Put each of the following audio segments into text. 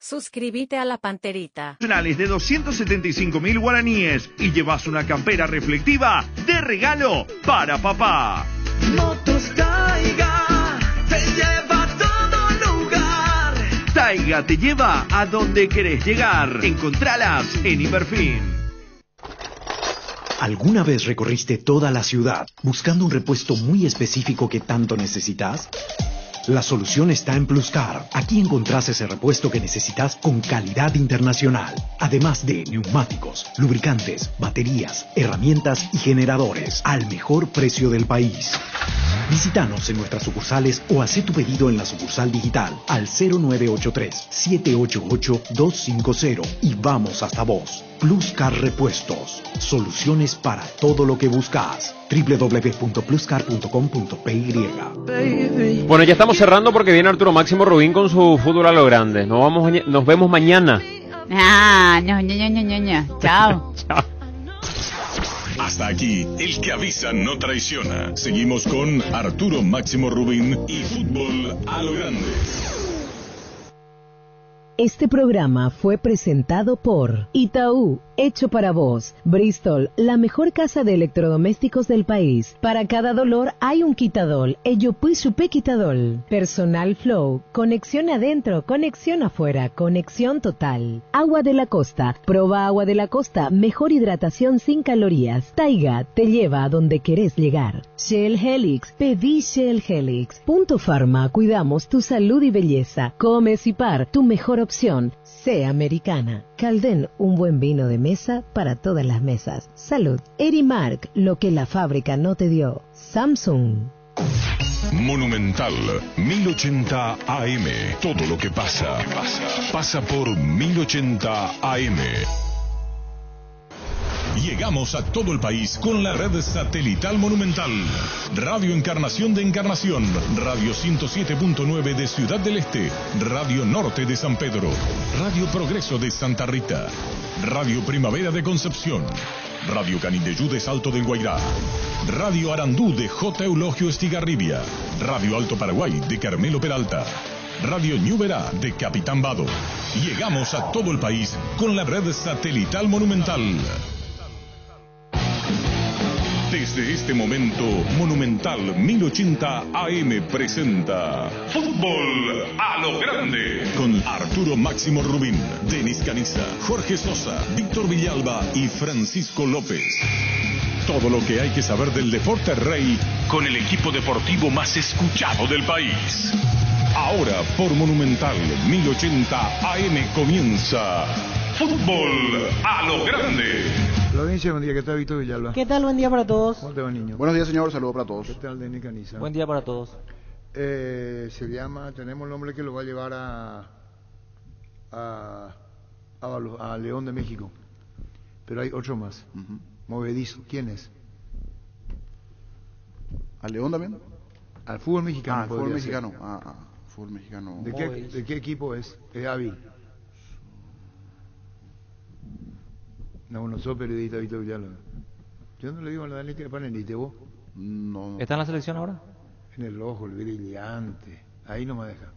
Suscríbete a La Panterita. Nacionales de 275.000 guaraníes y llevas una campera reflectiva de regalo para papá. Motos Taiga te lleva a todo lugar. Taiga te lleva a donde querés llegar. Encontralas en Inverfin. ¿Alguna vez recorriste toda la ciudad buscando un repuesto muy específico que tanto necesitas? La solución está en Pluscar. Aquí encontrás ese repuesto que necesitas con calidad internacional. Además de neumáticos, lubricantes, baterías, herramientas y generadores al mejor precio del país. Visítanos en nuestras sucursales o haz tu pedido en la sucursal digital al 0983-788-250 y vamos hasta vos. Pluscar Repuestos. Soluciones para todo lo que buscas. www.pluscar.com.py. Bueno, ya estamos cerrando porque viene Arturo Máximo Rubín con su fútbol a lo grande. Nos vemos mañana. Chao. Chao. Hasta aquí, el que avisa no traiciona. Seguimos con Arturo Máximo Rubín y fútbol a lo grande. Este programa fue presentado por Itaú, hecho para vos. Bristol, la mejor casa de electrodomésticos del país. Para cada dolor hay un quitadol. Ellopuy Supé Quitadol. Personal Flow, conexión adentro, conexión afuera, conexión total. Agua de la Costa, proba Agua de la Costa, mejor hidratación sin calorías. Taiga, te lleva a donde querés llegar. Shell Helix, pedí Shell Helix. Punto Pharma, cuidamos tu salud y belleza. Comes y Par, tu mejor opción. Sea americana. Calden, un buen vino de mesa para todas las mesas. Salud. Erimark, lo que la fábrica no te dio. Samsung. Monumental 1080 AM. Todo lo que pasa pasa por 1080 AM. Llegamos a todo el país con la red satelital Monumental. Radio Encarnación de Encarnación, Radio 107.9 de Ciudad del Este, Radio Norte de San Pedro, Radio Progreso de Santa Rita, Radio Primavera de Concepción, Radio Canindeyú de Salto del Guairá, Radio Arandú de J. Eulogio Estigarribia, Radio Alto Paraguay de Carmelo Peralta, Radio Ñuberá de Capitán Vado. Llegamos a todo el país con la red satelital Monumental. Desde este momento, Monumental 1080 AM presenta Fútbol a lo Grande con Arturo Máximo Rubín, Denis Caniza, Jorge Sosa, Víctor Villalba y Francisco López. Todo lo que hay que saber del deporte rey con el equipo deportivo más escuchado del país. Ahora por Monumental 1080 AM comienza Fútbol a lo Grande. La audiencia, buen día. ¿Qué tal, Víctor Villalba? ¿Qué tal? Buen día para todos. ¿Cómo te va, niño? Buenos días, señor. Saludos para todos. ¿Qué tal, Denis Caniza? Buen día para todos. Se llama, tenemos el nombre que lo va a llevar a León de México. Pero hay otro más. Movedizo. ¿Quién es? ¿Al León también? Al fútbol mexicano. Fútbol mexicano. Fútbol mexicano. ¿De qué equipo es? Es Avi. No soy periodista, Víctor Villalba. Yo no le digo a la Dani que le ponen ni te vos. No. ¿Está en la selección ahora? En el ojo, el brillante. Ahí no me deja.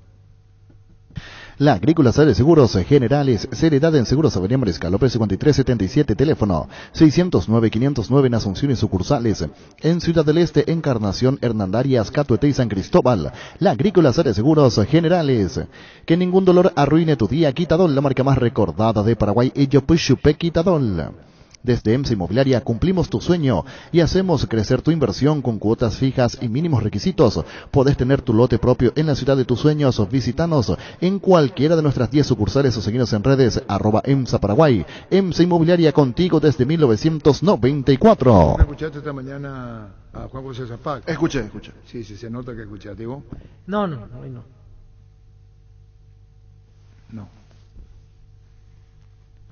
La Agrícola Sede Seguros Generales, seriedad en Seguros Avenida Mariscal López 5377, teléfono 609-509 en Asunción y sucursales. En Ciudad del Este, Encarnación, Hernandarias, Catuete y San Cristóbal. La Agrícola Sede Seguros Generales. Que ningún dolor arruine tu día. Quitadol, la marca más recordada de Paraguay. Ellopuy Supé Quitadol. Desde EMSA Inmobiliaria cumplimos tu sueño y hacemos crecer tu inversión con cuotas fijas y mínimos requisitos. Podés tener tu lote propio en la ciudad de tus sueños. Visítanos en cualquiera de nuestras 10 sucursales o seguinos en redes @EMSA Paraguay. EMSA Inmobiliaria, contigo desde 1994. ¿Me escuchaste esta mañana a Juan José Zapac? Escuché. Sí, se nota que escuchaste. ¿Y vos? No, hoy no.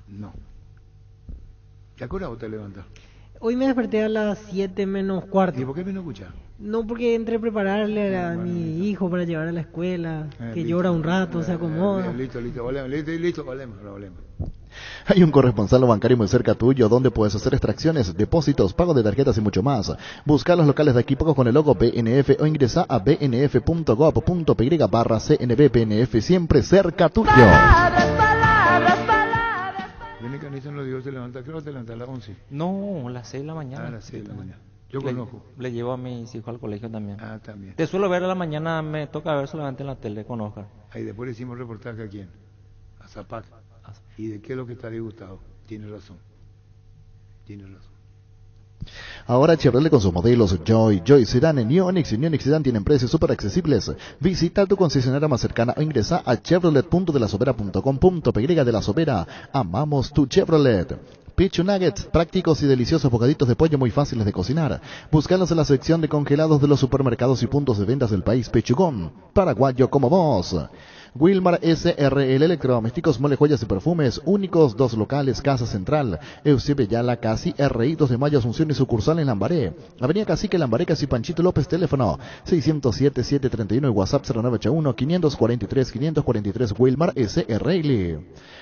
No. ¿A qué hora vos te levantas? Hoy me desperté a las 7 menos cuarto. ¿Y por qué me no escuchas? No, porque entré a prepararle a mi hijo para llevar a la escuela, que llora un rato, se acomoda. Listo, hablemos. Hay un corresponsal bancario muy cerca tuyo donde puedes hacer extracciones, depósitos, pago de tarjetas y mucho más. Busca los locales de Equipocos con el logo BNF o ingresa a bnf.gov.py/CNBPNF, siempre cerca tuyo. Viene Canizo en los días, se levanta, creo que te levanta a las 11. No, a las 6 de la mañana. A las 6 de la mañana. Yo le, conozco. Le llevo a mis hijos al colegio también. Ah, también. Te suelo ver a la mañana, me toca ver solamente en la tele con Oscar. Ahí después le hicimos reportaje a quién. A Zapac. ¿Y de qué es lo que está disgustado? Tiene razón. Tiene razón. Ahora Chevrolet con sus modelos Joy Sedan y Onix Sedan tienen precios súper accesibles. Visita tu concesionaria más cercana o ingresa a chevrolet.delasovera.com.py de La Sobera. Amamos tu Chevrolet. Pichu Nuggets, prácticos y deliciosos bocaditos de pollo muy fáciles de cocinar. Búscalos en la sección de congelados de los supermercados y puntos de ventas del país. Pechugón, paraguayo como vos. Wilmar SRL Electrodomésticos, mole, joyas y perfumes, únicos, 2 locales, Casa Central, Eusebio Yala, Casi, RI, 2 de Mayo, Asunción y sucursal en Lambaré, Avenida Cacique, Lambaré, Casi, Panchito López, teléfono 607-731 y WhatsApp 0981-543-543, Wilmar SRL.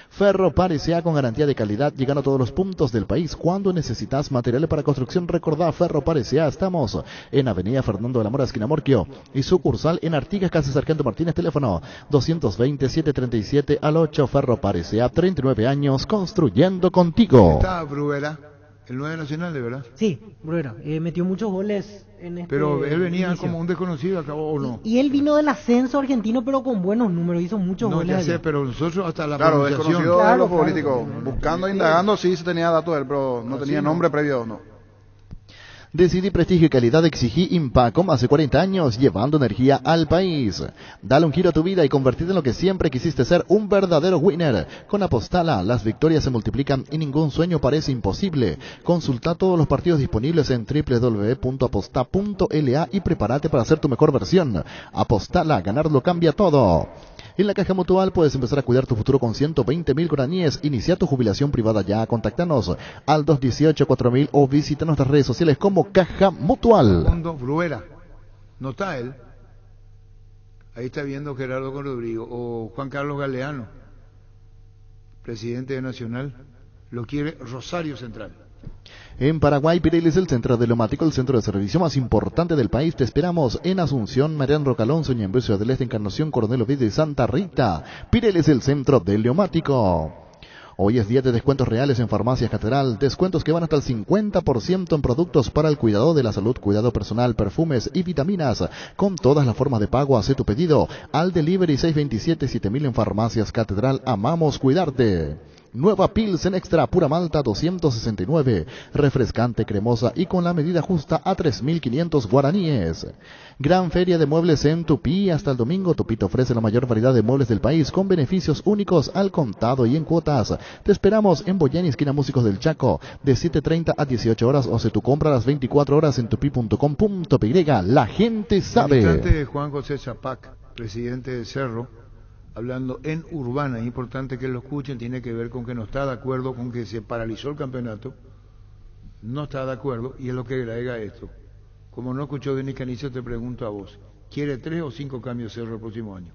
Ferro Parecea con garantía de calidad, llegando a todos los puntos del país. Cuando necesitas materiales para construcción, recordá Ferro Parecea. Estamos en Avenida Fernando de la Mora, esquina Morquio, y sucursal en Artigas, Casa Sargento Martínez, teléfono 220-737-8. Ferro Parecea, 39 años construyendo contigo. Está Bruera, el 9 nacional, ¿de verdad? Sí, Bruera, metió muchos goles en este. Pero él venía inicio. como un desconocido, acabó o no. Y él vino del ascenso argentino, pero con buenos números, hizo muchos No, goles. ya allá. sé, pero nosotros hasta la Claro, pronunciación. desconocido de Claro, los claro. políticos. Buscando, indagando, sí se tenía datos de él, pero no Así tenía no. nombre previo, no. Decidí prestigio y calidad, exigí Impacom hace 40 años, llevando energía al país. Dale un giro a tu vida y convertirte en lo que siempre quisiste ser, un verdadero winner. Con Apostala, las victorias se multiplican y ningún sueño parece imposible. Consulta todos los partidos disponibles en www.aposta.la y prepárate para hacer tu mejor versión. Apostala, ganarlo cambia todo. En la Caja Mutual puedes empezar a cuidar tu futuro con 120.000 guaraníes. Inicia tu jubilación privada ya. Contáctanos al 218-4000 o visita nuestras redes sociales como Caja Mutual. Fondo Bruera. No está él. Ahí está viendo Gerardo con Rodrigo. O Juan Carlos Galeano, presidente de Nacional. Lo quiere Rosario Central. En Paraguay, Pirelli es el centro de Leomático, el centro de servicio más importante del país. Te esperamos en Asunción, Mariano Rocalonso, Ñemby, Ciudad del Este, Encarnación, Coronel Oviedo y Santa Rita. Pirelli es el centro del Leomático. Hoy es día de descuentos reales en Farmacias Catedral, descuentos que van hasta el 50% en productos para el cuidado de la salud, cuidado personal, perfumes y vitaminas. Con todas las formas de pago, hace tu pedido al delivery 627-7000 en Farmacias Catedral. Amamos cuidarte. Nueva Pilsen Extra pura malta 269, refrescante, cremosa y con la medida justa a 3.500 guaraníes. Gran feria de muebles en Tupí hasta el domingo. Tupí te ofrece la mayor variedad de muebles del país con beneficios únicos al contado y en cuotas. Te esperamos en Boyani, esquina Músicos del Chaco, de 7:30 a 18 horas o si tu compra a las 24 horas en tupi.com.py. La gente sabe. El instante Juan José Zapac, presidente de Cerro, hablando en Urbana, es importante que lo escuchen, tiene que ver con que no está de acuerdo con que se paralizó el campeonato, no está de acuerdo y es lo que agrega esto. Como no escuchó Denis Canizo, te pregunto a vos, ¿quiere 3 o 5 cambios Cerro el próximo año?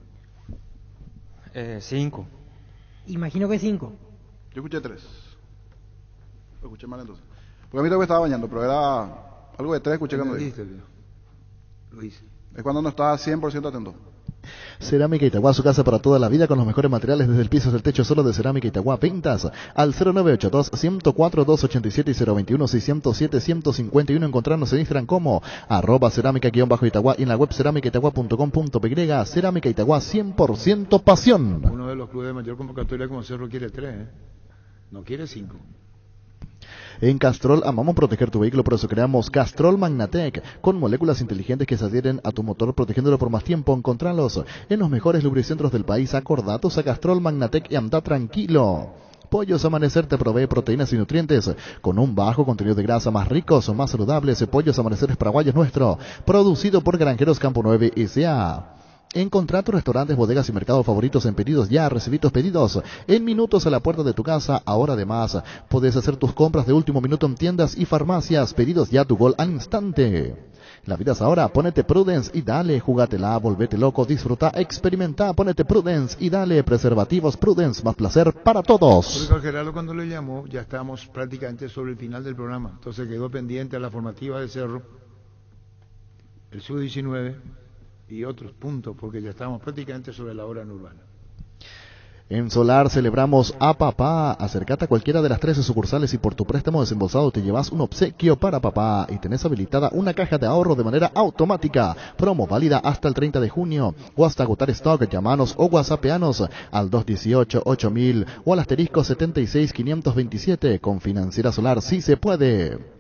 5. Imagino que 5. Yo escuché 3. Lo escuché mal entonces. Porque a mí todavía estaba bañando, pero era algo de 3, escuché cuando ¿Entendiste, viejo? Lo hice. Es cuando no estaba 100% atento. Cerámica Itagua, su casa para toda la vida con los mejores materiales desde el piso hasta el techo, solo de Cerámica Itagua. Ventas al 0982-104-287 y 021-607-151. Encontrarnos en Instagram como @cerámica_Itagua y en la web cerámicaitagua.com.py. Cerámica Itagua, 100% pasión. Uno de los clubes de mayor convocatoria como Cerro quiere 3, no quiere 5. En Castrol amamos proteger tu vehículo, por eso creamos Castrol Magnatec, con moléculas inteligentes que se adhieren a tu motor, protegiéndolo por más tiempo. Encontralos en los mejores lubricentros del país. Acordatos a Castrol Magnatec y anda tranquilo. Pollos Amanecer te provee proteínas y nutrientes con un bajo contenido de grasa, más ricos o más saludables. Pollos Amanecer es paraguayo nuestro, producido por Granjeros Campo 9 S.A. Encontrá tus restaurantes, bodegas y mercados favoritos en Pedidos Ya. Recibí tus pedidos en minutos a la puerta de tu casa. Ahora además podés hacer tus compras de último minuto en tiendas y farmacias. Pedidos Ya, tu gol al instante. La vida es ahora, ponete Prudence y dale, jugátela, volvete loco, disfruta, experimenta, ponete Prudence y dale, preservativos Prudence, más placer para todos. Porque Gerardo cuando le llamó ya estábamos prácticamente sobre el final del programa, entonces quedó pendiente a la formativa de Cerro, el Sub-19 y otros puntos, porque ya estábamos prácticamente sobre la hora en Urbana. En Solar celebramos a papá. Acércate a cualquiera de las 13 sucursales y por tu préstamo desembolsado te llevas un obsequio para papá y tenés habilitada una caja de ahorro de manera automática. Promo válida hasta el 30 de junio o hasta agotar stock. Llamanos o whatsappeanos al 218-8000 o al asterisco 76527. Con Financiera Solar sí se puede.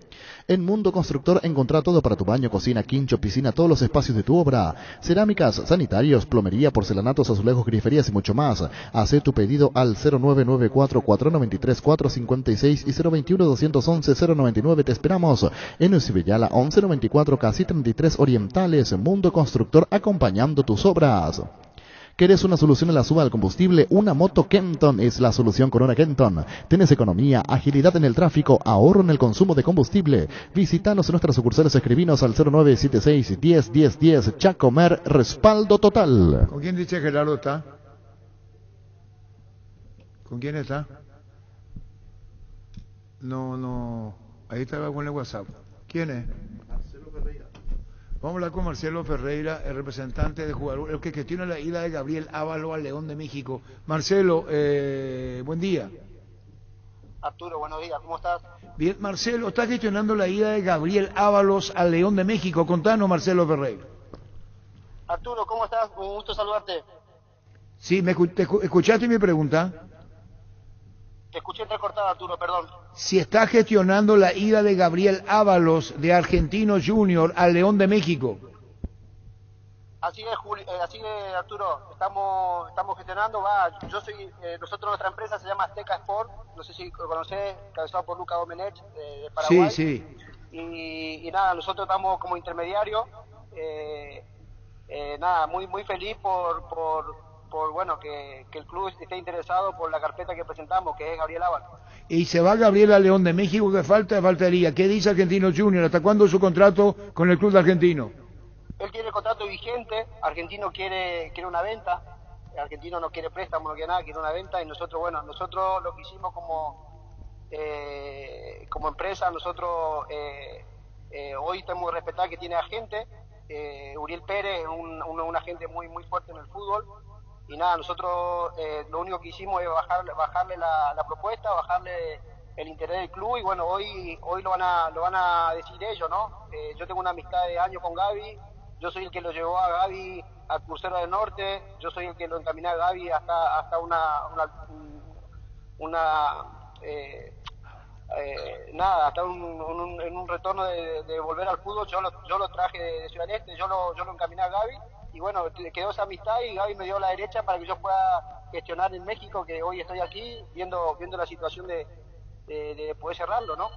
En Mundo Constructor encontrá todo para tu baño, cocina, quincho, piscina, todos los espacios de tu obra. Cerámicas, sanitarios, plomería, porcelanatos, azulejos, griferías y mucho más. Hacé tu pedido al 0994-493-456 y 021-211-099. Te esperamos en Usibellala 1194, casi 33 Orientales. Mundo Constructor acompañando tus obras. ¿Querés una solución a la suba del combustible? Una moto Kenton es la solución con una Kenton. Tienes economía, agilidad en el tráfico, ahorro en el consumo de combustible. Visítanos en nuestras sucursales, escribinos al 0976-10-10-10. Chacomer, respaldo total. ¿Con quién dice Gerardo está? ¿Con quién está? No. Ahí estaba con el WhatsApp. ¿Quién es? Marcelo Ferreira. Vamos a hablar con Marcelo Ferreira, el representante de jugador, el que gestiona la ida de Gabriel Ábalos al León de México. Marcelo, buen día. Arturo, buenos días, ¿cómo estás? Bien, Marcelo, está gestionando la ida de Gabriel Ábalos al León de México. Contanos, Marcelo Ferreira. Arturo, ¿cómo estás? Un gusto saludarte. Sí, ¿escuchaste mi pregunta? Te escuché entrecortado, Arturo, perdón. Si está gestionando la ida de Gabriel Ábalos de Argentino Junior al León de México. Así es, Arturo, estamos gestionando, nosotros nuestra empresa se llama Azteca Sport, no sé si conocés, cabezado por Luca Domenech de Paraguay. Sí. Y nada, nosotros estamos como intermediarios, muy feliz por bueno, que el club esté interesado por la carpeta que presentamos, que es Gabriel Ábalos. Y se va Gabriel al León de México, ¿qué faltaría? ¿Qué dice Argentino Junior? ¿Hasta cuándo es su contrato con el club de Argentino? Él tiene el contrato vigente, Argentino quiere una venta, Argentino no quiere préstamo, no quiere nada, quiere una venta, y nosotros lo que hicimos como empresa, nosotros hoy tenemos que respetar que tiene agente, Uriel Pérez es un agente muy fuerte en el fútbol. Y nada, nosotros lo único que hicimos es bajarle la propuesta, bajarle el interés del club, y bueno, hoy lo van a decir ellos, ¿no? Yo tengo una amistad de años con Gaby, yo soy el que lo llevó a Gaby al Crucero del Norte, yo soy el que lo encaminé a Gaby hasta hasta un retorno de volver al fútbol. Yo lo traje de Ciudad del Este, yo lo encaminé a Gaby. Y bueno, quedó esa amistad y Gaby me dio la derecha para que yo pueda gestionar en México, que hoy estoy aquí viendo la situación de poder cerrarlo, ¿no?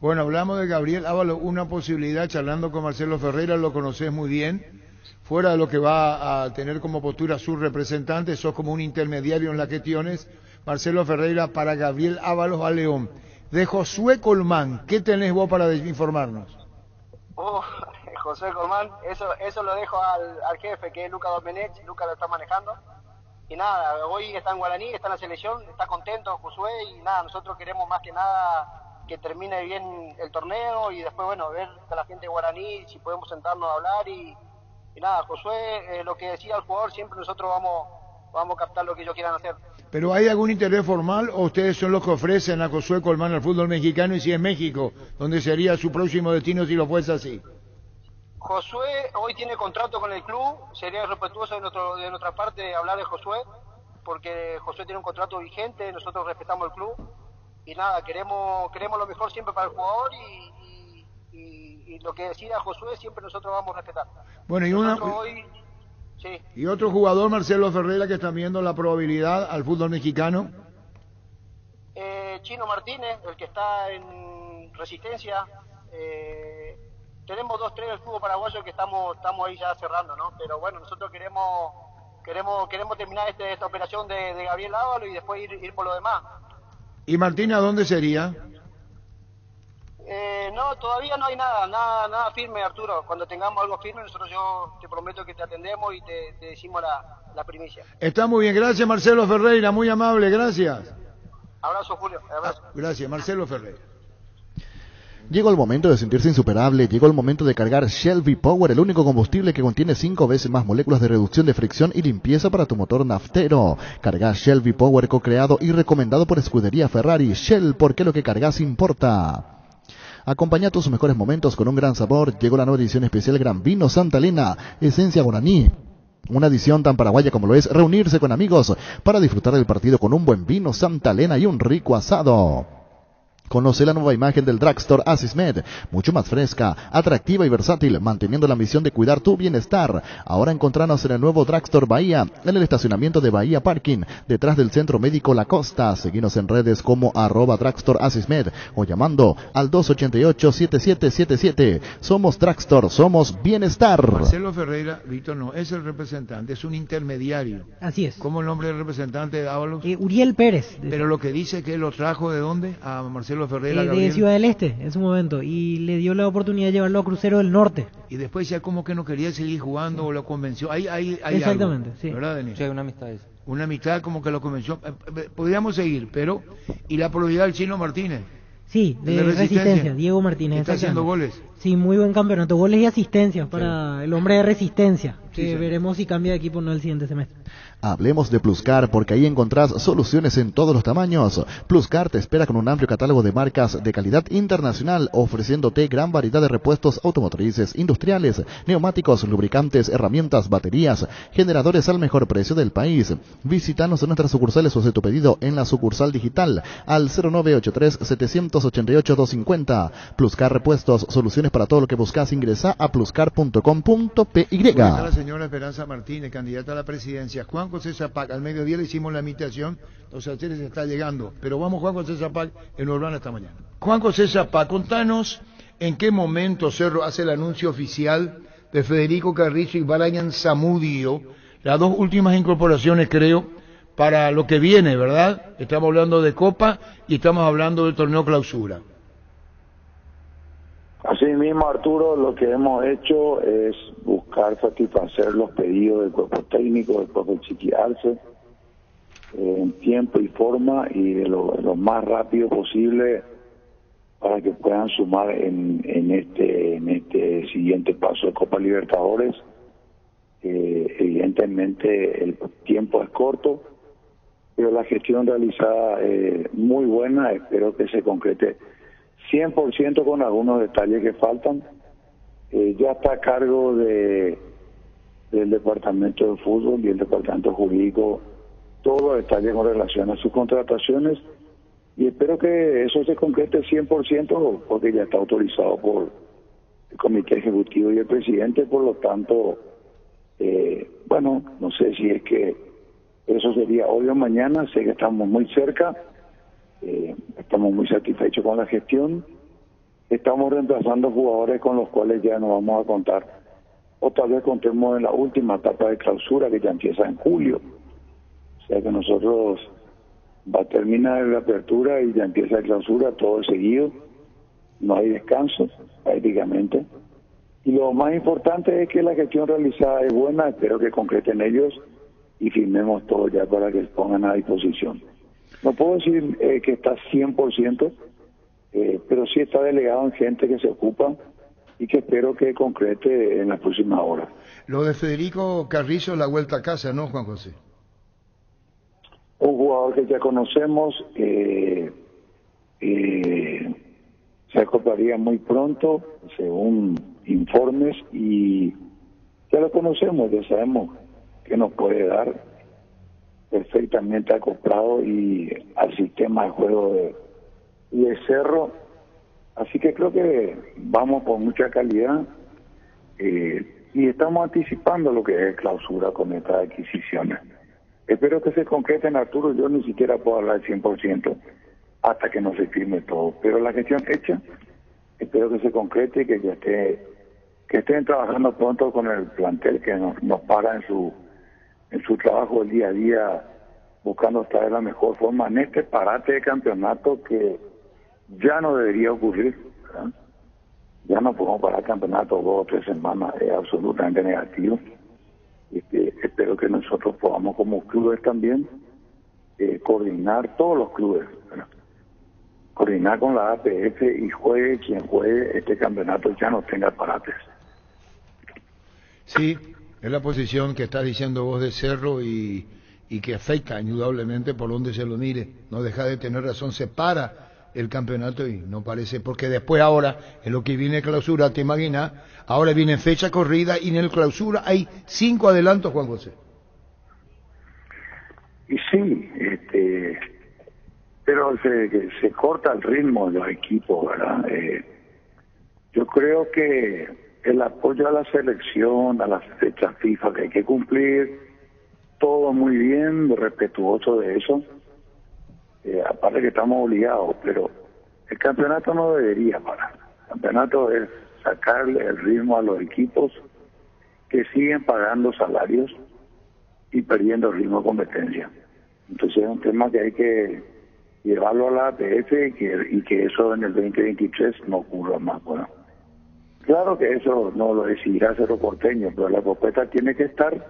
Bueno, hablamos de Gabriel Ábalos, una posibilidad, charlando con Marcelo Ferreira, lo conoces muy bien, fuera de lo que va a tener como postura su representante, sos como un intermediario en las gestiones. Marcelo Ferreira para Gabriel Ábalos a León. De Josué Colmán, ¿qué tenés vos para informarnos? José Colmán, eso lo dejo al jefe, que es Luca Domenech. Luca lo está manejando. Y nada, hoy está en Guaraní, está en la selección, está contento Josué, y nada, nosotros queremos más que nada que termine bien el torneo y después, bueno, ver a la gente de Guaraní, si podemos sentarnos a hablar y nada, Josué, lo que decía el jugador, siempre nosotros vamos a captar lo que ellos quieran hacer. ¿Pero hay algún interés formal o ustedes son los que ofrecen a Josué Colmán al fútbol mexicano, y si es México, donde sería su próximo destino si lo fuese así? Josué hoy tiene contrato con el club, sería irrespetuoso de nuestra parte hablar de Josué, porque Josué tiene un contrato vigente, nosotros respetamos el club, y nada, queremos lo mejor siempre para el jugador, y lo que decida Josué siempre nosotros vamos a respetar. Bueno, sí. ¿Y otro jugador, Marcelo Ferreira, que está viendo la probabilidad al fútbol mexicano? Chino Martínez, el que está en Resistencia. Tenemos 2-3 del fútbol paraguayo que estamos ahí ya cerrando, ¿no? Pero bueno, nosotros queremos terminar esta operación de Gabriel Ábalos y después ir por lo demás. ¿Y Martínez a dónde sería? No, todavía no hay nada firme, Arturo. Cuando tengamos algo firme, yo te prometo que te atendemos y te decimos la primicia. Está muy bien, gracias Marcelo Ferreira, muy amable, gracias. Abrazo, Julio, abrazo. Gracias, Marcelo Ferreira. Llegó el momento de sentirse insuperable, llegó el momento de cargar Shell V-Power, el único combustible que contiene 5 veces más moléculas de reducción de fricción y limpieza para tu motor naftero. Carga Shell V-Power, co-creado y recomendado por Escudería Ferrari. Shell, porque lo que cargas importa. Acompaña tus mejores momentos con un gran sabor. Llegó la nueva edición especial Gran Vino Santa Elena, esencia guaraní. Una edición tan paraguaya como lo es reunirse con amigos para disfrutar del partido con un buen vino Santa Elena y un rico asado. Conoce la nueva imagen del Drugstore Asismed, mucho más fresca, atractiva y versátil, manteniendo la misión de cuidar tu bienestar. Ahora encontranos en el nuevo Drugstore Bahía, en el estacionamiento de Bahía Parking, detrás del Centro Médico La Costa. Seguinos en redes como @Drugstore Asismed o llamando al 288-7777. Somos Drugstore, somos bienestar. Marcelo Ferreira, Víctor, no es el representante, es un intermediario. Así es. ¿Cómo el nombre del representante de Ábalos? Uriel Pérez. Pero lo que dice que lo trajo ¿de dónde? A Marcelo Ferreira, de Ciudad del Este en su momento, y le dio la oportunidad de llevarlo a Crucero del Norte. Y después ya como que no quería seguir jugando, sí, o lo convenció. Hay exactamente, algo, sí. ¿verdad, Denis? Sí, hay una amistad. Una amistad como que lo convenció. Podríamos seguir, pero ¿y la probabilidad del Chino Martínez? Sí, de Resistencia, Diego Martínez. ¿Está haciendo goles? Sí, muy buen campeonato, goles y asistencias para el hombre de Resistencia, que veremos si cambia de equipo o no el siguiente semestre. Hablemos de Pluscar, porque ahí encontrás soluciones en todos los tamaños. Pluscar te espera con un amplio catálogo de marcas de calidad internacional, ofreciéndote gran variedad de repuestos automotrices, industriales, neumáticos, lubricantes, herramientas, baterías, generadores al mejor precio del país. Visítanos en nuestras sucursales o hace tu pedido en la sucursal digital al 0983-788-250. Pluscar Repuestos, soluciones para todo lo que buscas. Ingresa a pluscar.com.py. Está la señora Esperanza Martínez, candidata a la presidencia. Juan José Zapac, al mediodía le hicimos la invitación, los acheres está llegando, pero vamos Juan José Zapac en Urbana esta mañana. Juan José Zapac, contanos en qué momento Cerro hace el anuncio oficial de Federico Carrizo y Brian Zamudio, las dos últimas incorporaciones creo, para lo que viene, ¿verdad? Estamos hablando de Copa y estamos hablando del torneo Clausura. Así mismo, Arturo, lo que hemos hecho es buscar satisfacer los pedidos del cuerpo técnico, del profe Chiqui Arce, en tiempo y forma y de lo más rápido posible para que puedan sumar en este siguiente paso de Copa Libertadores. Evidentemente el tiempo es corto, pero la gestión realizada es muy buena. Espero que se concrete 100% con algunos detalles que faltan. Ya está a cargo del departamento de fútbol y el departamento jurídico todos los detalles con relación a sus contrataciones, y espero que eso se concrete 100% porque ya está autorizado por el comité ejecutivo y el presidente. Por lo tanto, bueno, no sé si es que eso sería hoy o mañana. Sé que estamos muy cerca. Estamos muy satisfechos con la gestión. Estamos reemplazando jugadores con los cuales ya no vamos a contar, o tal vez contemos en la última etapa de clausura que ya empieza en julio. O sea que nosotros va a terminar la apertura y ya empieza la clausura todo seguido. No hay descanso prácticamente. Y lo más importante es que la gestión realizada es buena. Espero que concreten ellos y firmemos todo ya para que se pongan a disposición. No puedo decir que está 100%, pero sí está delegado en gente que se ocupa y que espero que concrete en las próximas horas. Lo de Federico Carrizo, la vuelta a casa, ¿no, Juan José? Un jugador que ya conocemos, se acoplaría muy pronto, según informes, y ya lo conocemos, ya sabemos que nos puede dar, perfectamente acoplado y al sistema de juego de Cerro. Así que creo que vamos con mucha calidad y estamos anticipando lo que es clausura con estas adquisiciones. Espero que se concreten, Arturo. Yo ni siquiera puedo hablar al 100% hasta que no se firme todo, pero la gestión hecha, espero que se concrete y que ya estén trabajando pronto con el plantel que nos para en su trabajo el día a día, buscando estar de la mejor forma en este parate de campeonato que ya no debería ocurrir, ¿verdad? Ya no podemos parar el campeonato 2 o 3 semanas, es absolutamente negativo. Espero que nosotros podamos como clubes también coordinar todos los clubes, ¿verdad? coordinar con la APF y juegue quien juegue este campeonato ya no tenga parates. Sí, es la posición que estás diciendo vos de Cerro y que afecta indudablemente por donde se lo mire. No deja de tener razón, se para el campeonato y no parece, porque después ahora, en lo que viene clausura, te imaginas, ahora viene fecha corrida y en el clausura hay 5 adelantos, Juan José. Y sí, pero se corta el ritmo de los equipos, ¿verdad? Yo creo que el apoyo a la selección, a las fechas FIFA que hay que cumplir, todo muy bien, respetuoso de eso. Aparte que estamos obligados, pero el campeonato no debería parar. El campeonato es sacarle el ritmo a los equipos que siguen pagando salarios y perdiendo el ritmo de competencia. Entonces es un tema que hay que llevarlo a la APF y que eso en el 2023 no ocurra más. Bueno, claro que eso no lo decidirá Cerro Porteño, pero la propuesta tiene que estar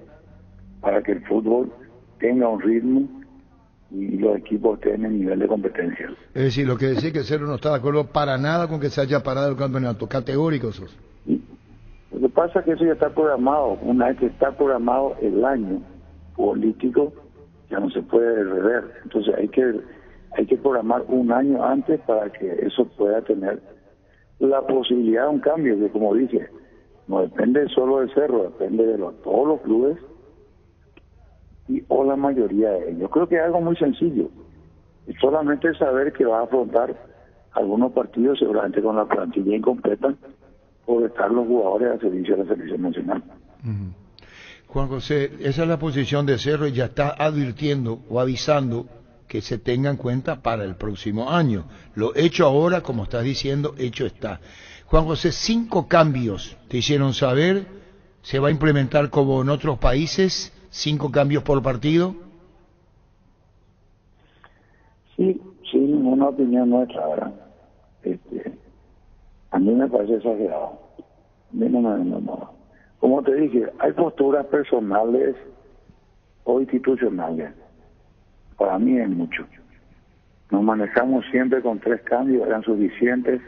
para que el fútbol tenga un ritmo y los equipos estén en nivel de competencia. Es decir, lo que decía que Cerro no está de acuerdo para nada con que se haya parado el campeonato, categórico sos. Lo que pasa es que eso ya está programado, una vez que está programado el año político, ya no se puede rever. Entonces hay que programar un año antes para que eso pueda tener la posibilidad de un cambio, que como dije, no depende solo del Cerro, depende de todos los clubes o la mayoría de ellos. Yo creo que es algo muy sencillo, es solamente saber que va a afrontar algunos partidos seguramente con la plantilla incompleta por estar los jugadores al servicio de la selección nacional. Juan José, esa es la posición de Cerro y ya está advirtiendo o avisando que se tenga en cuenta para el próximo año. Lo hecho ahora, como estás diciendo, hecho está. Juan José, 5 cambios te hicieron saber, se va a implementar como en otros países, 5 cambios por partido. Sí, una opinión nuestra, ¿verdad? A mí me parece exagerado. No. Como te dije, hay posturas personales o institucionales. Para mí es mucho. Nos manejamos siempre con 3 cambios, eran suficientes.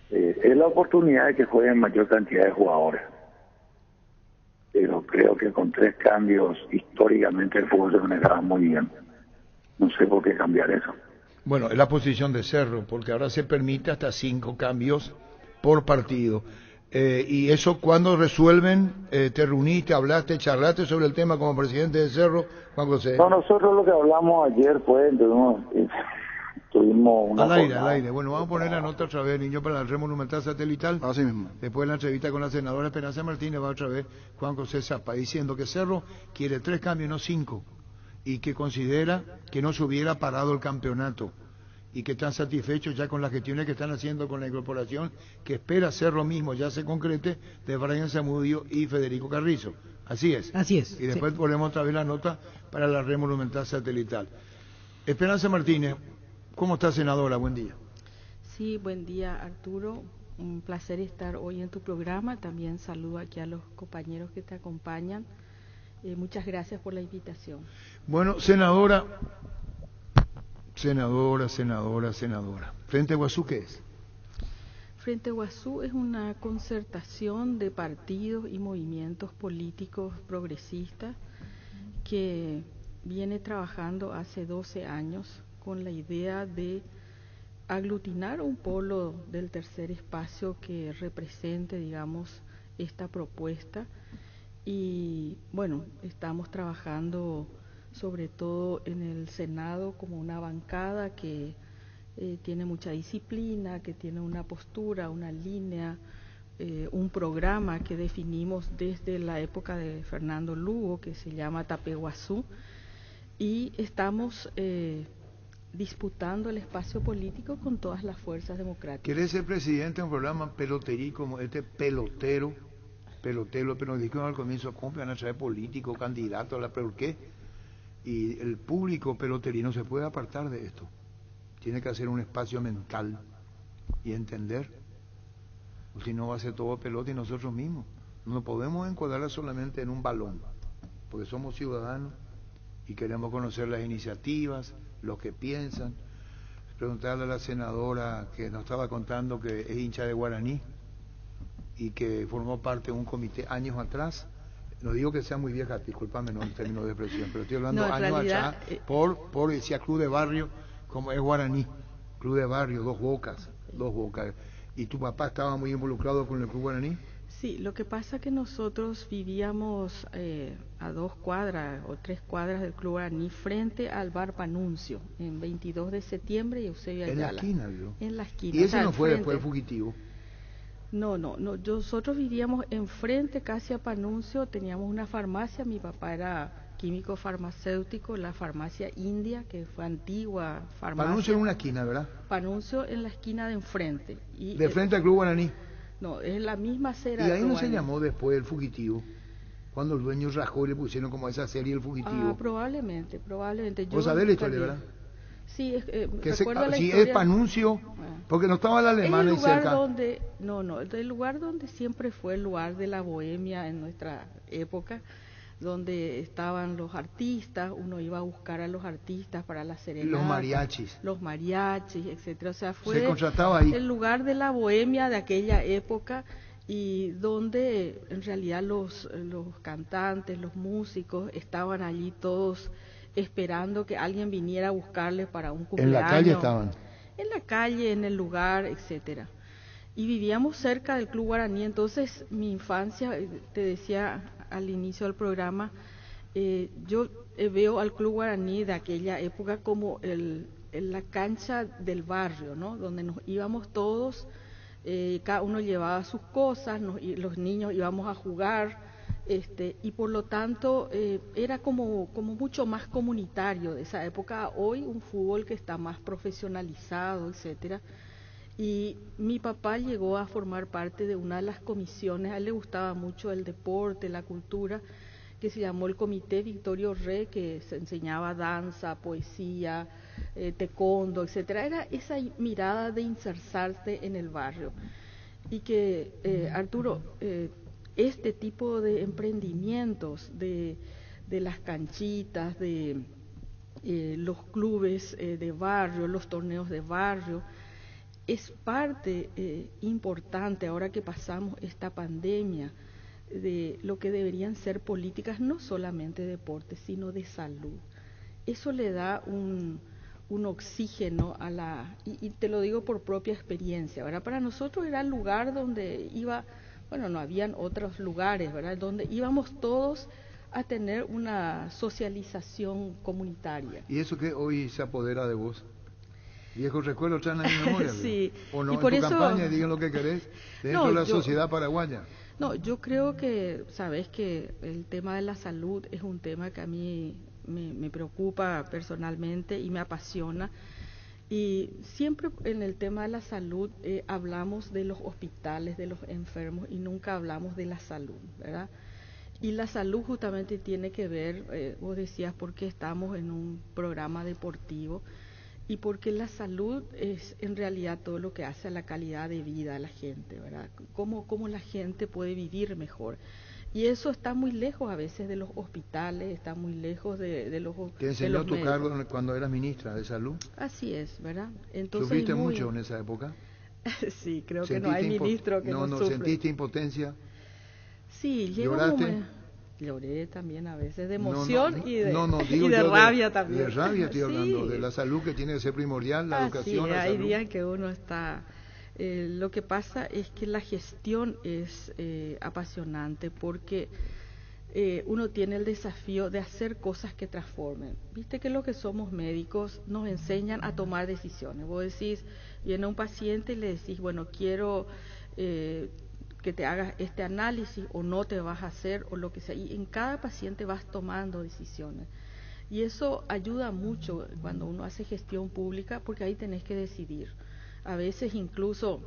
Es la oportunidad de que jueguen mayor cantidad de jugadores. Pero creo que con 3 cambios, históricamente el fútbol se manejaba muy bien. No sé por qué cambiar eso. Bueno, es la posición de Cerro, porque ahora se permite hasta 5 cambios por partido. Y eso, cuando resuelven, te reuniste, hablaste, charlaste sobre el tema como presidente de Cerro, Juan José. No, nosotros lo que hablamos ayer fue, tuvimos una al aire. Bueno, vamos a poner la nota otra vez, niño, para el Red Monumental Satelital. Así mismo. Después de la entrevista con la senadora Esperanza Martínez va otra vez Juan José Zapa diciendo que Cerro quiere 3 cambios, no 5, y que considera que no se hubiera parado el campeonato y que están satisfechos ya con las gestiones que están haciendo con la incorporación, que espera Cerro mismo ya se concrete, de Brian Zamudio y Federico Carrizo. Así es. Así es. Y después ponemos otra vez la nota para la Red Monumental Satelital. Esperanza Martínez, ¿cómo está, senadora? Buen día. Sí, buen día, Arturo. Un placer estar hoy en tu programa. También saludo aquí a los compañeros que te acompañan. Muchas gracias por la invitación. Bueno, senadora. ¿Frente Guazú qué es? Frente Guazú es una concertación de partidos y movimientos políticos progresistas que viene trabajando hace 12 años con la idea de aglutinar un polo del tercer espacio que represente, digamos, esta propuesta. Y bueno, estamos trabajando sobre todo en el Senado como una bancada que tiene mucha disciplina, que tiene una postura, una línea, un programa que definimos desde la época de Fernando Lugo, que se llama Tapeguazú, y estamos disputando el espacio político con todas las fuerzas democráticas. ¿Querés ser presidente de un programa peloterí como este pelotero, pero dijimos al comienzo, ¿cómo van a traer político, candidato a la ¿por qué? Y el público peloterino se puede apartar de esto. Tiene que hacer un espacio mental y entender. O si no va a ser todo pelota y nosotros mismos. No podemos encuadrar solamente en un balón, porque somos ciudadanos y queremos conocer las iniciativas, los que piensan. preguntarle a la senadora que nos estaba contando que es hincha de Guaraní y que formó parte de un comité años atrás. No digo que sea muy vieja, discúlpame, no en términos de expresión, pero estoy hablando años atrás, por decía club de barrio, como es Guaraní, club de barrio, dos bocas. ¿Y tu papá estaba muy involucrado con el club Guaraní? Sí, lo que pasa es que nosotros vivíamos a 2 cuadras o 3 cuadras del Club Guaraní frente al bar Panuncio, en 22 de septiembre y Eusebio Ayala. En la esquina, ¿no? En la esquina. ¿Y ese no fue después el fugitivo? No, nosotros vivíamos enfrente casi a Panuncio, teníamos una farmacia, mi papá era químico farmacéutico, la farmacia India, que fue antigua farmacia. Panuncio en una esquina, ¿verdad? Panuncio en la esquina de enfrente. Y ¿de frente al Club Guaraní? No, es la misma acera. ¿Y ahí no se llamó después el fugitivo? Cuando el dueño rajó y le pusieron como esa serie el fugitivo. Probablemente. ¿Vos sabés la historia, verdad? Sí, recuerda la historia. Es Panuncio, porque no estaba la alemana ahí cerca. El lugar donde siempre fue el lugar de la bohemia en nuestra época, donde estaban los artistas, uno iba a buscar a los artistas para la serenata. Los mariachis, etcétera. O sea, fue se contrataba ahí. El lugar de la bohemia de aquella época y donde en realidad los cantantes, los músicos estaban allí todos esperando que alguien viniera a buscarles para un cumpleaños. ¿En la calle estaban? En la calle, en el lugar, etcétera. Y vivíamos cerca del Club Guaraní, entonces mi infancia, te decía al inicio del programa, yo veo al Club Guaraní de aquella época como la cancha del barrio, ¿no? Donde nos íbamos todos, cada uno llevaba sus cosas, los niños íbamos a jugar, y por lo tanto era como mucho más comunitario de esa época. Hoy un fútbol que está más profesionalizado, etcétera. Y mi papá llegó a formar parte de una de las comisiones, a él le gustaba mucho el deporte, la cultura, que se llamó el Comité Victorio Re, que se enseñaba danza, poesía, taekwondo, etcétera. Era esa mirada de insertarse en el barrio. Y que, Arturo, este tipo de emprendimientos, de las canchitas, de los clubes de barrio, los torneos de barrio, es parte importante ahora que pasamos esta pandemia de lo que deberían ser políticas no solamente de deporte, sino de salud. Eso le da un oxígeno a y te lo digo por propia experiencia, ¿verdad? Para nosotros era el lugar donde no habían otros lugares, ¿verdad? Donde íbamos todos a tener una socialización comunitaria. ¿Y eso que hoy se apodera de vos? Viejos recuerdos traen a mi memoria. Sí. O no, y por en tu eso, campaña, digan lo que querés, dentro de la sociedad paraguaya. No, yo creo que, sabes que el tema de la salud es un tema que a mí me preocupa personalmente y me apasiona. Y siempre en el tema de la salud hablamos de los hospitales, de los enfermos y nunca hablamos de la salud, ¿verdad? Y la salud justamente tiene que ver, vos decías, porque estamos en un programa deportivo y porque la salud es en realidad todo lo que hace a la calidad de vida de la gente, ¿verdad? Cómo la gente puede vivir mejor. Y eso está muy lejos a veces de los hospitales, está muy lejos de los médicos. ¿Te enseñó tu cargo cuando eras ministra de Salud? Así es, ¿verdad? Entonces, ¿sufriste mucho en esa época? Sí, creo que no hay ministro que no sufre. ¿Sentiste impotencia? Sí, ¿lloraste? Lloré también a veces de emoción y de digo rabia también. De rabia estoy hablando, de la salud que tiene que ser primordial, la educación, la hay salud. días que uno está... lo que pasa es que la gestión es apasionante porque uno tiene el desafío de hacer cosas que transformen. Viste que lo que somos médicos nos enseñan a tomar decisiones. Vos decís, viene un paciente y le decís, bueno, quiero que te hagas este análisis o no te vas a hacer o lo que sea. Y en cada paciente vas tomando decisiones. Y eso ayuda mucho cuando uno hace gestión pública porque ahí tenés que decidir. A veces incluso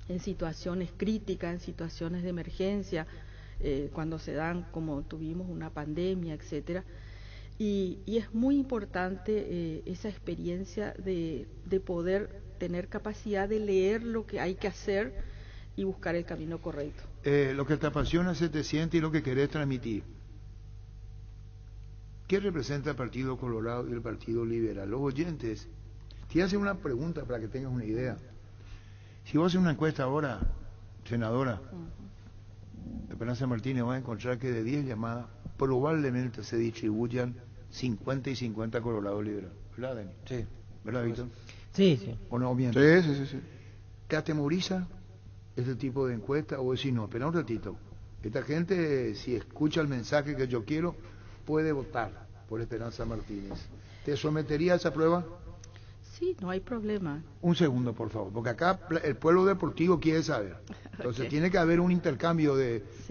en situaciones críticas, en situaciones de emergencia, cuando se dan, como tuvimos una pandemia, etcétera. Y es muy importante esa experiencia de poder tener capacidad de leer lo que hay que hacer y buscar el camino correcto. Lo que te apasiona se te siente y lo que querés transmitir. ¿Qué representa el Partido Colorado y el Partido Liberal? Los oyentes Te hace una pregunta para que tengas una idea. Si vos haces una encuesta ahora, senadora, Esperanza Martínez, vas a encontrar que de 10 llamadas probablemente se distribuyan 50 y 50 Colorado Liberal. ¿Verdad, Dani? Sí. ¿Verdad, Víctor? Sí, sí. ¿O no miento? Sí. ¿Te atemoriza este tipo de encuesta? O decir, no, espera un ratito. Esta gente, si escucha el mensaje que yo quiero, puede votar por Esperanza Martínez. ¿Te sometería a esa prueba? Sí, no hay problema. Un segundo, por favor, porque acá el pueblo deportivo quiere saber. Entonces Okay. tiene que haber un intercambio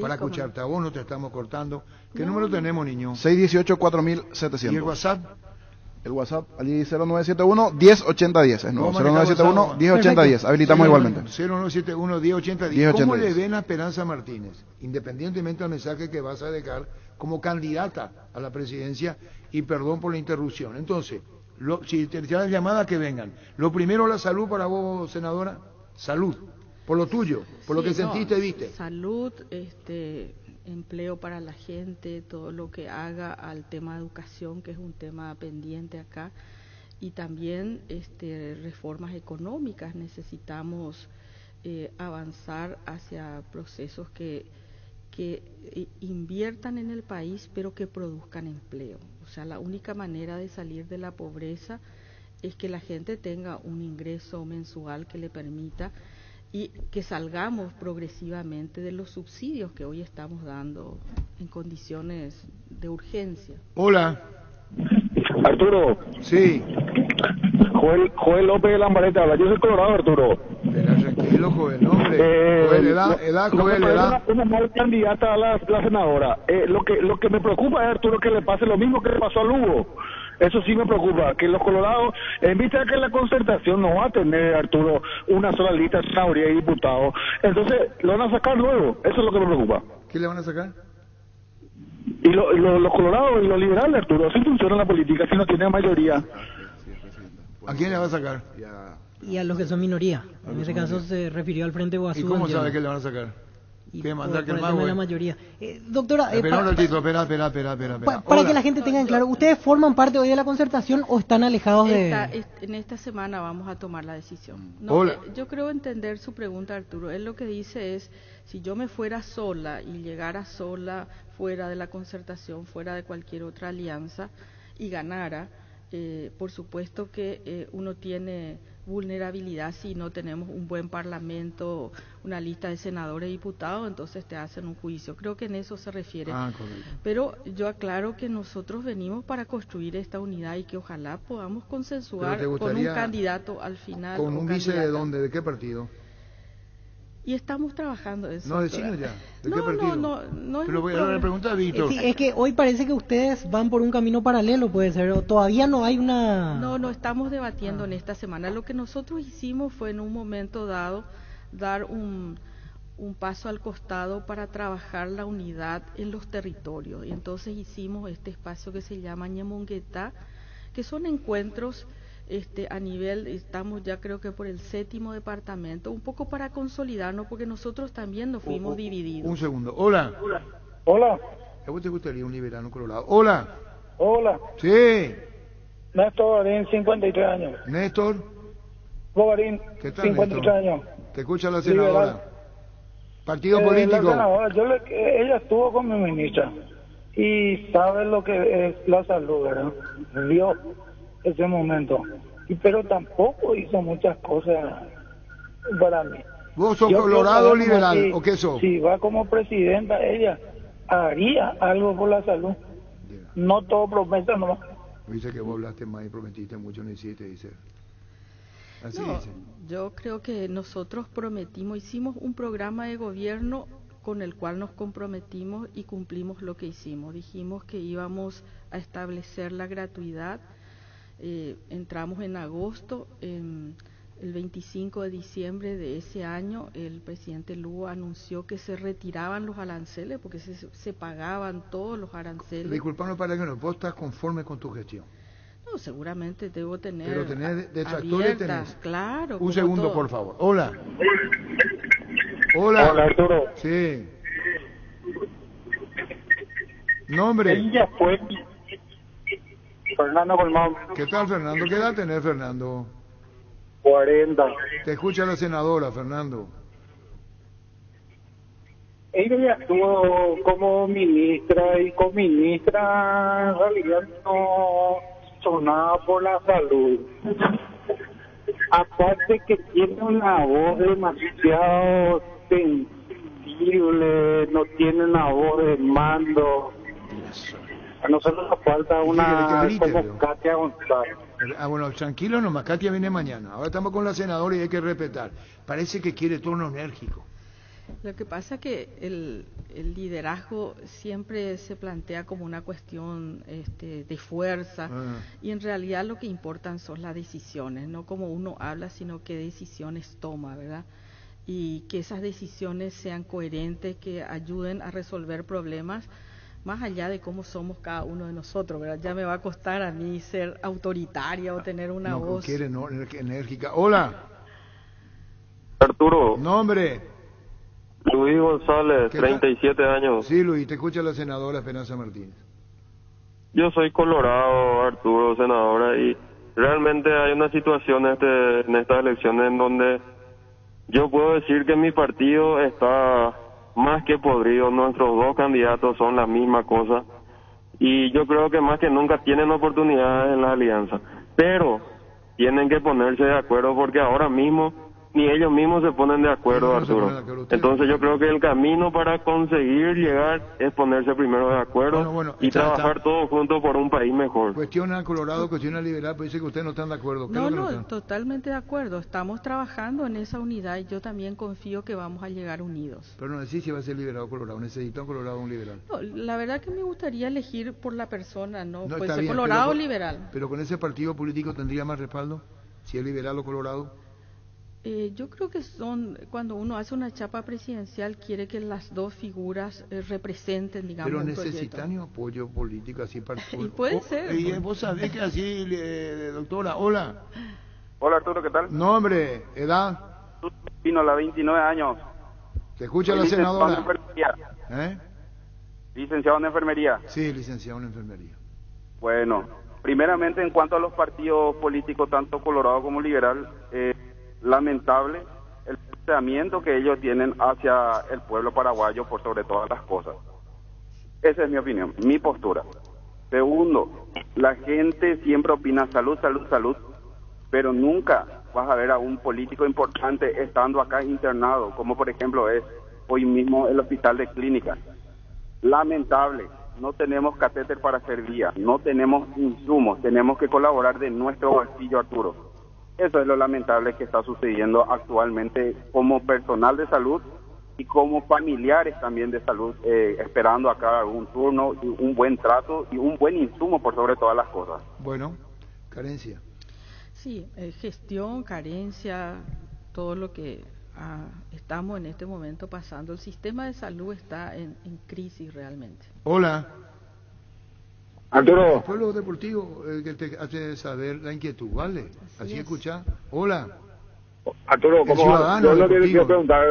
para cómo escucharte. A vos no te estamos cortando. ¿Qué No, número no. tenemos, niño? 618-4700. ¿Y el WhatsApp? El WhatsApp, allí 0971-108010. Es nuevo, ¿Cómo manejamos esa 0971-108010. Habilitamos igualmente. 0971-108010. ¿Cómo 108010. le ven a Esperanza Martínez, independientemente del mensaje que vas a dejar, como candidata a la presidencia? Y perdón por la interrupción. Entonces, si te llaman llamadas, que vengan. Lo primero, la salud para vos, senadora. Salud. Por lo tuyo, por lo Sí, que sentiste y viste. Salud, empleo para la gente, todo lo que haga al tema de educación, que es un tema pendiente acá, y también reformas económicas. Necesitamos avanzar hacia procesos que inviertan en el país, pero que produzcan empleo. O sea, la única manera de salir de la pobreza es que la gente tenga un ingreso mensual que le permita, y que salgamos progresivamente de los subsidios que hoy estamos dando en condiciones de urgencia. Hola. Arturo. Sí. Joel López de Lambarete habla. Yo soy Colorado, Arturo. Tranquilo, Joel, hombre. Joel, edad, Joel, edad. Una mala candidata a la senadora. Lo que me preocupa es, Arturo, que le pase lo mismo que le pasó a Lugo. Eso sí me preocupa, que los colorados, en vista de que la concertación no va a tener, Arturo, una sola lista de senaduría y diputados, entonces lo van a sacar luego. Eso es lo que me preocupa. ¿Qué le van a sacar? Y los colorados y los liberales, Arturo, así funciona la política, si no tiene mayoría. ¿A quién le va a sacar? Y a los que son minoría. En ese caso se refirió al Frente Guazú. ¿Y cómo entiendo. sabe que le van a sacar? ¿Qué mandar que el por mago? la mayoría. Doctora, Espera un ratito, espera. para que la gente tenga en claro, ¿ustedes forman parte hoy de la concertación o están alejados de...? En esta semana vamos a tomar la decisión. Hola. Yo creo entender su pregunta, Arturo. Él lo que dice es, si yo me fuera sola y llegara sola fuera de la concertación, fuera de cualquier otra alianza y ganara, por supuesto que uno tiene vulnerabilidad si no tenemos un buen parlamento, una lista de senadores y diputados, entonces te hacen un juicio. Creo que en eso se refiere. Correcto. Pero yo aclaro que nosotros venimos para construir esta unidad y que ojalá podamos consensuar con un candidato al final. ¿Con un vice de dónde? ¿De qué partido? Y estamos trabajando en eso. No, decimos ya. ¿De qué partido? No es Pero voy a dar la pregunta a Víctor. Sí, es que hoy parece que ustedes van por un camino paralelo, puede ser, o todavía no hay una... No estamos debatiendo en esta semana. Lo que nosotros hicimos fue en un momento dado dar un paso al costado para trabajar la unidad en los territorios. Y entonces hicimos este espacio que se llama Ñemonguetá, que son encuentros a nivel, estamos ya creo que por el 7º departamento, un poco para consolidarnos, porque nosotros también nos fuimos divididos. Un segundo. Hola. Hola. ¿A vos te gustaría un liberal, un colorado? Hola. Hola. Sí. Néstor Bogarín, 53 años. Néstor. Bogarín, ¿Qué tal, 53 Néstor? años. Te escucha la senadora. Liberal. Partido La político. senadora, ella estuvo con mi ministra y sabe lo que es la salud, ¿verdad? Vio ese momento. Pero tampoco hizo muchas cosas para mí. ¿Vos sos Yo colorado o creo que liberal? si- ¿O qué sos? Si va como presidenta, ella haría algo por la salud. No todo promesa nomás. Dice que vos hablaste más y prometiste mucho, no hiciste, dice. Así No, dice. yo creo que nosotros hicimos un programa de gobierno con el cual nos comprometimos y cumplimos lo que hicimos. Dijimos que íbamos a establecer la gratuidad. Entramos en agosto, el 25 de diciembre de ese año el presidente Lugo anunció que se retiraban los aranceles porque se pagaban todos los aranceles. Disculpame para que no, vos estás conforme con tu gestión. No, seguramente debo tener. Pero tenés detractores, abiertas, tenés. claro. Un como segundo, todo. por favor. Hola. Hola. Hola, Arturo. Sí. Nombre. Ella fue Fernando Colmán. ¿Qué tal, Fernando? ¿Qué edad tenés, Fernando? 40. Te escucha la senadora, Fernando. Ella ya estuvo como ministra y coministra, en realidad no sonaba por la salud. Aparte que tiene una voz demasiado sensible, no tiene una voz de mando. A nosotros nos falta una como Katia González. Bueno, tranquilo nomás, Katia viene mañana. Ahora estamos con la senadora y hay que respetar. Parece que quiere tono enérgico. Lo que pasa es que el liderazgo siempre se plantea como una cuestión de fuerza y en realidad lo que importan son las decisiones, no como uno habla, sino qué decisiones toma, ¿verdad? Y que esas decisiones sean coherentes, que ayuden a resolver problemas más allá de cómo somos cada uno de nosotros, ¿verdad? Ya me va a costar a mí ser autoritaria o tener una voz... No quiere enérgica. Hola. Arturo. Nombre. Luis González, 37 años. Sí, Luis, te escucha la senadora Esperanza Martínez. Yo soy colorado, Arturo, senadora, y realmente hay una situación en estas elecciones en donde yo puedo decir que mi partido está más que podrido. Nuestros dos candidatos son la misma cosa y yo creo que más que nunca tienen oportunidades en la alianza, pero tienen que ponerse de acuerdo porque ahora mismo ni ellos mismos se ponen de acuerdo, Arturo. Entonces yo creo que el camino para conseguir llegar es ponerse primero de acuerdo y trabajar todos juntos por un país mejor. Cuestiona Colorado, cuestiona Liberal, pero dice que ustedes no están de acuerdo. No, totalmente de acuerdo. Estamos trabajando en esa unidad y yo también confío que vamos a llegar unidos. Pero no decís si va a ser Liberal o Colorado. ¿Necesita un Colorado o un Liberal? No, la verdad que me gustaría elegir por la persona, no puede ser bien, Colorado o Liberal. Pero con ese partido político tendría más respaldo, si es Liberal o Colorado. Yo creo que cuando uno hace una chapa presidencial quiere que las dos figuras representen, digamos, pero un necesitan proyecto. apoyo político así para... Y puede ser. Y vos sabés que así, doctora, hola. Hola Arturo, ¿qué tal? Nombre, edad. Pinola, 29 años. ¿Te escucha la senadora? Licenciado en enfermería. Sí, licenciado en enfermería. Bueno, primeramente en cuanto a los partidos políticos, tanto Colorado como Liberal, lamentable el planteamiento que ellos tienen hacia el pueblo paraguayo por sobre todas las cosas. Esa es mi opinión, mi postura. Segundo, la gente siempre opina salud, salud, salud, pero nunca vas a ver a un político importante estando acá internado, como por ejemplo es hoy mismo el hospital de clínicas. Lamentable, no tenemos catéter para hacer vía, no tenemos insumos, tenemos que colaborar de nuestro bolsillo, Arturo. Eso es lo lamentable que está sucediendo actualmente como personal de salud y como familiares también de salud, esperando acá un turno, y un buen trato y un buen insumo por sobre todas las cosas. Bueno, carencia. Sí, gestión, carencia, todo lo que estamos en este momento pasando. El sistema de salud está en crisis realmente. Hola. Arturo. El pueblo deportivo que te hace saber la inquietud, ¿vale? Así escucha. Hola. Arturo, yo lo que quiero preguntar,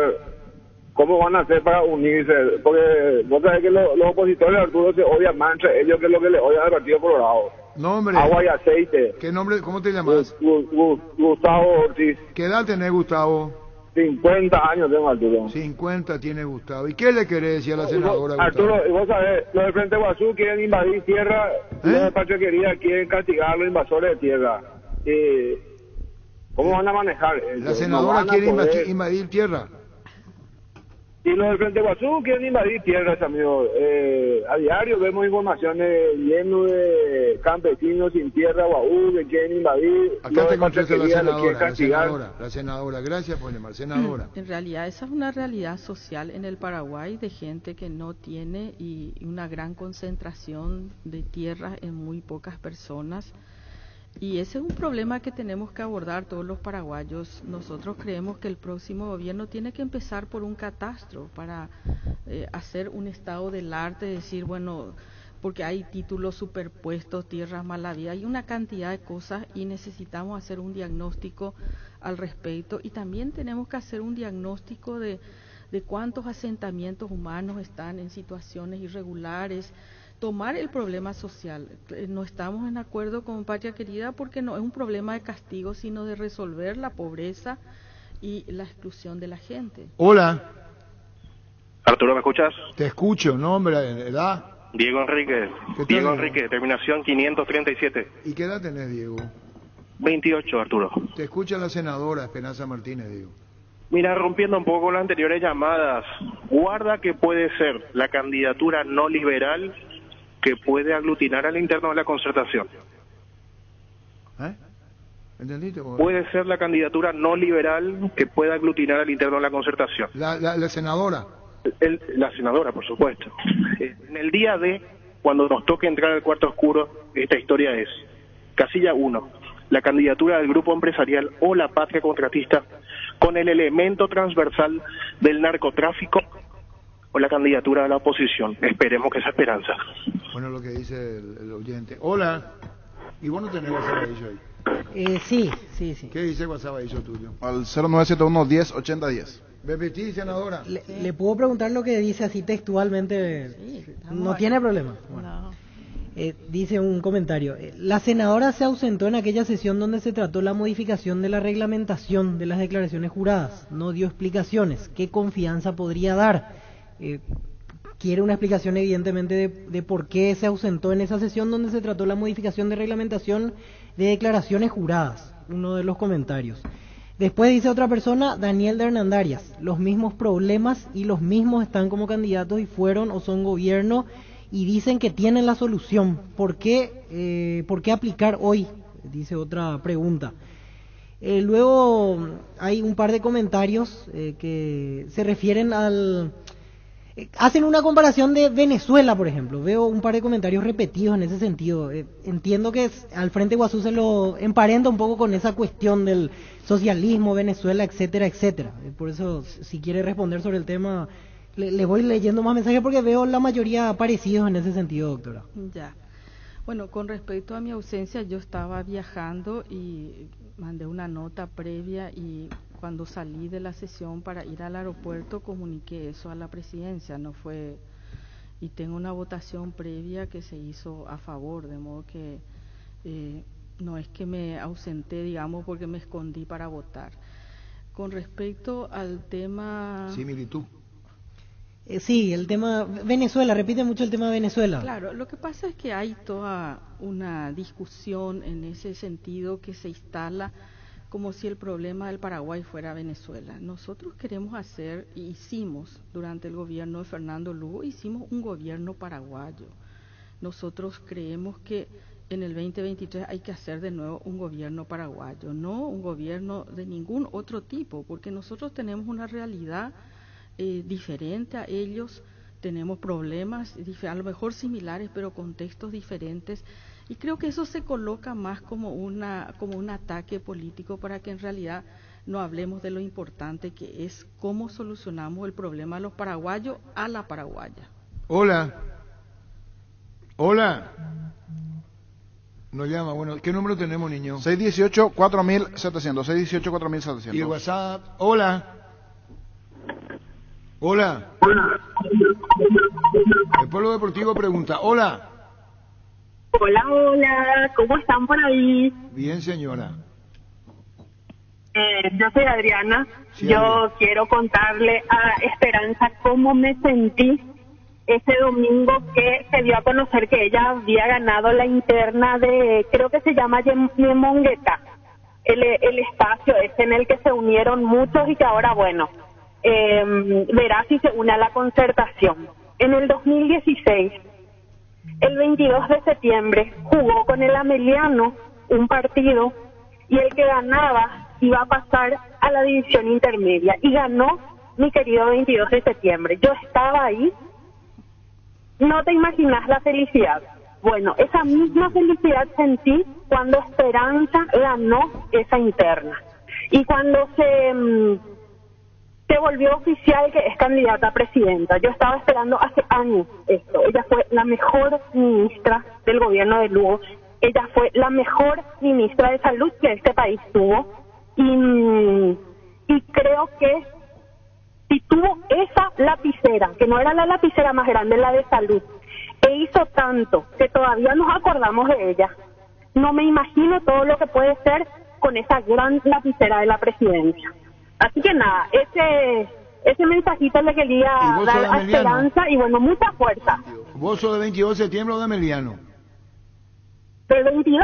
¿cómo van a hacer para unirse? Porque vos sabés que los opositores de Arturo se odian más entre ellos que lo que le odian al Partido Colorado. Nombre. Agua y aceite. ¿Qué nombre? ¿Cómo te llamas? Gustavo Ortiz. ¿Qué edad tenés, Gustavo? 50 años tengo, Arturo. 50 tiene Gustavo. ¿Y qué le querés decir a la senadora, Arturo, Gustavo? y vos sabés, los de Frente Guazú quieren invadir tierra, los de Pachaquería quieren castigar a los invasores de tierra. ¿Cómo van a manejar eso? La senadora quiere invadir tierra. Y los del Frente Guazú quieren invadir tierras, amigos. A diario vemos informaciones llenas de campesinos sin tierra, guaú, que quieren invadir. Acá te contesta la senadora. Gracias por llamar, senadora. En realidad esa es una realidad social en el Paraguay de gente que no tiene y una gran concentración de tierras en muy pocas personas. Y ese es un problema que tenemos que abordar todos los paraguayos. Nosotros creemos que el próximo gobierno tiene que empezar por un catastro para hacer un estado del arte, decir, bueno, porque hay títulos superpuestos, tierras mal habidas, hay una cantidad de cosas y necesitamos hacer un diagnóstico al respecto. Y también tenemos que hacer un diagnóstico de cuántos asentamientos humanos están en situaciones irregulares, tomar el problema social. No estamos en acuerdo con Patria Querida porque no es un problema de castigo, sino de resolver la pobreza y la exclusión de la gente. Hola. Arturo, ¿me escuchas? Te escucho, nombre, edad. Diego Enrique. Diego Enrique, terminación 537. ¿Y qué edad tenés, Diego? 28, Arturo. Te escucha la senadora Esperanza Martínez, Diego. Mira, rompiendo un poco con las anteriores llamadas, guarda que puede ser la candidatura no liberal que puede aglutinar al interno de la concertación. ¿Entendiste? Puede ser la candidatura no liberal que pueda aglutinar al interno de la concertación. La senadora. La senadora, por supuesto. En el día de, cuando nos toque entrar al cuarto oscuro, esta historia es: casilla 1, la candidatura del grupo empresarial o la patria contratista con el elemento transversal del narcotráfico, o la candidatura de la oposición. Esperemos que esa esperanza. Bueno, lo que dice el oyente. Hola. ¿Y vos no tenés WhatsApp ahí? Sí. ¿Qué dice WhatsApp ahí tuyo? Al 0971 10 80 10. Repetí, senadora. ¿Le puedo preguntar lo que dice así textualmente? Sí, no tiene problema. Bueno. Dice un comentario: la senadora se ausentó en aquella sesión donde se trató la modificación de la reglamentación de las declaraciones juradas. No dio explicaciones. ¿Qué confianza podría dar? Quiere una explicación evidentemente de por qué se ausentó en esa sesión donde se trató la modificación de reglamentación de declaraciones juradas. Uno de los comentarios. Después dice otra persona, Daniel de Hernandarias: los mismos problemas y los mismos están como candidatos y fueron o son gobierno y dicen que tienen la solución. ¿Por qué aplicar hoy? Dice otra pregunta. Luego hay un par de comentarios que se refieren al... hacen una comparación de Venezuela, por ejemplo. Veo un par de comentarios repetidos en ese sentido. Entiendo que al Frente Guazú se lo emparenta un poco con esa cuestión del socialismo, Venezuela, etcétera, etcétera. Por eso, si quiere responder sobre el tema, le voy leyendo más mensajes porque veo la mayoría parecidos en ese sentido, doctora. Ya. Bueno, con respecto a mi ausencia, yo estaba viajando y mandé una nota previa, y cuando salí de la sesión para ir al aeropuerto comuniqué eso a la presidencia. No fue, y tengo una votación previa que se hizo a favor, de modo que no es que me ausenté, digamos, porque me escondí para votar. Con respecto al tema... Similitud. Sí, el tema Venezuela, repite mucho el tema de Venezuela. Claro, lo que pasa es que hay toda una discusión en ese sentido que se instala como si el problema del Paraguay fuera Venezuela. Nosotros queremos hacer, y hicimos durante el gobierno de Fernando Lugo, hicimos un gobierno paraguayo. Nosotros creemos que en el 2023 hay que hacer de nuevo un gobierno paraguayo, no un gobierno de ningún otro tipo, porque nosotros tenemos una realidad diferente a ellos, tenemos problemas a lo mejor similares, pero contextos diferentes, y creo que eso se coloca más como un ataque político, para que en realidad no hablemos de lo importante que es cómo solucionamos el problema de los paraguayos a la paraguaya. Hola. Nos llama, bueno, ¿qué número tenemos, niño? 618-4700, 618-4700. Y el WhatsApp, hola. El Pueblo Deportivo pregunta, hola. Hola, ¿cómo están por ahí? Bien, señora. Yo soy Adriana. Sí, yo Adriana. quiero contarle a Esperanza cómo me sentí ese domingo que se dio a conocer que ella había ganado la interna de, creo que se llama Yemongueta, el espacio ese en el que se unieron muchos y que ahora, bueno, verá si se une a la concertación. En el 2016, el 22 de septiembre, jugó con el Ameliano un partido, y el que ganaba iba a pasar a la división intermedia, y ganó mi querido 22 de septiembre. Yo estaba ahí, no te imaginas la felicidad. Bueno, esa misma felicidad sentí cuando Esperanza ganó esa interna, y cuando se volvió oficial que es candidata a presidenta. Yo estaba esperando hace años esto. Ella fue la mejor ministra del gobierno de Lugo. Ella fue la mejor ministra de salud que este país tuvo. Y creo que si tuvo esa lapicera, que no era la lapicera más grande, la de salud, e hizo tanto que todavía nos acordamos de ella. No me imagino todo lo que puede ser con esa gran lapicera de la presidencia. Así que nada, ese mensajito le quería dar a Esperanza y bueno, mucha fuerza. ¿Vos sos del 22 de septiembre o de Meliano? Del 22,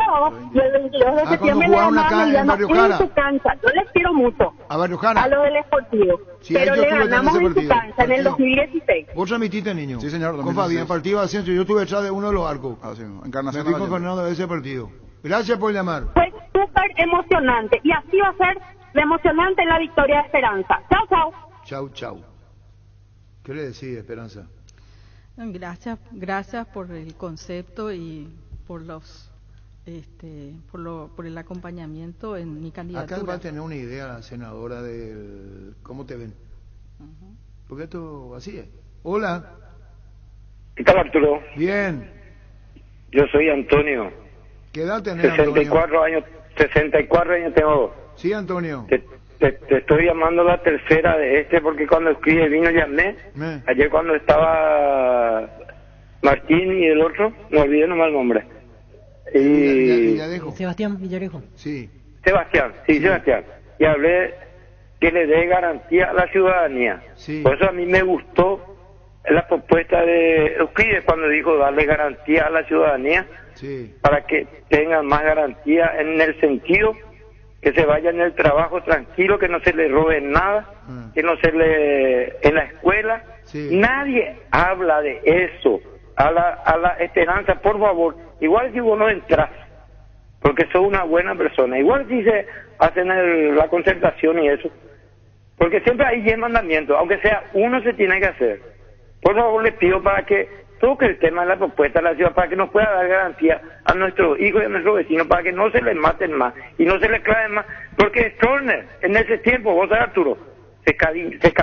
y el 22 de septiembre le ganó a Meliano en su cancha. Yo les quiero mucho a Barrio Jara, a lo del Sportivo, sí, pero le ganamos en su cancha en el 2016. ¿Vos transmitiste, niño? Sí, señor. Con Fabián, partido de ascenso. Yo estuve detrás de uno de los arcos. Ah, sí, Encarnación. Me fui con Fernando de ese partido. Gracias por llamar. Fue súper emocionante y así va a ser de emocionante la victoria de Esperanza. Chau, chau. Chau, chau. ¿Qué le decís, Esperanza? Gracias por el concepto y por los por el acompañamiento en mi candidatura. Acá va a tener una idea la senadora de cómo te ven. Porque esto así es. Hola. ¿Qué tal, Arturo? Bien. Yo soy Antonio. ¿Qué edad tenés, 64 Antonio? 64 años tengo. Sí, Antonio. Te estoy llamando la tercera de porque cuando escribí el vino llamé. Ayer cuando estaba Martín y el otro, me olvidé nomás el nombre. Sebastián Villarejo. Sí. Sebastián. Y hablé que le dé garantía a la ciudadanía. Sí. Por eso a mí me gustó la propuesta de Euclides cuando dijo darle garantía a la ciudadanía, sí, para que tengan más garantía en el sentido que se vaya en el trabajo tranquilo, que no se le robe nada, que no se le... En la escuela, sí, nadie habla de eso. A la Esperanza, por favor, igual si vos no entras, porque sos una buena persona, igual si se hacen la concertación y eso, porque siempre hay 10 mandamientos, aunque sea uno se tiene que hacer. Por favor, les pido para que toque el tema de la propuesta de la ciudad, para que nos pueda dar garantía a nuestros hijos y a nuestros vecinos, para que no se les maten más y no se les claven más, porque Stroessner, en ese tiempo, vos sabés, Arturo,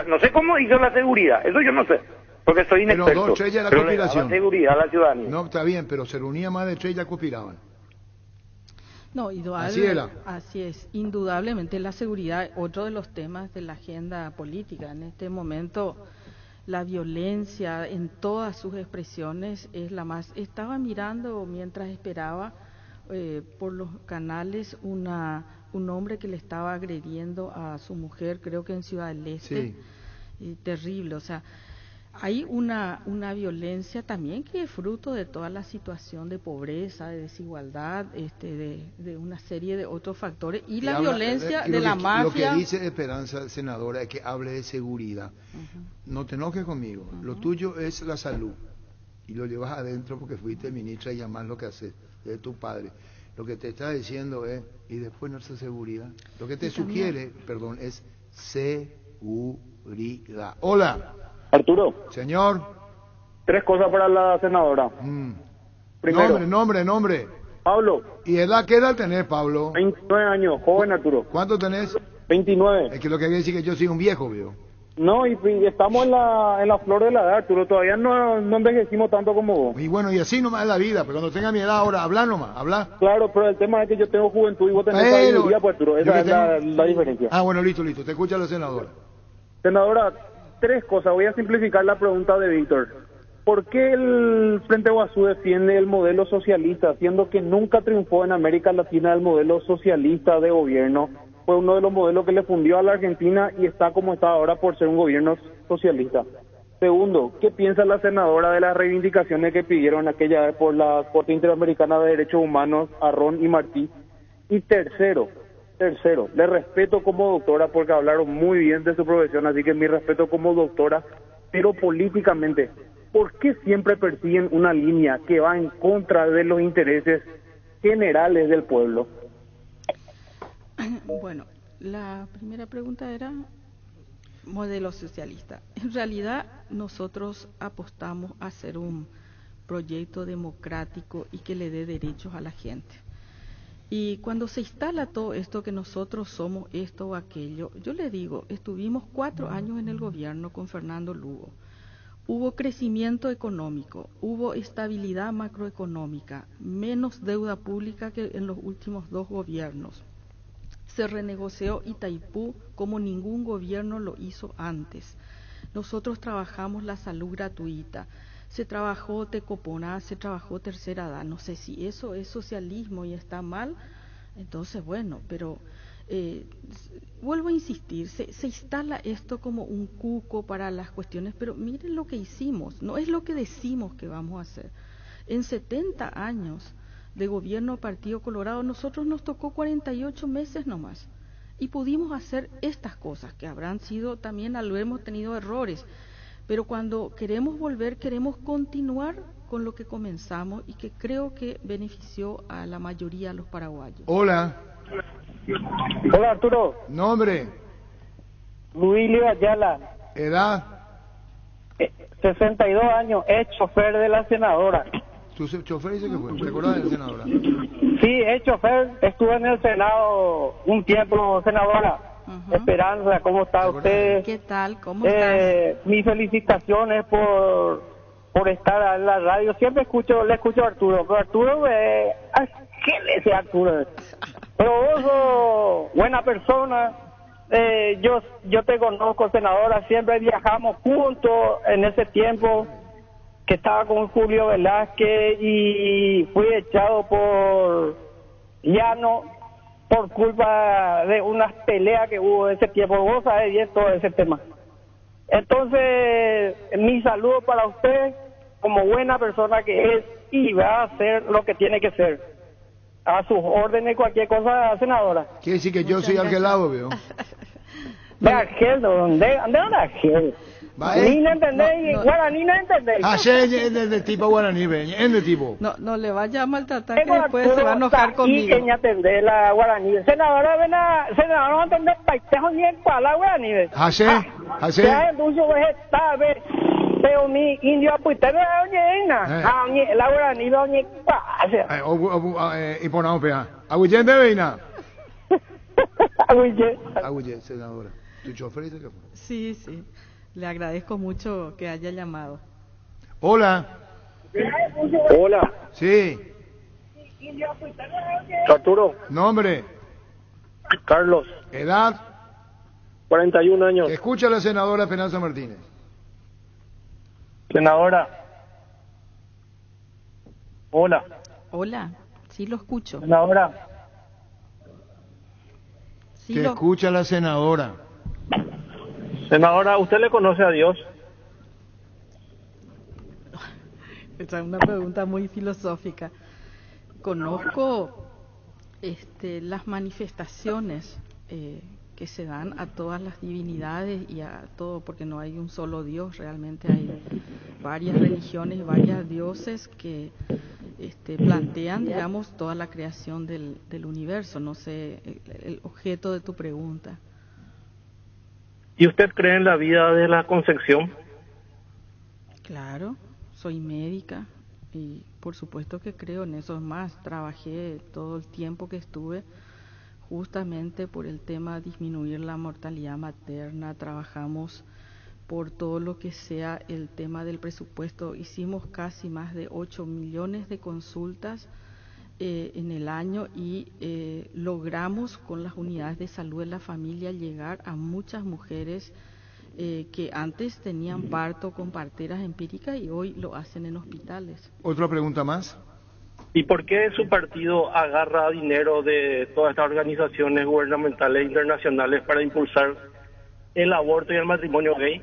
no sé cómo hizo la seguridad, eso yo no sé, porque soy inexperto, pero le daba seguridad a la ciudadanía. No, está bien, pero se reunía más de 3 y ya conspiraban. No, así es, indudablemente la seguridad, otro de los temas de la agenda política en este momento. La violencia en todas sus expresiones es la más... Estaba mirando mientras esperaba por los canales un hombre que le estaba agrediendo a su mujer, creo que en Ciudad del Este. Sí. Terrible, o sea, hay una violencia también que es fruto de toda la situación de pobreza, de desigualdad, de una serie de otros factores, y la violencia de la mafia. Lo que dice Esperanza, senadora, es que hable de seguridad. No te enojes conmigo, lo tuyo es la salud, y lo llevas adentro porque fuiste ministra y llamás lo que haces, es tu padre. Lo que te está diciendo es, y después nuestra seguridad, lo que te sugiere, perdón, es seguridad. Hola. Arturo. Señor. 3 cosas para la senadora. Primero. Nombre. Pablo. ¿Y edad? ¿Qué edad tenés, Pablo? 29 años, joven, Arturo. ¿Cuánto tenés? 29. Es que lo que quiere decir que yo soy un viejo, vio. No, y estamos en la flor de la edad, Arturo. Todavía no envejecimos tanto como vos. Y bueno, y así nomás es la vida, pero cuando tenga mi edad ahora, habla nomás, habla. Claro, pero el tema es que yo tengo juventud y vos tenés sabiduría, pues, Arturo. Esa es la diferencia. Ah, bueno, listo. Te escucha la senadora. Senadora, 3 cosas. Voy a simplificar la pregunta de Víctor. ¿Por qué el Frente Guazú defiende el modelo socialista, siendo que nunca triunfó en América Latina el modelo socialista de gobierno? Fue uno de los modelos que le fundió a la Argentina y está como está ahora por ser un gobierno socialista. Segundo, ¿qué piensa la senadora de las reivindicaciones que pidieron aquella vez por la Corte Interamericana de Derechos Humanos a Ron y Martí? Y tercero, le respeto como doctora porque hablaron muy bien de su profesión, así que mi respeto como doctora, pero políticamente, ¿por qué siempre persiguen una línea que va en contra de los intereses generales del pueblo? Bueno, la primera pregunta era modelo socialista. En realidad nosotros apostamos a hacer un proyecto democrático y que le dé derechos a la gente. Y cuando se instala todo esto que nosotros somos esto o aquello, yo le digo, estuvimos 4 años en el gobierno con Fernando Lugo. Hubo crecimiento económico, hubo estabilidad macroeconómica, menos deuda pública que en los últimos 2 gobiernos. Se renegoció Itaipú como ningún gobierno lo hizo antes. Nosotros trabajamos la salud gratuita. se trabajó Tecoponá, se trabajó tercera edad. No sé si eso es socialismo y está mal, entonces bueno, pero vuelvo a insistir, se instala esto como un cuco para las cuestiones, pero miren lo que hicimos, no es lo que decimos que vamos a hacer. En 70 años de gobierno Partido Colorado, nosotros nos tocó 48 meses nomás, y pudimos hacer estas cosas, que habrán sido también, algo hemos tenido errores, pero cuando queremos volver, queremos continuar con lo que comenzamos y que creo que benefició a la mayoría de los paraguayos. Hola. Hola, Arturo. Nombre. Luilio Ayala. Edad. 62 años, es chofer de la senadora. ¿Tu chofer dice que fue? ¿Te acuerdas de la senadora? Sí, es chofer, estuve en el Senado un tiempo, senadora. Esperanza, ¿cómo está usted? ¿Qué tal? ¿Cómo estás? Mis felicitaciones por estar en la radio. Siempre le escucho a Arturo, pero Arturo, ¿qué le dice Arturo? Pero vos sos buena persona. Yo te conozco, senadora, siempre viajamos juntos en ese tiempo que estaba con Julio Velázquez y fui echado por Llano por culpa de unas peleas que hubo ese tiempo. Vos sabés bien todo ese tema. Entonces, mi saludo para usted como buena persona que es y va a hacer lo que tiene que ser. A sus órdenes, cualquier cosa, senadora. Quiere decir que yo soy argelado, veo. De Argel, ¿dónde Argel? Ni no entendéis, guaraní no entendéis. De tipo guaraní, es de tipo. No le vaya a maltratar, que después se va a enojar conmigo. Y que ya entender la guaraní. Senadora, senadora, no entender paitejo ni el pala guaraní. Hasé. Ya entonces está, pero mi indio apuitero oye, la guaraní no oye, y ponamos pea. Agüillén de Veina. Agüillén, senadora. ¿Tu chofer dice que fue? Sí. Le agradezco mucho que haya llamado. Hola. Hola. Sí. Arturo. Nombre. Carlos. Edad. 41 años. Escucha a la senadora Esperanza Martínez. Senadora. Hola. Hola. Sí lo escucho. Senadora. Sí escucha la senadora. Senadora, ¿usted le conoce a Dios? Esa es una pregunta muy filosófica. Conozco las manifestaciones que se dan a todas las divinidades y a todo, porque no hay un solo Dios, realmente hay varias religiones, varios dioses que plantean, digamos, toda la creación del universo. No sé el objeto de tu pregunta. ¿Y usted cree en la vida de la Concepción? Claro, soy médica y por supuesto que creo en eso. Es más, trabajé todo el tiempo que estuve justamente por el tema de disminuir la mortalidad materna. Trabajamos por todo lo que sea el tema del presupuesto. Hicimos casi más de 8 millones de consultas en el año y logramos con las unidades de salud de la familia llegar a muchas mujeres que antes tenían parto con parteras empíricas y hoy lo hacen en hospitales. ¿Otra pregunta más? ¿Y por qué su partido agarra dinero de todas estas organizaciones gubernamentales internacionales para impulsar el aborto y el matrimonio gay?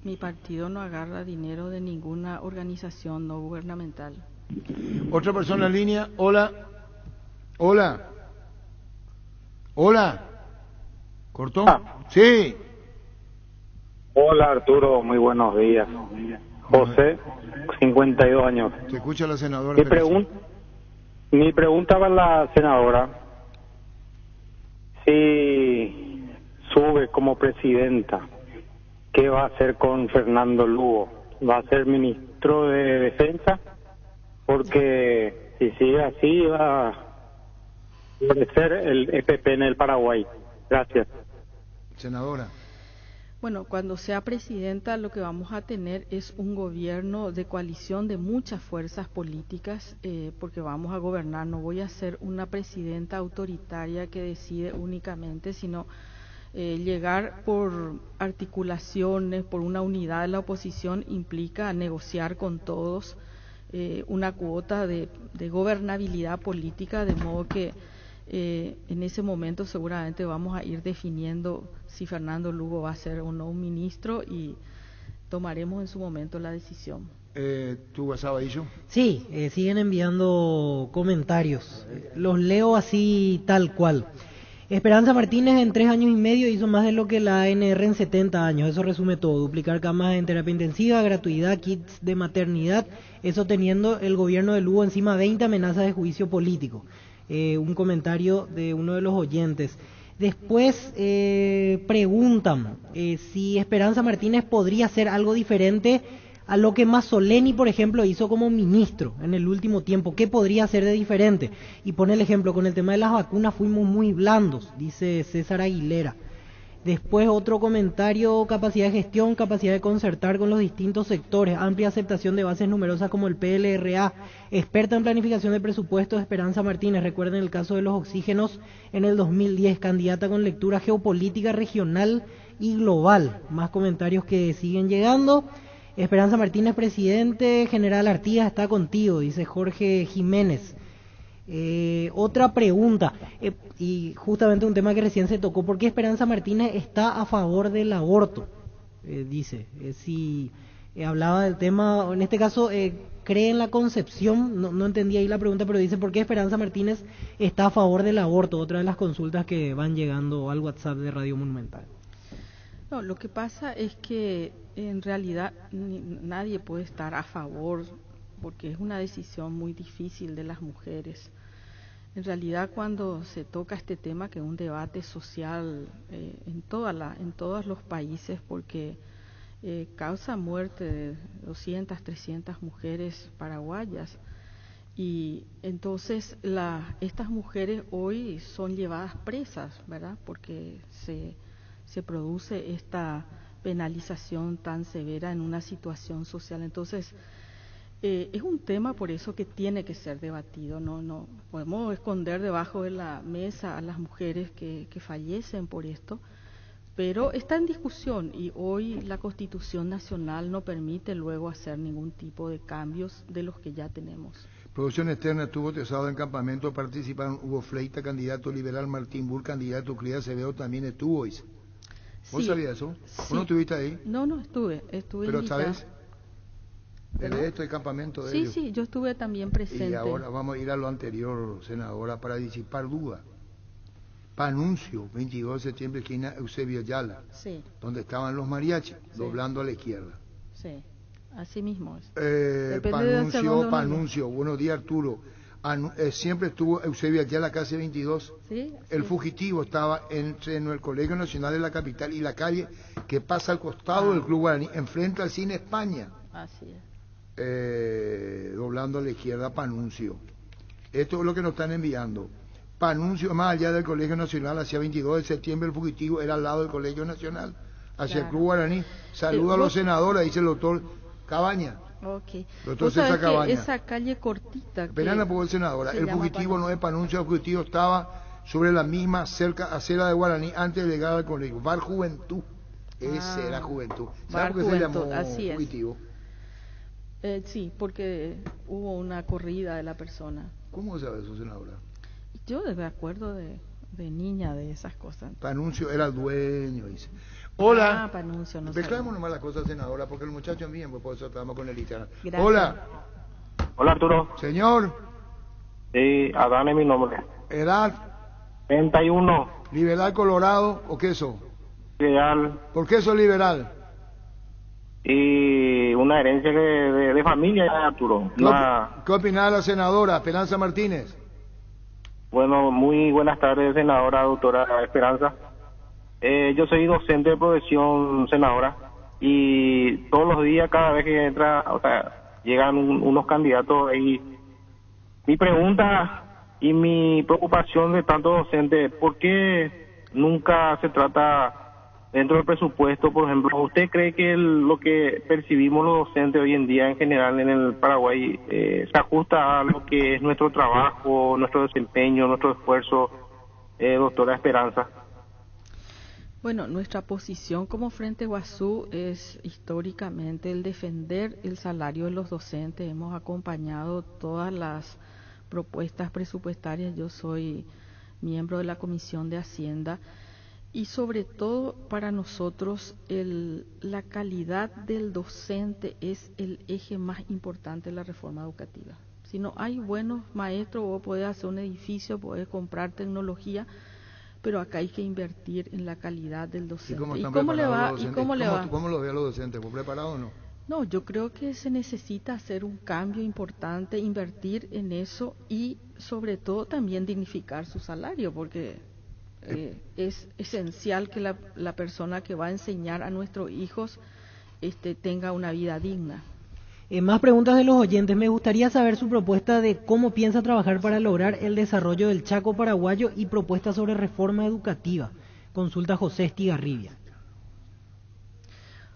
Mi partido no agarra dinero de ninguna organización no gubernamental. Otra persona en línea. Hola. ¿Cortó? Sí. Hola Arturo, muy buenos días. José, 52 años. Te escucha la senadora. Mi pregunta para la senadora: si sube como presidenta, ¿qué va a hacer con Fernando Lugo? ¿Va a ser ministro de Defensa? Porque si sigue así va a florecer el EPP en el Paraguay. Gracias. Senadora. Bueno, cuando sea presidenta lo que vamos a tener es un gobierno de coalición de muchas fuerzas políticas, porque vamos a gobernar. No voy a ser una presidenta autoritaria que decide únicamente, sino Llegar por articulaciones, por una unidad de la oposición, implica negociar con todos una cuota de gobernabilidad política, de modo que en ese momento seguramente vamos a ir definiendo si Fernando Lugo va a ser o no un ministro y tomaremos en su momento la decisión. ¿Tú vas a ello? Sí, siguen enviando comentarios. Los leo así tal cual. Esperanza Martínez en 3 años y medio hizo más de lo que la ANR en 70 años. Eso resume todo. Duplicar camas en terapia intensiva, gratuidad, kits de maternidad. Eso teniendo el gobierno de Lugo encima 20 amenazas de juicio político. Un comentario de uno de los oyentes. Después preguntan si Esperanza Martínez podría hacer algo diferente a lo que Mazzoleni, por ejemplo, hizo como ministro en el último tiempo. ¿Qué podría hacer de diferente? Y pone el ejemplo, con el tema de las vacunas fuimos muy blandos, dice César Aguilera. Después otro comentario, capacidad de gestión, capacidad de concertar con los distintos sectores, amplia aceptación de bases numerosas como el PLRA, experta en planificación de presupuestos, Esperanza Martínez. Recuerden el caso de los oxígenos en el 2010, candidata con lectura geopolítica regional y global. Más comentarios que siguen llegando. Esperanza Martínez, presidente, General Artigas está contigo, dice Jorge Jiménez. Otra pregunta, y justamente un tema que recién se tocó, ¿por qué Esperanza Martínez está a favor del aborto? Dice, si hablaba del tema, en este caso, cree en la concepción, no entendí ahí la pregunta, pero dice, ¿por qué Esperanza Martínez está a favor del aborto? Otra de las consultas que van llegando al WhatsApp de Radio Monumental. No, lo que pasa es que en realidad nadie puede estar a favor, porque es una decisión muy difícil de las mujeres. En realidad, cuando se toca este tema, que es un debate social en todos los países, porque causa muerte de 200, 300 mujeres paraguayas, y entonces estas mujeres hoy son llevadas presas, ¿verdad? Porque se produce esta penalización tan severa en una situación social. Entonces, es un tema por eso que tiene que ser debatido. No podemos esconder debajo de la mesa a las mujeres que fallecen por esto, pero está en discusión y hoy la Constitución Nacional no permite luego hacer ningún tipo de cambios de los que ya tenemos. Producción externa estuvo tesado en campamento, participaron Hugo Fleita, candidato liberal, Martín Bull, candidato Cría Acevedo también estuvo. ¿Vos sabías eso? Sí. ¿Vos no estuviste ahí? No estuve ¿Pero invitada. sabes? ¿De esto el campamento de ellos? Sí, yo estuve también presente. Y ahora vamos a ir a lo anterior, senadora, para disipar dudas. Panuncio, 22 de septiembre, esquina Eusebio Ayala, sí, donde estaban los mariachis, sí, doblando a la izquierda. Sí, así mismo es. Panuncio, buenos días Arturo. Siempre estuvo Eusebio Ayala, calle 22. ¿Sí? El fugitivo estaba entre el Colegio Nacional de la capital y la calle que pasa al costado del Club Guaraní, enfrente al Cine España. Así es. Doblando a la izquierda, Panuncio. Esto es lo que nos están enviando. Panuncio, más allá del Colegio Nacional, hacia 22 de septiembre, el fugitivo era al lado del Colegio Nacional, hacia el Club Guaraní. Saluda a los senadores, dice el doctor Cabaña. Okay. Doctor César Cabaña. Esa calle cortita. Esperan a poder senadora. El fugitivo no es Panuncio, el fugitivo estaba sobre la misma acera de Guaraní antes de llegar al colegio. Bar Juventud. Ese era Juventud. ¿Sabes por qué se llamó fugitivo? Sí, porque hubo una corrida de la persona. ¿Cómo sabe eso, senadora? Yo me acuerdo de niña de esas cosas. Panuncio era el dueño, dice. Hola. Panuncio, no Reclamemos nomás las cosas, senadora, porque el muchacho envíen, pues por eso estamos con el Instagram. Gracias. Hola. Hola, Arturo. Señor. Sí, Adán es mi nombre. Edad. 31. ¿Liberal colorado o queso? Liberal. ¿Por qué sos liberal? Y una herencia de familia, Arturo. ¿Qué opina la senadora Esperanza Martínez? Bueno, muy buenas tardes, senadora, doctora Esperanza. Yo soy docente de profesión, senadora, y todos los días, cada vez que entra, llegan unos candidatos ahí. Mi pregunta y mi preocupación de tantos docentes, ¿por qué nunca se trata dentro del presupuesto? Por ejemplo, ¿usted cree que lo que percibimos los docentes hoy en día en general en el Paraguay se ajusta a lo que es nuestro trabajo, nuestro desempeño, nuestro esfuerzo, doctora Esperanza? Bueno, nuestra posición como Frente Guazú es históricamente el defender el salario de los docentes. Hemos acompañado todas las propuestas presupuestarias. Yo soy miembro de la Comisión de Hacienda y sobre todo para nosotros la calidad del docente es el eje más importante de la reforma educativa. Si no hay buenos maestros, vos podés hacer un edificio, podés comprar tecnología, pero acá hay que invertir en la calidad del docente. ¿Y cómo le va? ¿Cómo lo ve a los docentes? ¿Fue preparado o no? No, yo creo que se necesita hacer un cambio importante, invertir en eso y sobre todo también dignificar su salario, porque es esencial que la persona que va a enseñar a nuestros hijos tenga una vida digna. Más preguntas de los oyentes. Me gustaría saber su propuesta de cómo piensa trabajar para lograr el desarrollo del Chaco paraguayo y propuestas sobre reforma educativa. Consulta José Estigarribia.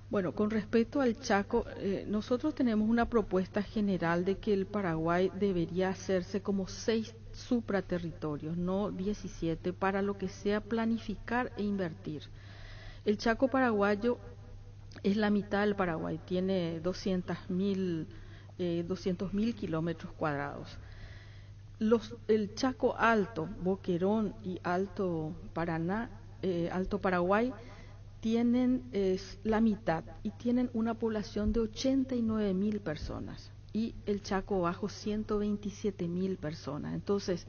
Bueno, con respecto al Chaco, nosotros tenemos una propuesta general de que el Paraguay debería hacerse como 6 supraterritorios, no 17, para lo que sea planificar e invertir. El Chaco paraguayo es la mitad del Paraguay, tiene 200.000 kilómetros cuadrados. El Chaco Alto, Boquerón y Alto Paraná, Alto Paraguay, tienen la mitad y tienen una población de 89.000 personas y el Chaco Bajo 127.000 personas. Entonces,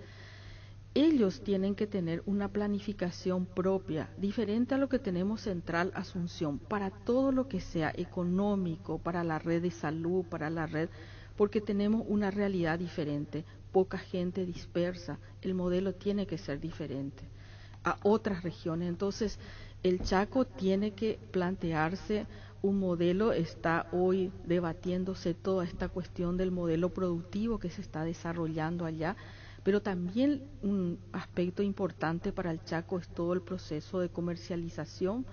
ellos tienen que tener una planificación propia, diferente a lo que tenemos Central Asunción, para todo lo que sea económico, para la red de salud, para la red, porque tenemos una realidad diferente, poca gente dispersa, el modelo tiene que ser diferente a otras regiones. Entonces, el Chaco tiene que plantearse un modelo, está hoy debatiéndose toda esta cuestión del modelo productivo que se está desarrollando allá, pero también un aspecto importante para el Chaco es todo el proceso de comercialización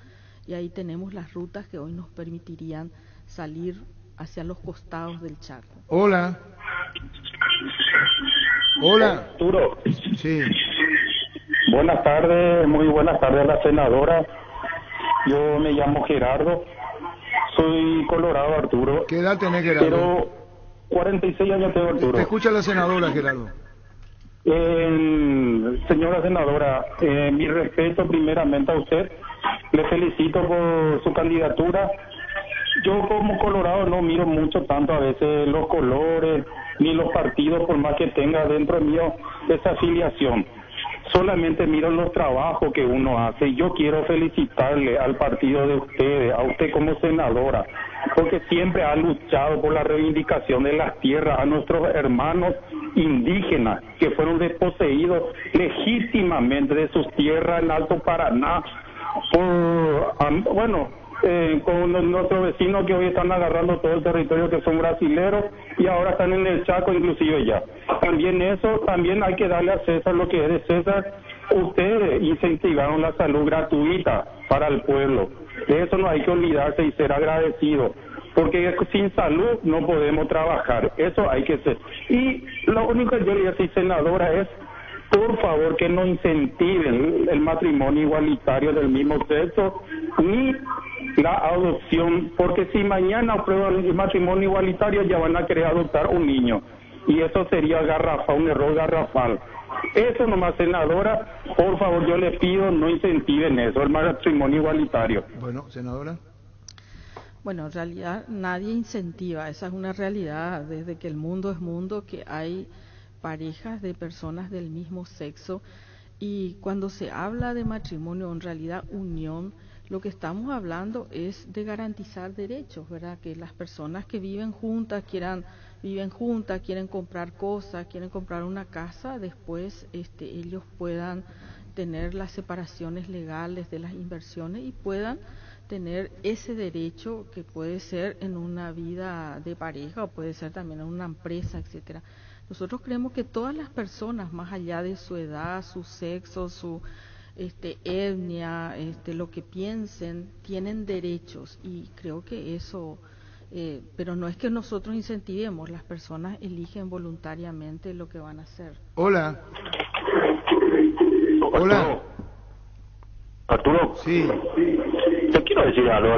y ahí tenemos las rutas que hoy nos permitirían salir hacia los costados del Chaco. Hola. Hola. Arturo. Sí. Buenas tardes, muy buenas tardes a la senadora. Yo me llamo Gerardo, soy colorado, Arturo. ¿Qué edad tenés, Gerardo? Pero 46 años tengo, Arturo. Te escucha la senadora, Gerardo. Señora senadora, mi respeto primeramente a usted. Le felicito por su candidatura. Yo como colorado no miro mucho tanto a veces los colores ni los partidos, por más que tenga dentro mío esa afiliación. Solamente miro los trabajos que uno hace y yo quiero felicitarle al partido de ustedes, a usted como senadora, porque siempre ha luchado por la reivindicación de las tierras a nuestros hermanos indígenas que fueron desposeídos legítimamente de sus tierras en Alto Paraná con nuestros vecinos que hoy están agarrando todo el territorio, que son brasileros y ahora están en el Chaco inclusive ya. También hay que darle a César lo que es de César. Ustedes incentivaron la salud gratuita para el pueblo. De eso no hay que olvidarse y ser agradecido, porque sin salud no podemos trabajar. Eso hay que ser. Y lo único que yo le digo, senadora, es por favor que no incentiven el matrimonio igualitario del mismo sexo ni la adopción, porque si mañana aprueban el matrimonio igualitario ya van a querer adoptar un niño y eso sería un error garrafal. Eso nomás, senadora, por favor yo le pido no incentiven eso, el matrimonio igualitario. Bueno, senadora. Bueno, en realidad nadie incentiva, esa es una realidad desde que el mundo es mundo, que hay parejas de personas del mismo sexo y cuando se habla de matrimonio, en realidad unión, lo que estamos hablando es de garantizar derechos, ¿verdad? Que las personas que viven juntas, quieren comprar cosas, quieren comprar una casa, después ellos puedan tener las separaciones legales de las inversiones y puedan tener ese derecho que puede ser en una vida de pareja o puede ser también en una empresa, etcétera. Nosotros creemos que todas las personas, más allá de su edad, su sexo, su etnia, lo que piensen, tienen derechos y creo que eso, pero no es que nosotros incentivemos, las personas eligen voluntariamente lo que van a hacer. Hola. Hola. Arturo. Sí. Te quiero decir algo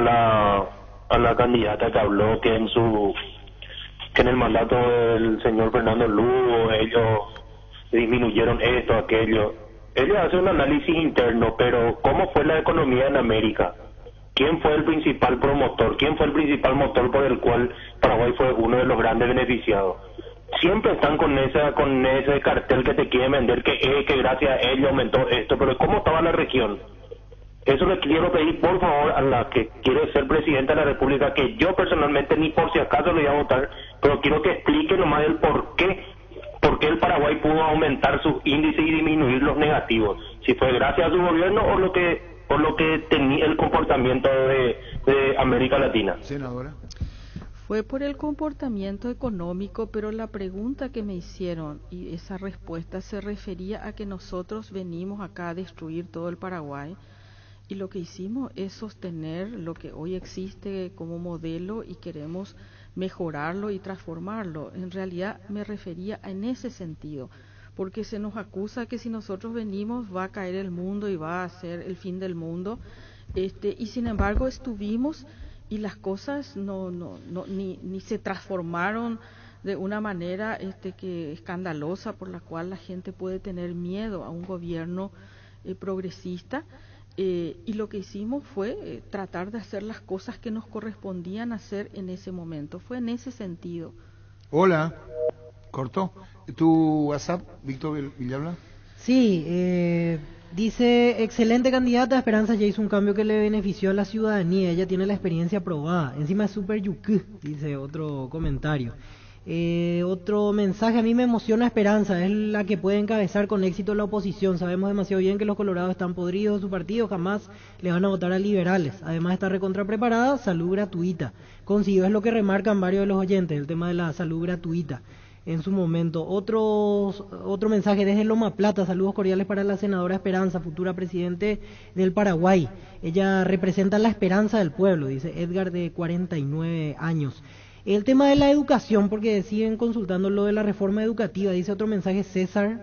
a la candidata que habló que en el mandato del señor Fernando Lugo ellos disminuyeron esto, aquello. Ellos hacen un análisis interno, pero ¿cómo fue la economía en América? ¿Quién fue el principal promotor? ¿Quién fue el principal motor por el cual Paraguay fue uno de los grandes beneficiados? Siempre están con ese cartel que te quieren vender que gracias a ellos aumentó esto, pero ¿cómo estaba la región? Eso le quiero pedir por favor a la que quiere ser presidenta de la República, que yo personalmente ni por si acaso le voy a votar, pero quiero que explique nomás el por qué el Paraguay pudo aumentar sus índices y disminuir los negativos, si fue gracias a su gobierno o lo que tenía el comportamiento de América Latina. Senadora. Fue por el comportamiento económico, pero la pregunta que me hicieron y esa respuesta se refería a que nosotros venimos acá a destruir todo el Paraguay y lo que hicimos es sostener lo que hoy existe como modelo y queremos mejorarlo y transformarlo. En realidad me refería en ese sentido, porque se nos acusa que si nosotros venimos va a caer el mundo y va a ser el fin del mundo, y sin embargo estuvimos y las cosas ni se transformaron de una manera que escandalosa por la cual la gente puede tener miedo a un gobierno progresista. Y lo que hicimos fue tratar de hacer las cosas que nos correspondían hacer en ese momento. Fue en ese sentido. Hola. ¿Cortó? ¿Tu WhatsApp, Víctor Villalba? Sí, dice, excelente candidata, Esperanza ya hizo un cambio que le benefició a la ciudadanía, ella tiene la experiencia probada, encima es súper yucu, dice otro comentario. Otro mensaje, a mí me emociona Esperanza, es la que puede encabezar con éxito la oposición, sabemos demasiado bien que los colorados están podridos de su partido, jamás le van a votar a liberales, además está recontra preparada, salud gratuita, consiguió, es lo que remarcan varios de los oyentes, el tema de la salud gratuita. En su momento, otro mensaje desde Loma Plata, saludos cordiales para la senadora Esperanza, futura presidente del Paraguay. Ella representa la esperanza del pueblo, dice Edgar, de 49 años. El tema de la educación, porque siguen consultando lo de la reforma educativa, dice otro mensaje César,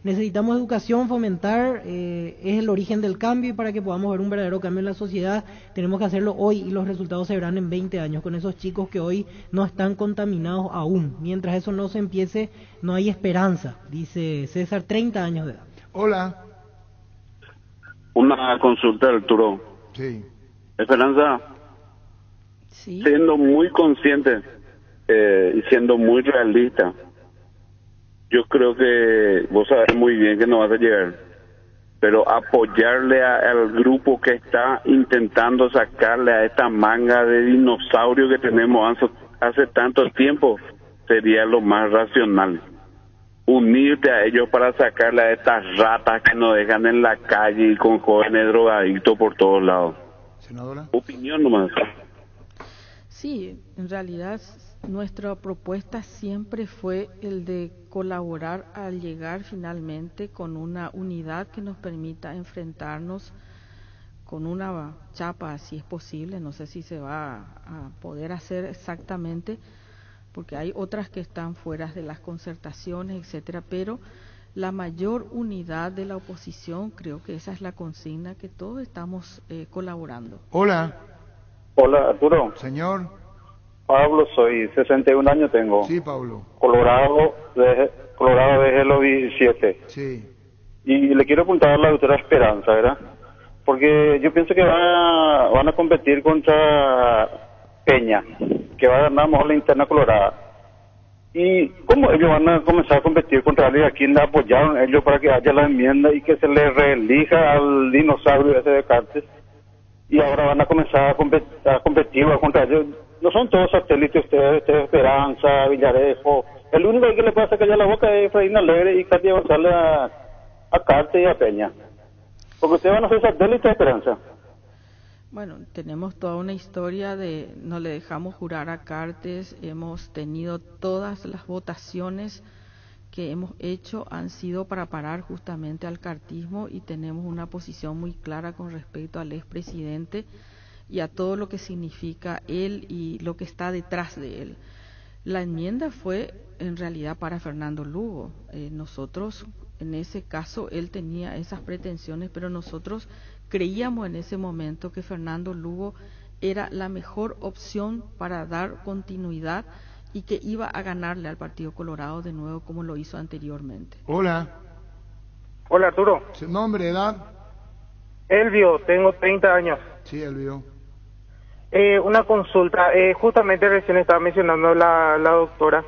necesitamos educación, fomentar, es el origen del cambio y para que podamos ver un verdadero cambio en la sociedad tenemos que hacerlo hoy y los resultados se verán en 20 años con esos chicos que hoy no están contaminados aún. Mientras eso no se empiece, no hay esperanza, dice César, 30 años de edad. Hola. Una consulta, Arturo. Sí. Esperanza. Sí. Siendo muy consciente y siendo muy realista, yo creo que vos sabés muy bien que no vas a llegar, pero apoyarle al grupo que está intentando sacarle a esta manga de dinosaurio que tenemos hace tanto tiempo sería lo más racional. Unirte a ellos para sacarle a estas ratas que nos dejan en la calle y con jóvenes drogadictos por todos lados. Senadora. Opinión nomás. Sí, en realidad nuestra propuesta siempre fue el de colaborar al llegar finalmente con una unidad que nos permita enfrentarnos con una chapa, si es posible, no sé si se va a poder hacer exactamente, porque hay otras que están fuera de las concertaciones, etcétera, pero la mayor unidad de la oposición, creo que esa es la consigna, que todos estamos colaborando. Hola. Hola, Arturo. Señor. Pablo, soy 61 años tengo. Sí, Pablo. Colorado desde los 17. Sí. Y le quiero apuntar a la doctora Esperanza, ¿verdad? Porque yo pienso que van a competir contra Peña, que va a ganar mejor la interna colorada. ¿Y cómo ellos van a comenzar a competir contra alguien a quien le apoyaron ellos para que haya la enmienda y que se le reelija al dinosaurio ese de Cartes? Y ahora van a comenzar a competir contra ellos. No son todos satélites ustedes, Esperanza, Villarejo. El único que le pasa callar la boca es Efraín Alegre y Katia González a Cartes y a Peña. Porque ustedes van a ser satélites, Esperanza. Bueno, tenemos toda una historia de no le dejamos jurar a Cartes, hemos tenido todas las votaciones que hemos hecho han sido para parar justamente al cartismo y tenemos una posición muy clara con respecto al expresidente y a todo lo que significa él y lo que está detrás de él. La enmienda fue en realidad para Fernando Lugo. Nosotros en ese caso él tenía esas pretensiones, pero nosotros creíamos en ese momento que Fernando Lugo era la mejor opción para dar continuidad y que iba a ganarle al Partido Colorado de nuevo como lo hizo anteriormente. Hola. Hola, Arturo. ¿Su nombre, edad? Elvio, tengo 30 años. Sí, Elvio. Una consulta. Justamente recién estaba mencionando la doctora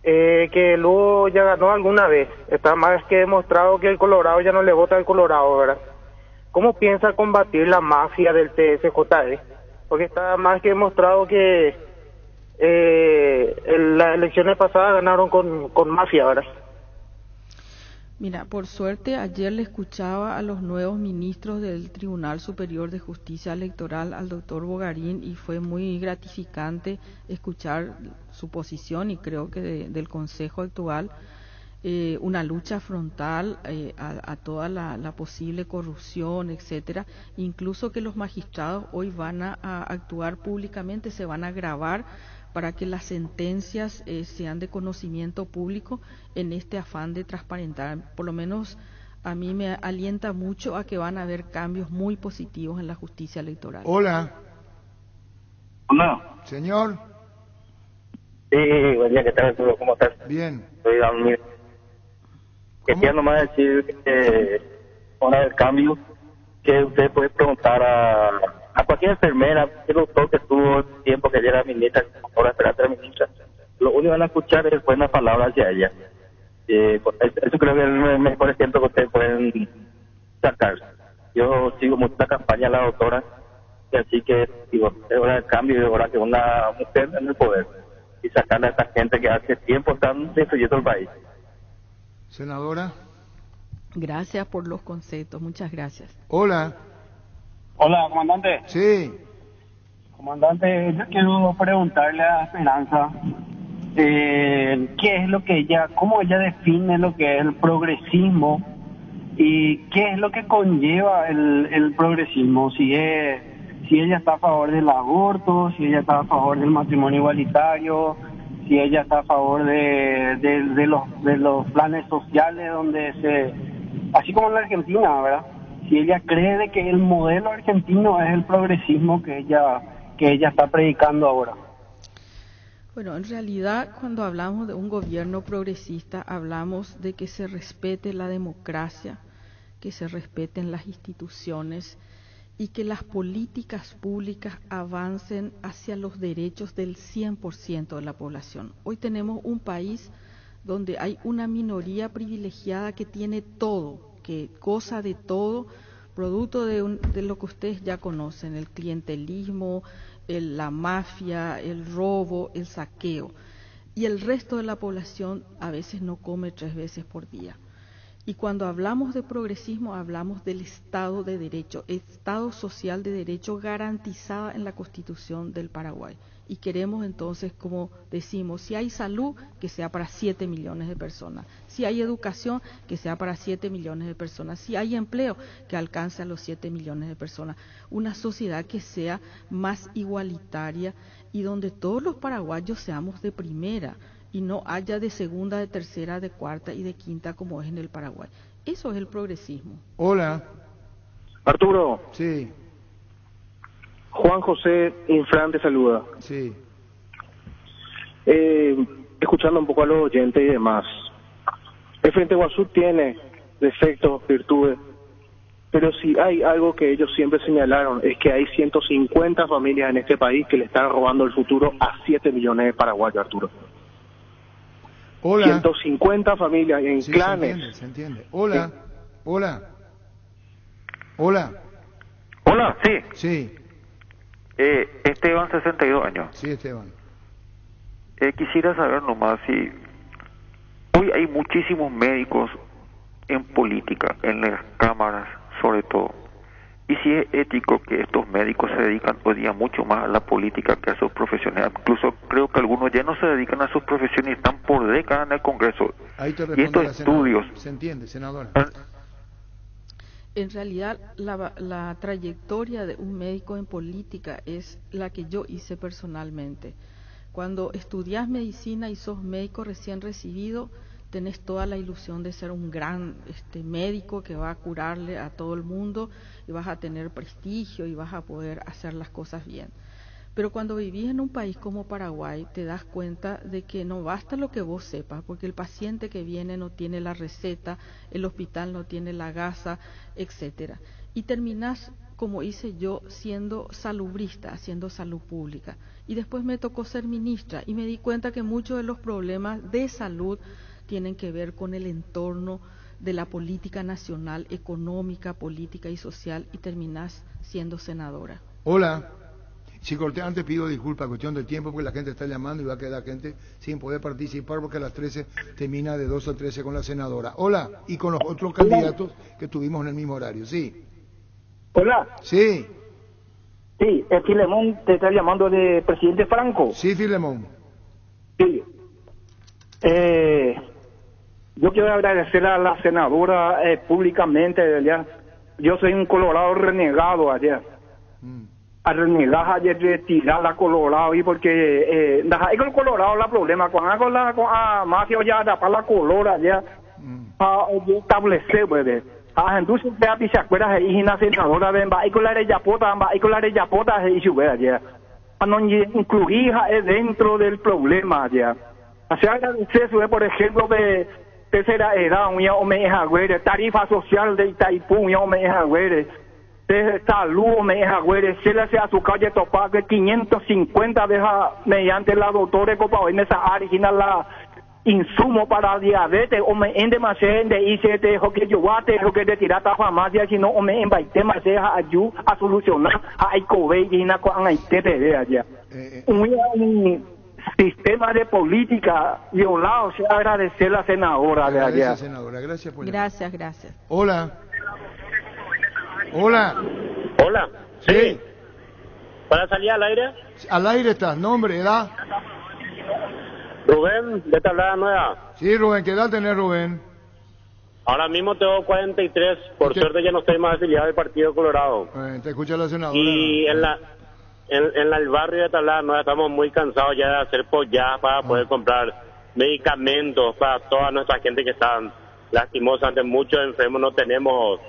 que Lugo ya ganó alguna vez. Está más que demostrado que el Colorado ya no le vota al Colorado, ¿verdad? ¿Cómo piensa combatir la mafia del TSJE? Porque está más que demostrado que las elecciones pasadas ganaron con mafia, ¿verdad? Mira, por suerte ayer le escuchaba a los nuevos ministros del Tribunal Superior de Justicia Electoral, al doctor Bogarín, y fue muy gratificante escuchar su posición y creo que del Consejo actual, una lucha frontal a toda la posible corrupción, etcétera, incluso que los magistrados hoy van a actuar públicamente, se van a grabar para que las sentencias sean de conocimiento público en este afán de transparentar. Por lo menos a mí me alienta mucho a que van a haber cambios muy positivos en la justicia electoral. Hola. Hola. Señor. Sí, buen día, ¿qué tal, Arturo? ¿Cómo estás? Bien. Soy Dalmir. Quería nomás decir que hora del cambio, que usted puede preguntar a cualquier enfermera, cualquier doctor que estuvo el tiempo que ella era ministra, ahora espera ser ministra, lo único que van a escuchar es buenas palabras hacia ella. Eso creo que es el mejor ejemplo que ustedes pueden sacar. Yo sigo mucho la campaña de la doctora, y así que digo, es hora del cambio y es hora que una mujer en el poder y sacarle a esta gente que hace tiempo están destruyendo el país. Senadora. Gracias por los conceptos, muchas gracias. Hola. Hola, comandante. Sí. Comandante, yo quiero preguntarle a Esperanza qué es lo que cómo ella define lo que es el progresismo y qué es lo que conlleva el progresismo, si ella está a favor del aborto, si ella está a favor del matrimonio igualitario, si ella está a favor de los planes sociales donde así como en la Argentina, ¿verdad? Si ella cree de que el modelo argentino es el progresismo que ella está predicando ahora. Bueno, en realidad cuando hablamos de un gobierno progresista hablamos de que se respete la democracia, que se respeten las instituciones y que las políticas públicas avancen hacia los derechos del 100% de la población. Hoy tenemos un país donde hay una minoría privilegiada que tiene todo, que goza de todo, producto de lo que ustedes ya conocen, el clientelismo, la mafia, el robo, el saqueo. Y el resto de la población a veces no come 3 veces por día. Y cuando hablamos de progresismo hablamos del Estado de Derecho, Estado social de derecho garantizada en la Constitución del Paraguay. Y queremos entonces, como decimos, si hay salud, que sea para 7 millones de personas. Si hay educación, que sea para 7 millones de personas. Si hay empleo, que alcance a los 7 millones de personas. Una sociedad que sea más igualitaria y donde todos los paraguayos seamos de primera y no haya de segunda, de tercera, de cuarta y de quinta como es en el Paraguay. Eso es el progresismo. Hola. Arturo. Sí. Juan José Infran te saluda. Sí. Escuchando un poco a los oyentes y demás. El Frente Guazú tiene defectos, virtudes, pero si hay algo que ellos siempre señalaron es que hay 150 familias en este país que le están robando el futuro a 7 millones de paraguayos, Arturo. Hola. 150 familias en clanes. Se entiende. Hola. Sí. Hola. Hola. Hola, sí. Sí. Esteban, 62 años. Sí, Esteban. Quisiera saber nomás si hoy hay muchísimos médicos en política, en las cámaras sobre todo, y si es ético que estos médicos se dedican hoy día mucho más a la política que a sus profesiones. Incluso creo que algunos ya no se dedican a sus profesiones y están por décadas en el Congreso. Ahí te y estos estudios... Se entiende, senadora. En realidad, la trayectoria de un médico en política es la que yo hice personalmente. Cuando estudias medicina y sos médico recién recibido, tenés toda la ilusión de ser un gran médico que va a curarle a todo el mundo y vas a tener prestigio y vas a poder hacer las cosas bien. Pero cuando vivís en un país como Paraguay, te das cuenta de que no basta lo que vos sepas, porque el paciente que viene no tiene la receta, el hospital no tiene la gasa, etcétera. Y terminás, como hice yo, siendo salubrista, haciendo salud pública. Y después me tocó ser ministra y me di cuenta que muchos de los problemas de salud tienen que ver con el entorno de la política nacional, económica, política y social, y terminás siendo senadora. Hola. Si corté antes, pido disculpas, cuestión del tiempo, porque la gente está llamando y va a quedar gente sin poder participar, porque a las 13 termina de 2 a 13 con la senadora. Hola, y con los otros candidatos que tuvimos en el mismo horario, sí. Hola. Sí. Sí, es Filemón, te está llamando de Presidente Franco. Sí, Filemón. Sí. Yo quiero agradecer a la senadora públicamente allá. Yo soy un colorado renegado allá. A renegar ayer de tirar la colorado y porque hay con el colorado la problema con la mafia ya da para la colora ya a establecer pues entonces ya se acuerda y la senadora de va con la de yapota y sube ya a no incluir dentro del problema ya así agradecer por ejemplo de tercera edad o me tarifa social de Itaipú o me de salud me deja güey, se le hace a su calle topar que 550 deja mediante la doctora copa en esa área la insumo para diabetes o me ende más de ICT o que yo guate o que de tirar a farmacia sino o me embaite más deja ayuda a solucionar a COVID y na con ITP allá un sistema de política violado se agradecer la senadora de allá. Gracias, senadora, gracias por Gracias. Hola. Hola. Hola. Sí. ¿Para salir al aire? Al aire estás. Nombre, edad. Rubén, de Tablada Nueva. Sí, Rubén. ¿Qué edad tenés, Rubén? Ahora mismo tengo 43. Por suerte ya no estoy más afiliado al Partido Colorado. Te escucha la senadora. Y en el barrio de Tablada Nueva estamos muy cansados ya de hacer polladas para poder comprar medicamentos para toda nuestra gente que está lastimosamente muchos enfermos. No tenemos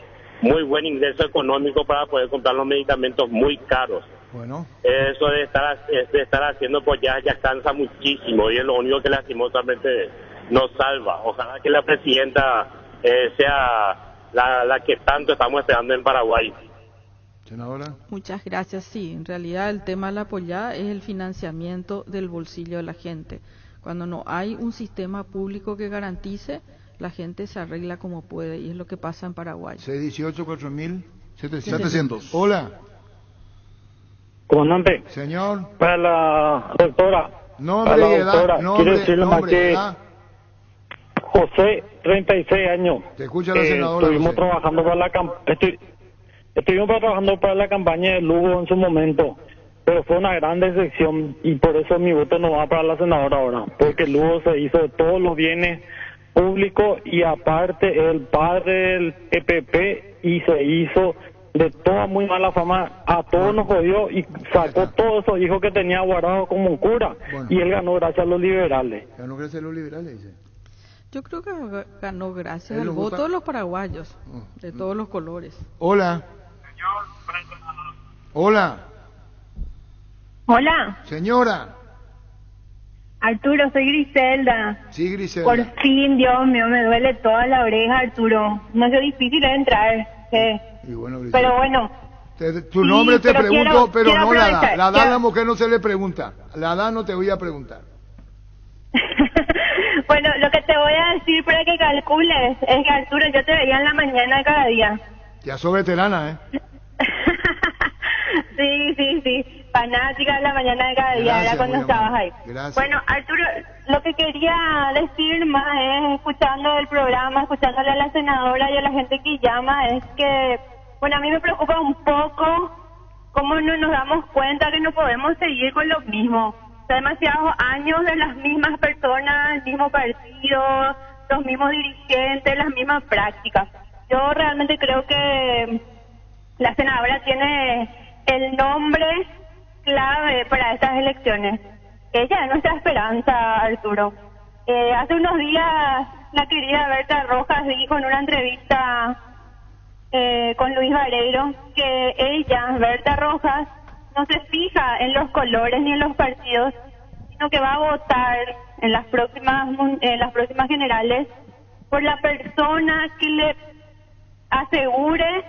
muy buen ingreso económico para poder comprar los medicamentos muy caros. Bueno. Eso de estar haciendo pues ya cansa muchísimo y es lo único que lastimosamente nos salva. Ojalá que la presidenta sea la que tanto estamos esperando en Paraguay. Senadora. Muchas gracias. Sí, en realidad el tema de la apoyada es el financiamiento del bolsillo de la gente. Cuando no hay un sistema público que garantice, la gente se arregla como puede y es lo que pasa en Paraguay. 618 4700. Hola. Comandante. Señor. Para la doctora. Nombre y edad. Quiero decirle más que José, 36 años. Te escucha la senadora. Estuvimos trabajando para la estuvimos trabajando para la campaña de Lugo en su momento. Pero fue una gran decepción y por eso mi voto no va para la senadora ahora. Porque Lugo se hizo de todos los bienes público y aparte el padre del EPP y se hizo de toda muy mala fama, a todos nos jodió y sacó todos esos hijos que tenía guardados como un cura y él ganó gracias a los liberales. ¿Ganó gracias a los liberales, dice? Yo creo que ganó gracias al voto de los paraguayos, de todos los colores. Hola. Hola. Hola. Señora. Arturo, soy Griselda. Sí, Griselda. Por fin, Dios mío, me duele toda la oreja, Arturo. No es difícil entrar. Y bueno, Griselda. Pero bueno. Tu nombre te pregunto, pero quiero no la edad. La edad a la quiero... mujer no se le pregunta. La edad no te voy a preguntar. Bueno, lo que te voy a decir para que calcules es que, Arturo, yo te veía en la mañana cada día. Ya sos veterana, ¿eh? Sí. Fanática de la mañana de cada día, Gracias, era cuando estabas ahí. Gracias. Bueno, Arturo, lo que quería decir más es, escuchando el programa, escuchándole a la senadora y a la gente que llama, es que, bueno, a mí me preocupa un poco cómo no nos damos cuenta que no podemos seguir con lo mismo. Demasiados años de las mismas personas, el mismo partido, los mismos dirigentes, las mismas prácticas. Yo realmente creo que la senadora tiene el nombre clave para estas elecciones. Ella es nuestra esperanza, Arturo. Hace unos días la querida Berta Rojas dijo en una entrevista con Luis Vareiro que ella, Berta Rojas, no se fija en los colores ni en los partidos, sino que va a votar en las próximas generales por la persona que le asegure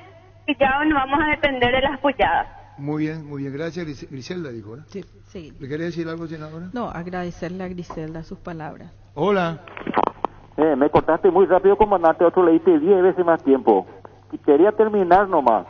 que ya no vamos a depender de las polladas. Muy bien, gracias. Griselda dijo, ¿no? Sí. ¿Le quería decir algo, senadora? No, agradecerle a Griselda sus palabras. Hola. Me cortaste muy rápido, comandante, otro le diste 10 veces más tiempo. Y quería terminar nomás.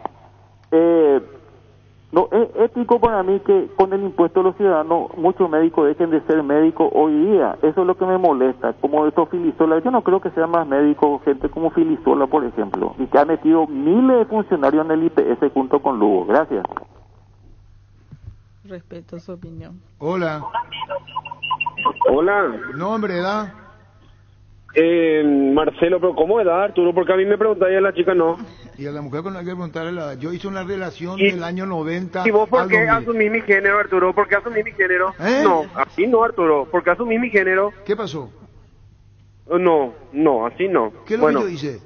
No es ético para mí que con el impuesto de los ciudadanos muchos médicos dejen de ser médicos hoy día. Eso es lo que me molesta. Como esto Filisola, yo no creo que sea más médicos gente como Filisola, por ejemplo, y que ha metido miles de funcionarios en el IPS junto con Lugo. Gracias. Respeto su opinión. Hola. Hola. ¿Nombre, edad? Marcelo, pero ¿cómo edad, Arturo? Porque a mí me preguntáis y a la chica no. Y a la mujer cuando hay que preguntarle la edad. Yo hice una relación del año 90. ¿Y vos por qué asumís mi género, Arturo? ¿Por qué asumís mi género? No, así no, Arturo. ¿Por qué asumís mi género? ¿Qué pasó? No, así no. ¿Qué es lo que yo hice?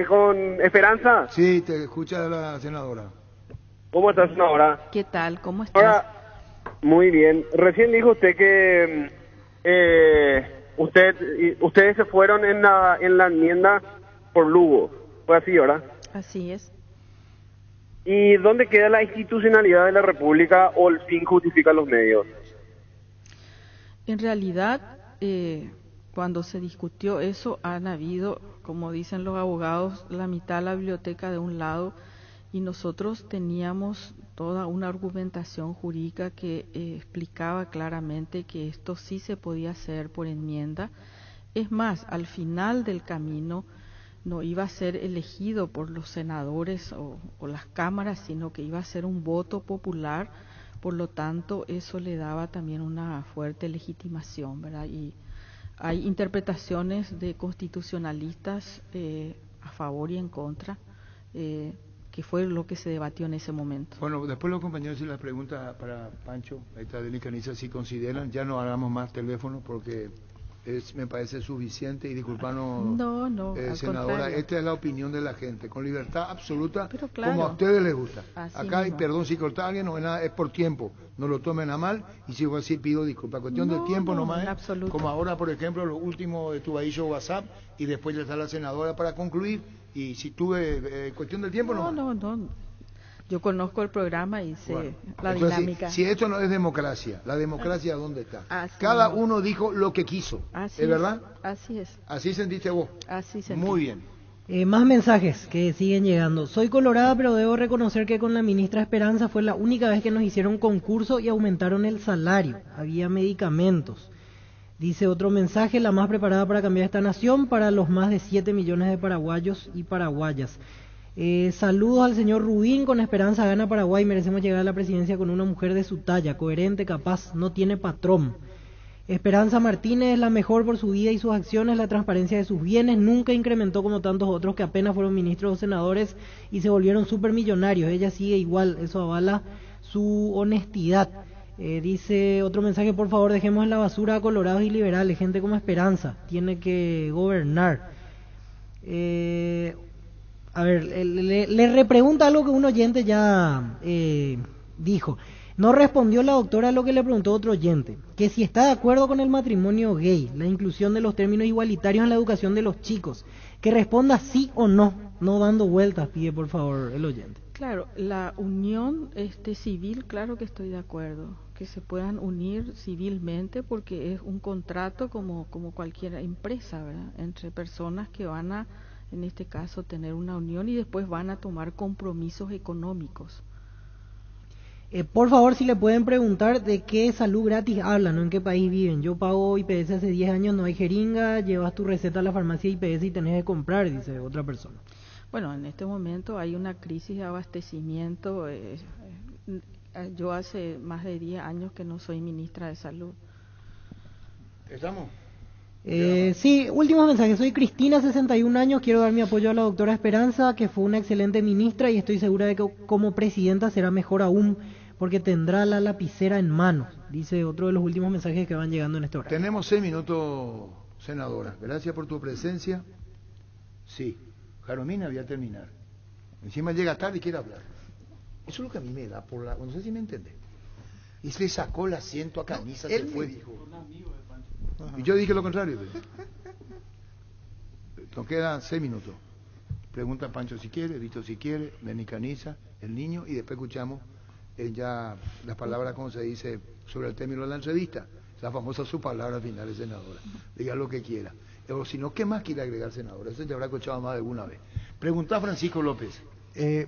¿Con Esperanza? Sí, te escucha la senadora. ¿Cómo estás, senadora? ¿Qué tal? ¿Cómo estás? Ahora, muy bien. Recién dijo usted que ustedes se fueron en la enmienda por Lugo. Fue así, ¿verdad? Así es. ¿Y dónde queda la institucionalidad de la República o el fin justifica los medios? En realidad, cuando se discutió eso, han habido, como dicen los abogados, la mitad de la biblioteca de un lado, y nosotros teníamos toda una argumentación jurídica que explicaba claramente que esto sí se podía hacer por enmienda. Es más, al final del camino no iba a ser elegido por los senadores o las cámaras, sino que iba a ser un voto popular. Por lo tanto, eso le daba también una fuerte legitimación, ¿verdad? Y hay interpretaciones de constitucionalistas a favor y en contra, que fue lo que se debatió en ese momento. Bueno, después los compañeros y las preguntas para Pancho, ahí está Denis Caniza, si consideran, ya no hagamos más teléfono porque me parece suficiente y disculpanos, senadora, contrario. Esta es la opinión de la gente, con libertad absoluta, claro, como a ustedes les gusta. Así Acá, mismo. perdón si corta a alguien, no es nada, es por tiempo, no lo tomen a mal, y si fue así pido disculpas. Cuestión del tiempo nomás, como ahora, por ejemplo, lo último de tu ahí WhatsApp, y después ya está la senadora para concluir, y si tuve cuestión del tiempo No. Yo conozco el programa y sé la entonces, dinámica. Si esto no es democracia, ¿la democracia dónde está? Así Cada mismo. uno dijo lo que quiso, ¿es verdad? Así es. ¿Así sentiste vos? Así sentí. Muy bien. Más mensajes que siguen llegando. Soy colorada, pero debo reconocer que con la ministra Esperanza fue la única vez que nos hicieron concurso y aumentaron el salario. Había medicamentos. Dice otro mensaje, la más preparada para cambiar esta nación, para los más de 7 millones de paraguayos y paraguayas. Saludos al señor Rubín, con Esperanza gana Paraguay, merecemos llegar a la presidencia con una mujer de su talla, coherente, capaz, no tiene patrón. Esperanza Martínez es la mejor por su vida y sus acciones, la transparencia de sus bienes, nunca incrementó como tantos otros que apenas fueron ministros o senadores y se volvieron supermillonarios, ella sigue igual, eso avala su honestidad. Dice otro mensaje, por favor dejemos en la basura a colorados y liberales, gente como Esperanza, tiene que gobernar. A ver, le repregunta algo que un oyente ya dijo. No respondió la doctora a lo que le preguntó otro oyente, que si está de acuerdo con el matrimonio gay, la inclusión de los términos igualitarios en la educación de los chicos, que responda sí o no, no dando vueltas, pide por favor el oyente. Claro, la unión civil, claro que estoy de acuerdo, que se puedan unir civilmente porque es un contrato como cualquier empresa, ¿verdad? Entre personas que van a, en este caso, tener una unión y después van a tomar compromisos económicos. Por favor, si le pueden preguntar de qué salud gratis hablan, ¿no? ¿En qué país viven? Yo pago IPS hace 10 años, no hay jeringa, llevas tu receta a la farmacia IPS y tenés que comprar, dice otra persona. Bueno, en este momento hay una crisis de abastecimiento. Yo hace más de 10 años que no soy ministra de Salud. ¿Estamos? Sí, últimos mensajes. Soy Cristina, 61 años. Quiero dar mi apoyo a la doctora Esperanza, que fue una excelente ministra y estoy segura de que como presidenta será mejor aún porque tendrá la lapicera en manos. Dice otro de los últimos mensajes que van llegando en este horario. Tenemos 6 minutos, senadora, gracias por tu presencia. Sí, Jaromina voy a terminar. Encima llega tarde y quiere hablar. Eso es lo que a mí me da por la... No sé si me entiende. Y se le sacó el asiento a Canisa, se fue, dijo. Y yo dije lo contrario. Nos quedan 6 minutos. Pregunta Pancho si quiere, Vito si quiere, Beni Canisa, el niño, y después escuchamos ya las palabras, como se dice, sobre el término de la entrevista. La famosa su palabra final, senadora. Diga lo que quiera. O si no, ¿qué más quiere agregar, senadora? Eso te habrá escuchado más de alguna vez. Pregunta Francisco López.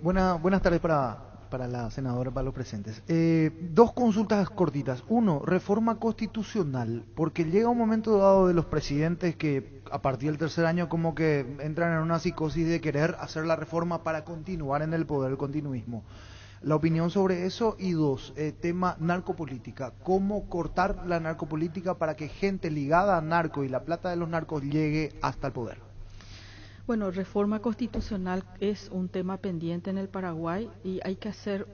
Buenas tardes para la senadora, para los presentes. 2 consultas cortitas. 1, reforma constitucional, porque llega un momento dado de los presidentes que a partir del 3er año como que entran en una psicosis de querer hacer la reforma para continuar en el poder, el continuismo. La opinión sobre eso. Y 2, tema narcopolítica. ¿Cómo cortar la narcopolítica para que gente ligada a narco y la plata de los narcos llegue hasta el poder? Bueno, reforma constitucional es un tema pendiente en el Paraguay y hay que hacer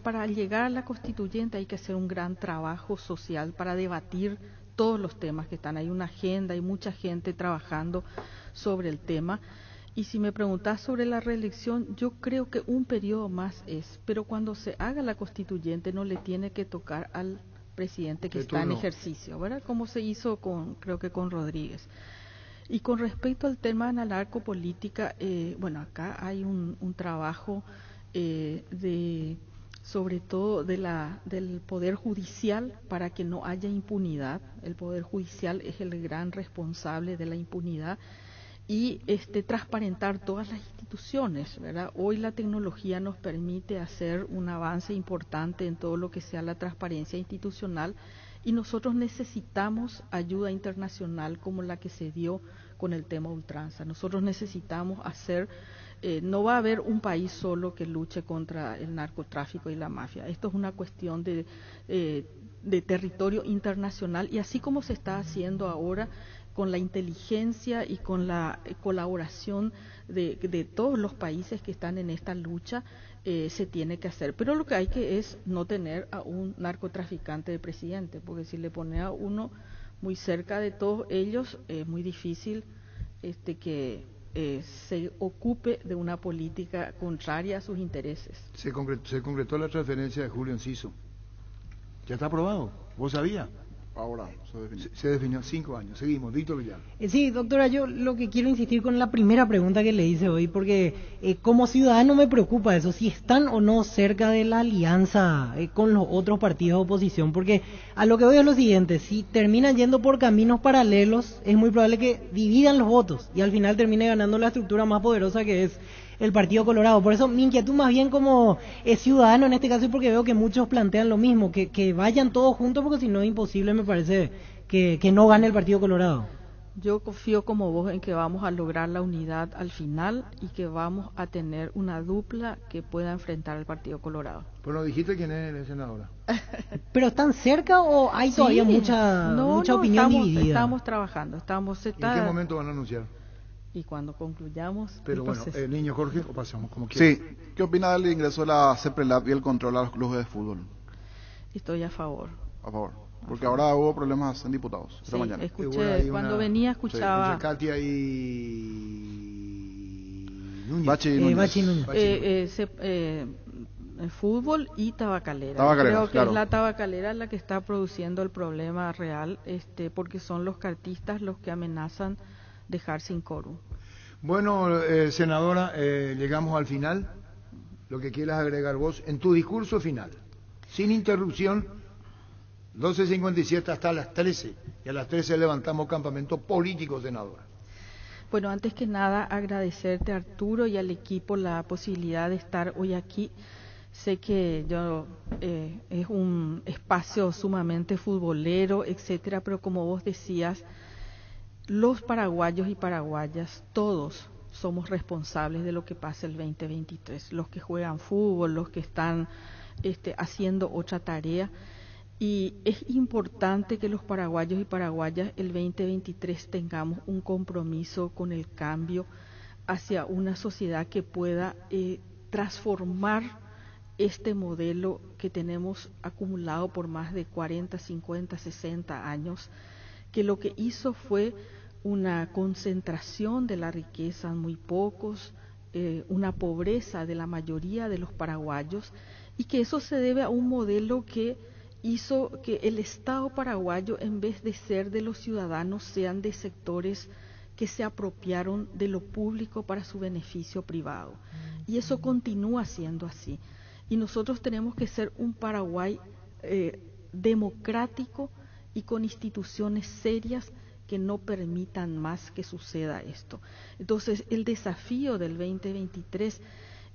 para llegar a la constituyente hay que hacer un gran trabajo social para debatir todos los temas que están. Hay una agenda, hay mucha gente trabajando sobre el tema. Y si me preguntas sobre la reelección, yo creo que un periodo más pero cuando se haga la constituyente no le tiene que tocar al presidente que está en ejercicio, ¿verdad? Como se hizo creo que con Rodríguez. Y con respecto al tema de la narcopolítica, bueno, acá hay un trabajo sobre todo del Poder Judicial para que no haya impunidad. El Poder Judicial es el gran responsable de la impunidad y transparentar todas las instituciones, ¿verdad? Hoy la tecnología nos permite hacer un avance importante en todo lo que sea la transparencia institucional. Y nosotros necesitamos ayuda internacional como la que se dio con el tema ultranza. Nosotros necesitamos no va a haber un país solo que luche contra el narcotráfico y la mafia. Esto es una cuestión de territorio internacional y así como se está haciendo ahora con la inteligencia y con la colaboración de todos los países que están en esta lucha, se tiene que hacer. Pero lo que hay que es no tener a un narcotraficante de presidente, porque si le pone a uno muy cerca de todos ellos, es muy difícil que se ocupe de una política contraria a sus intereses. Se concretó la transferencia de Julio Enciso. ¿Ya está aprobado? ¿Vos sabías? Ahora se definió 5 años. Seguimos, Víctor Villar. Sí, doctora, yo lo que quiero insistir con la primera pregunta que le hice hoy, porque como ciudadano me preocupa eso, si están o no cerca de la alianza con los otros partidos de oposición, porque a lo que voy es lo siguiente: si terminan yendo por caminos paralelos, es muy probable que dividan los votos y al final termine ganando la estructura más poderosa que es el Partido Colorado. Por eso mi inquietud más bien como ciudadano en este caso, y porque veo que muchos plantean lo mismo, que vayan todos juntos, porque si no es imposible, me parece, que no gane el Partido Colorado. Yo confío como vos en que vamos a lograr la unidad al final y que vamos a tener una dupla que pueda enfrentar al Partido Colorado. Pero dijiste quién es el senadora. ¿Pero están cerca o hay todavía mucha opinión dividida? Estamos trabajando. ¿En qué momento van a anunciar? Y cuando concluyamos. Pero bueno, niño Jorge, o pasamos como quieras. Sí, ¿qué opina del ingreso de la CEPRELAP y el control a los clubes de fútbol? Estoy a favor. A favor. Porque ahora hubo problemas en diputados esta mañana. Escuché, cuando venía escuchaba. Entre Katia y Núñez. Bachi Núñez. Fútbol y tabacalera. Creo que es la tabacalera la que está produciendo el problema real, porque son los cartistas los que amenazan dejar sin quórum. Bueno, senadora, llegamos al final. Lo que quieras agregar vos en tu discurso final, sin interrupción. 12:57 hasta las 13, y a las 13 levantamos campamento político, senadora. Bueno, antes que nada agradecerte, Arturo, y al equipo la posibilidad de estar hoy aquí. Sé que es un espacio sumamente futbolero, etcétera, pero como vos decías, los paraguayos y paraguayas, todos somos responsables de lo que pasa el 2023, los que juegan fútbol, los que están haciendo otra tarea, y es importante que los paraguayos y paraguayas el 2023 tengamos un compromiso con el cambio hacia una sociedad que pueda transformar este modelo que tenemos acumulado por más de 40, 50, 60 años, que lo que hizo fue una concentración de la riqueza en muy pocos, una pobreza de la mayoría de los paraguayos, y que eso se debe a un modelo que hizo que el Estado paraguayo, en vez de ser de los ciudadanos, sean de sectores que se apropiaron de lo público para su beneficio privado. Y eso continúa siendo así. Y nosotros tenemos que ser un Paraguay democrático y con instituciones serias que no permitan más que suceda esto. Entonces, el desafío del 2023,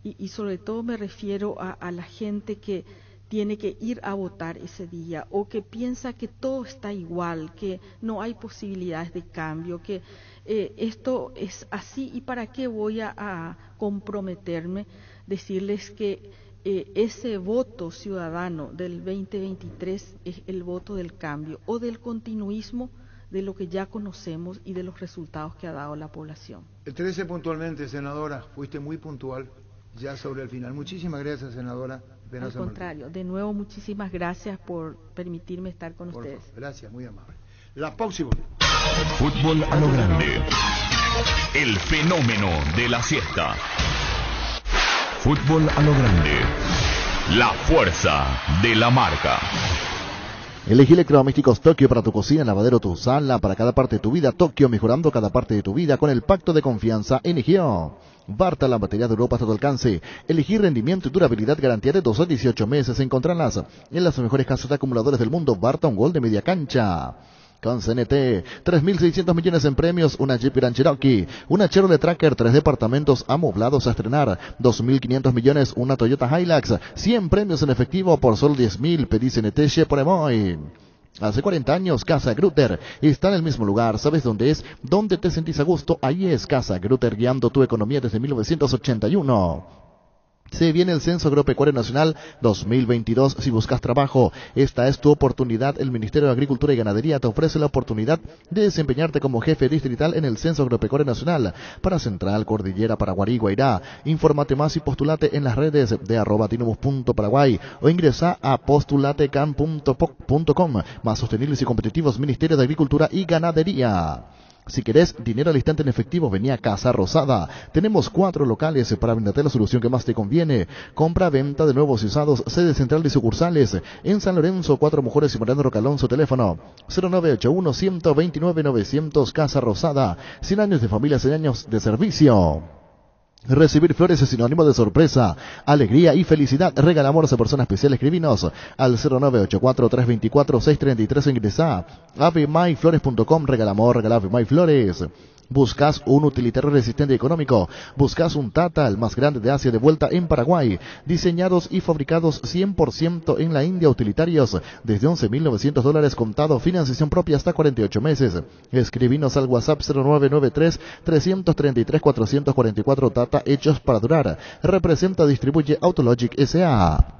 y sobre todo me refiero a la gente que tiene que ir a votar ese día, o que piensa que todo está igual, que no hay posibilidades de cambio, que esto es así y para qué voy a comprometerme, decirles que ese voto ciudadano del 2023 es el voto del cambio o del continuismo de lo que ya conocemos y de los resultados que ha dado la población. El 13 puntualmente, senadora, fuiste muy puntual ya sobre el final. Muchísimas gracias, senadora. Al contrario, de nuevo muchísimas gracias por permitirme estar con ustedes. Favor. Gracias, muy amable. La próxima. Fútbol a lo grande. El fenómeno de la siesta. Fútbol a lo grande. La fuerza de la marca. Elegí electrodomésticos Tokio para tu cocina, lavadero, tu sala, para cada parte de tu vida. Tokio, mejorando cada parte de tu vida con el pacto de confianza Enigio. Barta, la batería de Europa hasta tu alcance. Elegí rendimiento y durabilidad, garantía de 2 a 18 meses. Encontrarlas en las mejores casas de acumuladores del mundo. Barta, un gol de media cancha. Con CNT, 3.600 millones en premios, una Jeep Grand Cherokee, una Chevrolet Tracker, 3 departamentos amoblados a estrenar, 2.500 millones, una Toyota Hilux, 100 premios en efectivo por solo 10.000, pedí CNT Cheporemoy. Hace 40 años, Casa Grutter está en el mismo lugar. ¿Sabes dónde es? ¿Dónde te sentís a gusto? Ahí es Casa Grutter, guiando tu economía desde 1981. Se viene el Censo Agropecuario Nacional 2022. Si buscas trabajo, esta es tu oportunidad. El Ministerio de Agricultura y Ganadería te ofrece la oportunidad de desempeñarte como jefe distrital en el Censo Agropecuario Nacional para Central, Cordillera, Paraguarí, Guairá. Infórmate más y postulate en las redes de @tinubus.paraguay o ingresa a postulatecan.com. Más sostenibles y competitivos, Ministerio de Agricultura y Ganadería. Si querés dinero al instante en efectivo, vení a Casa Rosada. Tenemos 4 locales para brindarte la solución que más te conviene. Compra, venta de nuevos y usados, sede central de sucursales. En San Lorenzo, 4 Mujeres y Mariano Rocalonso, teléfono 0981-129-900, Casa Rosada. 100 años de familia, 100 años de servicio. Recibir flores es sinónimo de sorpresa, alegría y felicidad. Regala amor a persona especial. Escribinos al 0984-324-633 o ingresa a avemyflores.com. Regala amor, regala Avemyflores. Buscas un utilitario resistente y económico. Buscas un Tata, el más grande de Asia, de vuelta en Paraguay. Diseñados y fabricados 100% en la India, utilitarios desde $11.900 contado. Financiación propia hasta 48 meses. Escribinos al WhatsApp 0993-333-444. Tata, hechos para durar. Representa, distribuye Autologic S.A.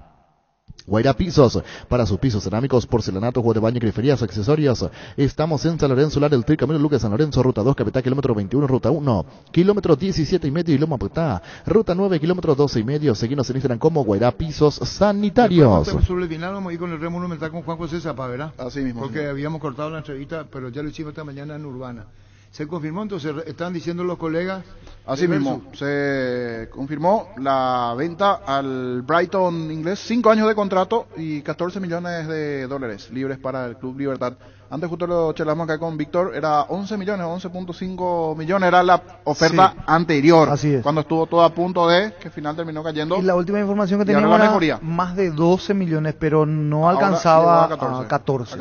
Guairá Pisos, para sus pisos cerámicos, porcelanatos, juegos de baño, griferías, accesorios. Estamos en San Lorenzo, del Tri, Camino Lucas, San Lorenzo, ruta 2, capital, kilómetro 21, ruta 1, kilómetro 17,5 y Loma Putá, ruta 9, kilómetro 12,5. Seguimos en Instagram como Guairá Pisos Sanitarios. Sobre el final vamos a ir con el Remo Monumental con Juan José Zapa, ¿verdad? Así mismo. Porque habíamos cortado la entrevista, pero ya lo hicimos esta mañana en Urbana. ¿Se confirmó? Entonces, están diciendo los colegas. Así mismo, se confirmó la venta al Brighton inglés, 5 años de contrato y 14 millones de dólares libres para el Club Libertad. Antes justo lo charlamos acá con Víctor, era 11 millones, 11.5 millones, era la oferta anterior. Así es. Cuando estuvo todo a punto de, que al final terminó cayendo. Y la última información que teníamos era más de 12 millones, pero no alcanzaba a 14.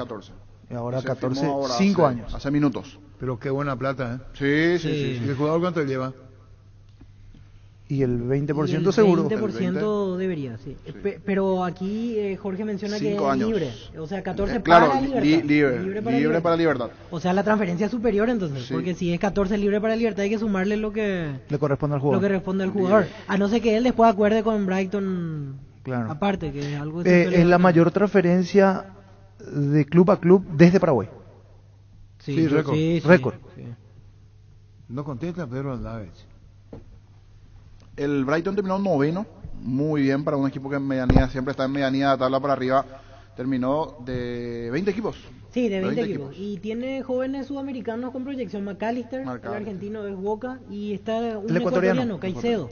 Y ahora 14, 5 años. Hace minutos. Pero qué buena plata, ¿eh? Sí. ¿Y el jugador cuánto lleva? Y el 20% seguro. 20% debería, sí. Pero aquí Jorge menciona que es libre. O sea, 14 claro, para Libertad. Libre para Libertad. O sea, la transferencia superior entonces. Sí. Porque si es 14 libre para Libertad hay que sumarle lo que le corresponde al jugador. Lo que responde al jugador. A no ser que él después acuerde con Brighton. Claro. Aparte, que es algo... es la mayor transferencia de club a club desde Paraguay. Sí, récord. Récord. Sí. No contesta Pedro Aldaves. El Brighton terminó 9º, muy bien para un equipo que en medianía siempre está en medianía de tabla para arriba. Terminó de 20 equipos. Sí, de 20 equipos. Y tiene jóvenes sudamericanos con proyección. McAllister, el argentino es Boca, y está un ecuatoriano, Caicedo,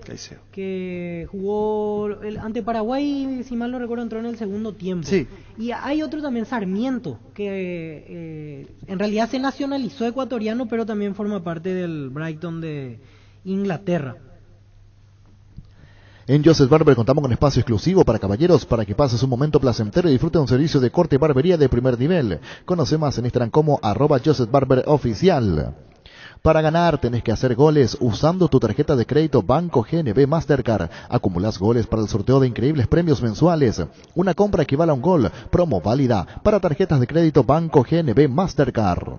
que jugó ante Paraguay, si mal no recuerdo, entró en el segundo tiempo. Sí. Y hay otro también, Sarmiento, que en realidad se nacionalizó ecuatoriano, pero también forma parte del Brighton de Inglaterra. En Joseph Barber contamos con espacio exclusivo para caballeros para que pases un momento placentero y disfrute de un servicio de corte y barbería de primer nivel. Conoce más en Instagram como @JosephBarberOficial. Para ganar tenés que hacer goles usando tu tarjeta de crédito Banco GNB Mastercard. Acumulás goles para el sorteo de increíbles premios mensuales. Una compra equivale a un gol. Promo válida para tarjetas de crédito Banco GNB Mastercard.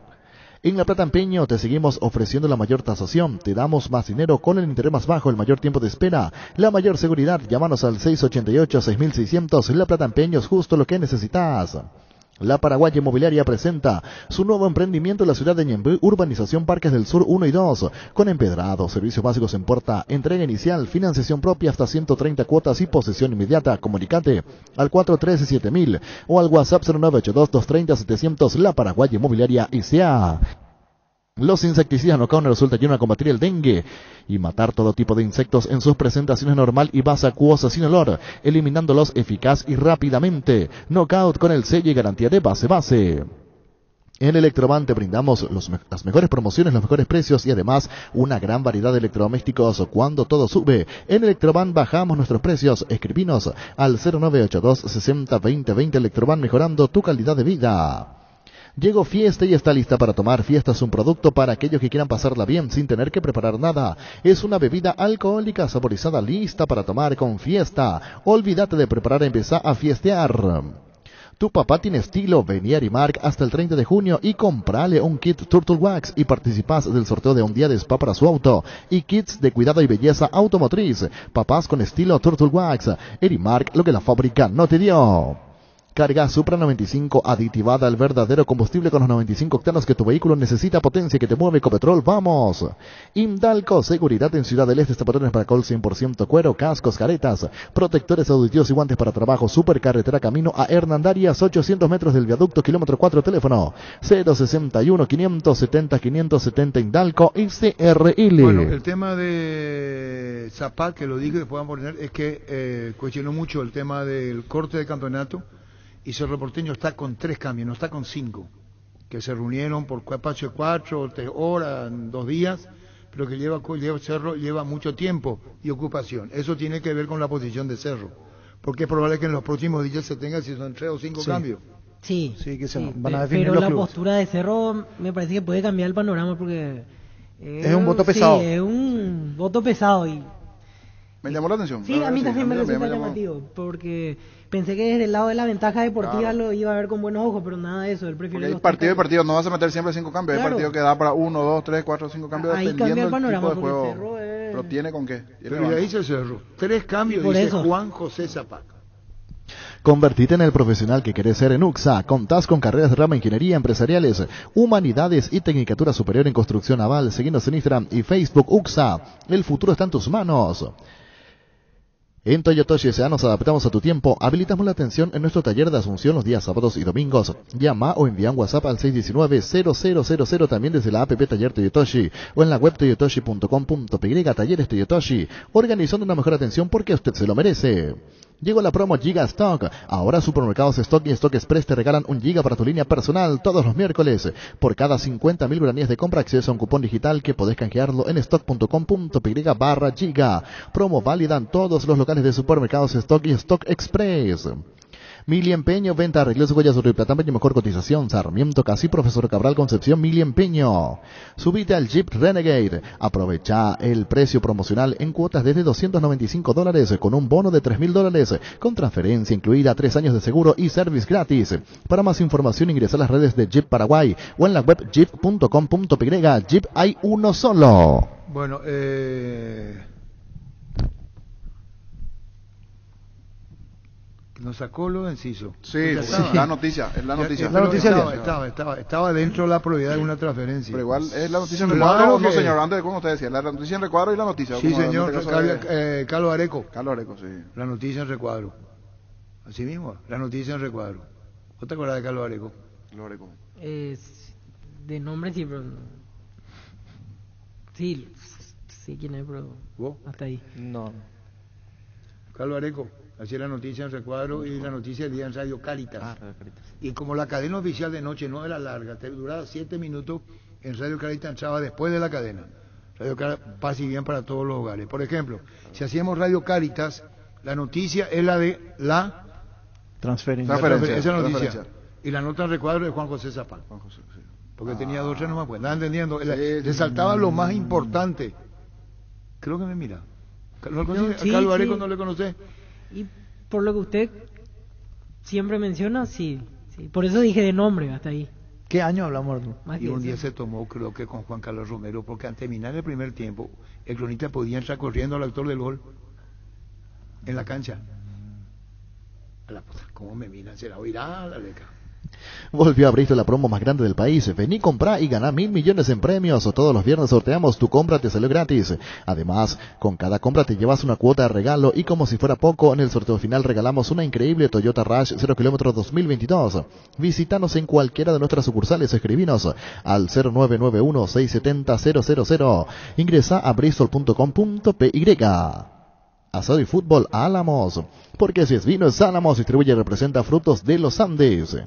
En La Plata Empeño te seguimos ofreciendo la mayor tasación, te damos más dinero con el interés más bajo, el mayor tiempo de espera, la mayor seguridad. Llámanos al 688-6600, La Plata Empeño es justo lo que necesitas. La Paraguaya Inmobiliaria presenta su nuevo emprendimiento en la ciudad de Ñemby, Urbanización Parques del Sur 1 y 2, con empedrado, servicios básicos en puerta, entrega inicial, financiación propia hasta 130 cuotas y posesión inmediata. Comunicate al 413-7000 o al WhatsApp 0982-230-700. La Paraguaya Inmobiliaria S.A. Los insecticidas Knockout resulta ayudan a combatir el dengue y matar todo tipo de insectos en sus presentaciones normal y base acuosa sin olor, eliminándolos eficaz y rápidamente. Knockout con el sello y garantía de base. En Electroban te brindamos las mejores promociones, los mejores precios y además una gran variedad de electrodomésticos cuando todo sube. En Electroban bajamos nuestros precios. Escribinos al 0982 60 20 20. Electroban, mejorando tu calidad de vida. Llegó Fiesta y está lista para tomar. Fiesta es un producto para aquellos que quieran pasarla bien sin tener que preparar nada. Es una bebida alcohólica saborizada lista para tomar con Fiesta. Olvídate de preparar, empezá a fiestear. Tu papá tiene estilo, vení a Erimark hasta el 30 de junio y comprale un kit Turtle Wax y participás del sorteo de un día de spa para su auto y kits de cuidado y belleza automotriz. Papás con estilo Turtle Wax. Erimark, lo que la fábrica no te dio. Carga Supra 95 aditivada al verdadero combustible con los 95 octanos que tu vehículo necesita, potencia que te mueve. Ecopetrol, vamos. Indalco, seguridad en Ciudad del Este, tapones para col 100% cuero, cascos, caretas, protectores auditivos y guantes para trabajo. Supercarretera camino a Hernandarias, 800 metros del viaducto, kilómetro 4, teléfono 061 570 570 Indalco y CRL. Bueno, el tema de Zapac, que lo dije, que puedan poner, es que cuestionó mucho el tema del corte de campeonato. Y Cerro Porteño está con 3 cambios, no está con 5, que se reunieron por espacio de 4 o 3 horas, 2 días, pero que Cerro lleva mucho tiempo y ocupación. Eso tiene que ver con la posición de Cerro, porque es probable que en los próximos días se tenga, si son 3 o 5 cambios. Sí, que se van a definir pero los la clubes. Postura de Cerro me parece que puede cambiar el panorama porque es un voto pesado. Sí, es un voto pesado y me llamó la atención. Sí, a mí también me resulta llamativo, porque pensé que desde el lado de la ventaja deportiva lo iba a ver con buenos ojos, pero nada de eso. Él prefiere porque hay partido y partido, no vas a meter siempre 5 cambios. Hay partido que da para 1, 2, 3, 4, 5 cambios, ahí dependiendo el panorama, del tipo de juego. Cerro es... Pero tiene con qué. Pero ya dice Cerro, 3 cambios, por dice eso. Juan José Zapac. Convertite en el profesional que querés ser en UXA. Contás con carreras de rama ingeniería empresariales, humanidades y tecnicatura superior en construcción naval. Seguinos en Instagram y Facebook UXA. El futuro está en tus manos. En Toyotoshi S.A. nos adaptamos a tu tiempo. Habilitamos la atención en nuestro taller de Asunción los días sábados y domingos. Llama o envía un WhatsApp al 619-0000, también desde la app Taller Toyotoshi o en la web toyotoshi.com.py. Talleres Toyotoshi, organizando una mejor atención porque usted se lo merece. Llegó la promo Giga Stock. Ahora Supermercados Stock y Stock Express te regalan 1 giga para tu línea personal todos los miércoles. Por cada 50.000 guaraníes de compra acceso a un cupón digital que podés canjearlo en stock.com.py/giga. Promo válida en todos los locales de Supermercados Stock y Stock Express. Mili Empeño, venta, arreglos, huellas, oro y platán, y mejor cotización. Sarmiento, Casi, Profesor Cabral, Concepción, Mili Empeño. Subite al Jeep Renegade. Aprovecha el precio promocional en cuotas desde $295 con un bono de $3.000 con transferencia incluida, 3 años de seguro y service gratis. Para más información ingresa a las redes de Jeep Paraguay o en la web jeep.com.py. Jeep hay uno solo. Bueno, nos sacó lo inciso. Sí, la noticia, es la noticia. Estaba dentro de la probabilidad de una transferencia. Pero igual es la noticia en recuadro, no señor, antes como usted decía, la noticia en recuadro y la noticia. Sí, señor, Carlos Areco. Carlos Areco, sí. La noticia en recuadro. Así mismo, la noticia en recuadro. ¿Vos te acordás de Carlos Areco? Carlos Areco. De nombre sí, pero... Sí, quién es, pero... ¿Vos? Hasta ahí. No. Carlos Areco. Hacía la noticia en Recuadro y la noticia del día en Radio Cáritas. Y como la cadena oficial de noche no era larga, duraba 7 minutos, en Radio Cáritas entraba después de la cadena. Radio Cáritas, paz y bien para todos los hogares. Por ejemplo, si hacíamos Radio Cáritas, la noticia es la de la transferencia. Esa noticia. Y la nota en Recuadro de Juan José Zapán. Porque tenía 2 o 3 nomás, pues. ¿Estás entendiendo? Le saltaba lo más importante. Creo que me mira. ¿No conoce? Sí, ¿A Carlos Areco sí. no le conoce? Y por lo que usted siempre menciona, sí. Por eso dije de nombre, hasta ahí. ¿Qué año hablamos? Y un día se tomó, creo que con Juan Carlos Romero, porque al terminar el primer tiempo, el cronista podía entrar corriendo al autor del gol en la cancha. A la puta, ¿cómo me miran? ¿Será oirá la leca? Volvió a abrirse la promo más grande del país. Vení, comprá y ganá 1.000 millones en premios. Todos los viernes sorteamos tu compra, te salió gratis. Además, con cada compra te llevas una cuota de regalo y como si fuera poco, en el sorteo final regalamos una increíble Toyota Rush 0 km 2022. Visítanos en cualquiera de nuestras sucursales, escribinos al 0991-670-000. Ingresa a bristol.com.py. Asado y fútbol Álamos, porque si es vino es Álamos, distribuye y representa frutos de los Andes.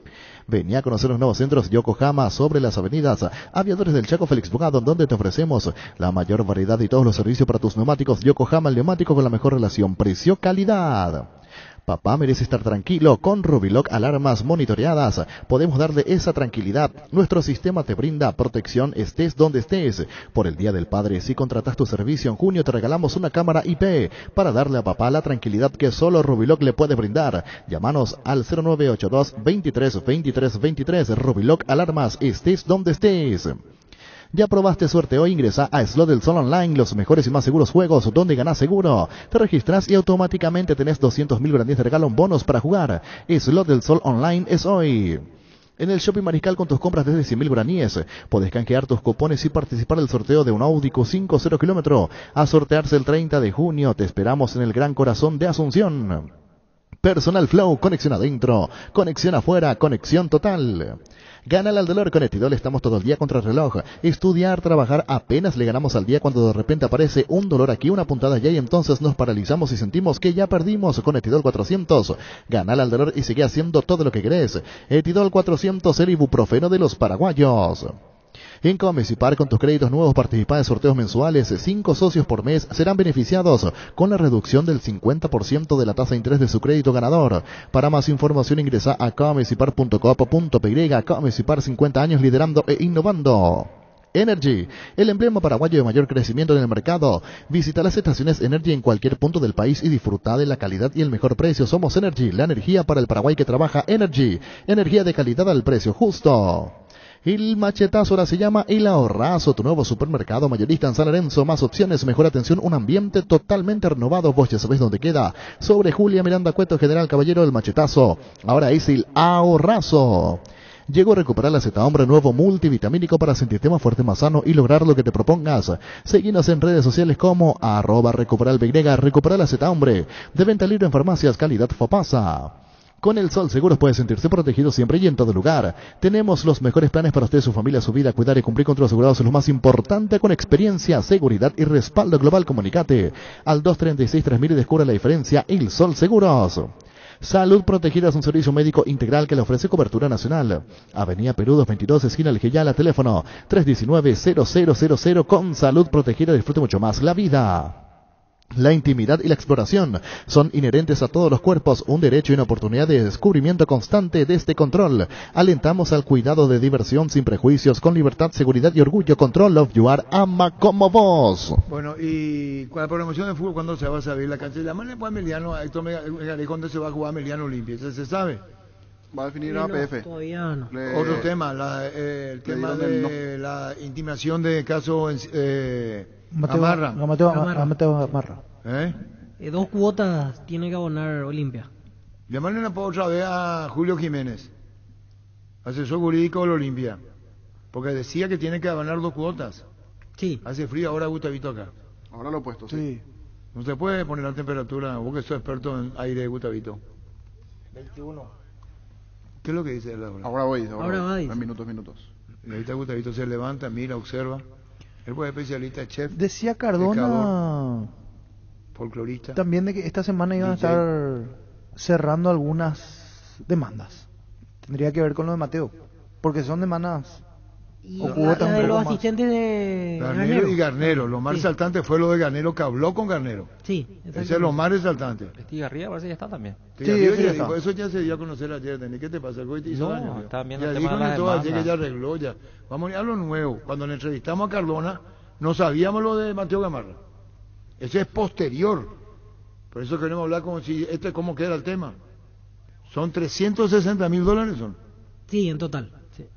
Venía a conocer los nuevos centros Yokohama sobre las avenidas Aviadores del Chaco, Félix Bogado, donde te ofrecemos la mayor variedad y todos los servicios para tus neumáticos. Yokohama, el neumático con la mejor relación precio-calidad. Papá merece estar tranquilo con Rubiloc alarmas monitoreadas. Podemos darle esa tranquilidad. Nuestro sistema te brinda protección estés donde estés. Por el Día del Padre, si contratas tu servicio en junio, te regalamos una cámara IP para darle a papá la tranquilidad que solo Rubiloc le puede brindar. Llámanos al 0982 23 23 23. Rubiloc alarmas estés donde estés. ¿Ya probaste suerte hoy? Ingresa a Slot del Sol Online, los mejores y más seguros juegos donde ganás seguro. Te registras y automáticamente tenés 200.000 guaraníes de regalo en bonos para jugar. Slot del Sol Online es hoy. En el Shopping Mariscal, con tus compras desde 100.000 guaraníes, podés canjear tus cupones y participar del sorteo de un Audi Q5 0 km. A sortearse el 30 de junio. Te esperamos en el Gran Corazón de Asunción. Personal Flow, conexión adentro, conexión afuera, conexión total. Gánale al dolor con Etidol, estamos todo el día contra el reloj. Estudiar, trabajar, apenas le ganamos al día cuando de repente aparece un dolor aquí, una puntada allá y entonces nos paralizamos y sentimos que ya perdimos. Con Etidol 400. Gánale al dolor y sigue haciendo todo lo que querés. Etidol 400, el ibuprofeno de los paraguayos. En Comecipar, con tus créditos nuevos, participa en sorteos mensuales. 5 socios por mes serán beneficiados con la reducción del 50% de la tasa de interés de su crédito ganador. Para más información ingresa a comecipar.coop.py. Comecipar, 50 años liderando e innovando. Energy, el emblema paraguayo de mayor crecimiento en el mercado. Visita las estaciones Energy en cualquier punto del país y disfruta de la calidad y el mejor precio. Somos Energy, la energía para el Paraguay que trabaja. Energy, energía de calidad al precio justo. El Machetazo ahora se llama El Ahorrazo, tu nuevo supermercado mayorista en San Lorenzo. Más opciones, mejor atención, un ambiente totalmente renovado. Vos ya sabés dónde queda. Sobre Julia Miranda Cueto, General Caballero, El Machetazo. Ahora es El Ahorrazo. Llegó a recuperar la Z Hombre, nuevo multivitamínico para sentirte más fuerte, más sano y lograr lo que te propongas. Seguinos en redes sociales como @recuperalby, Recuperar la Z Hombre. De venta libre en farmacias, calidad Fopasa. Con el Sol Seguros puede sentirse protegido siempre y en todo lugar. Tenemos los mejores planes para usted, su familia, su vida. Cuidar y cumplir con tus asegurados es lo más importante, con experiencia, seguridad y respaldo global. Comunicate al 236-3000 y descubra la diferencia. El Sol Seguros. Salud Protegida es un servicio médico integral que le ofrece cobertura nacional. Avenida Perú 222, esquina El Geyala, teléfono 319-0000. Con Salud Protegida disfrute mucho más la vida. La intimidad y la exploración son inherentes a todos los cuerpos, un derecho y una oportunidad de descubrimiento constante de este control. Alentamos al cuidado de diversión sin prejuicios, con libertad, seguridad y orgullo. Control of You Are, ama como vos. Bueno, y con la programación de fútbol, ¿cuándo se va a saber la cancha? Llamarle pues a Emiliano, a Héctor Megarejo, ¿cuándo se va a jugar Emiliano Olimpia? ¿Se sabe? Va a definir la APF. Todavía no. Otro tema, el tema de la intimación de caso Gamarra. Mateo Gamarra. 2 cuotas tiene que abonar Olimpia. Llamarle otra vez a Julio Jiménez, asesor jurídico de la Olimpia, porque decía que tiene que abonar 2 cuotas. Sí. Hace frío ahora, Gustavito, acá. Ahora lo he puesto, sí. No se puede poner la temperatura, vos que sos experto en aire, Gustavito. 21. ¿Qué es lo que dice él ahora? Ahora voy. dice. En minutos. Y ahorita Gustavito se levanta, mira, observa. Él fue especialista, chef. Decía Cardona, folclorista. También de que esta semana iban DJ. a estar cerrando algunas demandas. Tendría que ver con lo de Mateo, porque son demandas. Y la de los asistentes de Garnero y Garnero. Lo más resaltante fue lo de Garnero, que habló con Garnero. Sí, ese es lo más resaltante. Estigarribia parece que ya está también. Eso ya se dio a conocer ayer, Dani. ¿Qué te pasa? No, está bien ya el dijo tema de las todo ayer que demandas. ya arregló ya. Vamos a ir a lo nuevo. Cuando le entrevistamos a Cardona, no sabíamos lo de Mateo Gamarra. Ese es posterior. Por eso queremos hablar como si cómo queda el tema. Son $360,000 son. Sí, en total. Sí.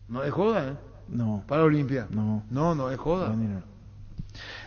No es joda, ¿eh? No. Para Olimpia. No es joda.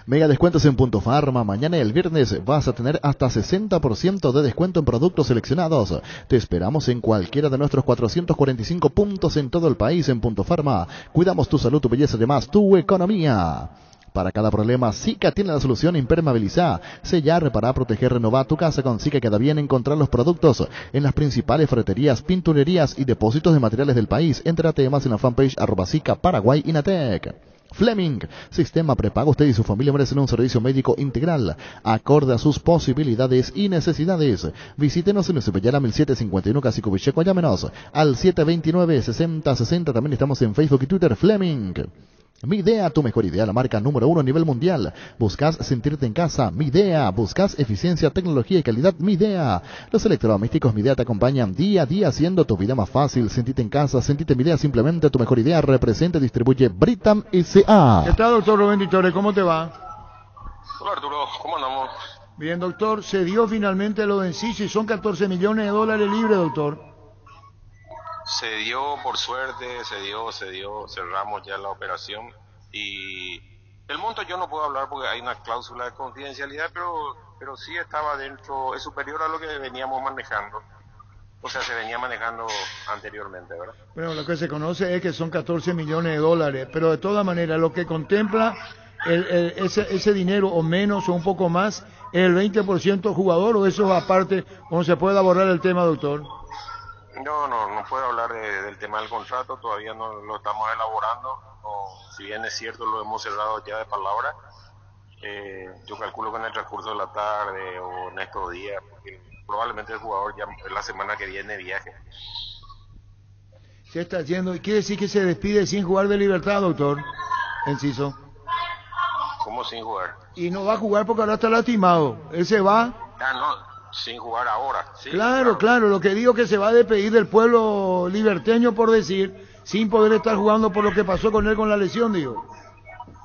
Mega descuentos en Punto Farma. Mañana y el viernes vas a tener hasta 60% de descuento en productos seleccionados. Te esperamos en cualquiera de nuestros 445 puntos en todo el país en Punto Farma. Cuidamos tu salud, tu belleza, además tu economía. Para cada problema, Sika tiene la solución. Impermeabilizar, sellar, reparar, proteger, renovar tu casa. Con Sika queda bien encontrar los productos en las principales ferreterías, pinturerías y depósitos de materiales del país. Entérate más en la fanpage @Sika Paraguay Inatec. Fleming, sistema prepago. Usted y su familia merecen un servicio médico integral, acorde a sus posibilidades y necesidades. Visítenos en Cepellara 1751 Casico Vicheco. Llámenos al 729-6060. También estamos en Facebook y Twitter. Fleming. Midea, tu mejor idea, la marca número 1 a nivel mundial. ¿Buscas sentirte en casa? Midea. ¿Buscas eficiencia, tecnología y calidad? Midea. Los electrodomésticos Midea te acompañan día a día haciendo tu vida más fácil. Sentite en casa, sentite Midea, simplemente tu mejor idea. Representa y distribuye Britam S.A. ¿Qué tal, doctor Rubén Ditore? ¿Cómo te va? Hola Arturo, ¿cómo andamos? Bien, doctor, se dio finalmente lo de Enciso y son $14 millones libres, doctor. Se dio, por suerte, se dio, cerramos ya la operación y el monto yo no puedo hablar porque hay una cláusula de confidencialidad, pero sí estaba dentro, es superior a lo que veníamos manejando, o sea, se venía manejando anteriormente, ¿verdad? Bueno, lo que se conoce es que son $14 millones, pero de todas maneras lo que contempla ese dinero o menos o un poco más, ¿es el 20% jugador o eso aparte, o se puede abordar el tema, doctor? No puedo hablar del tema del contrato, todavía no lo estamos elaborando, si bien es cierto lo hemos cerrado ya de palabra, yo calculo que en el transcurso de la tarde o en estos días, porque probablemente el jugador ya la semana que viene viaje. Se está haciendo, quiere decir que se despide sin jugar de Libertad, doctor Enciso. ¿Cómo sin jugar? Y no va a jugar porque ahora está lastimado, él se va. Sin jugar ahora, sí. Claro, lo que digo que se va a despedir del pueblo liberteño, por decir, sin poder estar jugando por lo que pasó con él con la lesión, digo.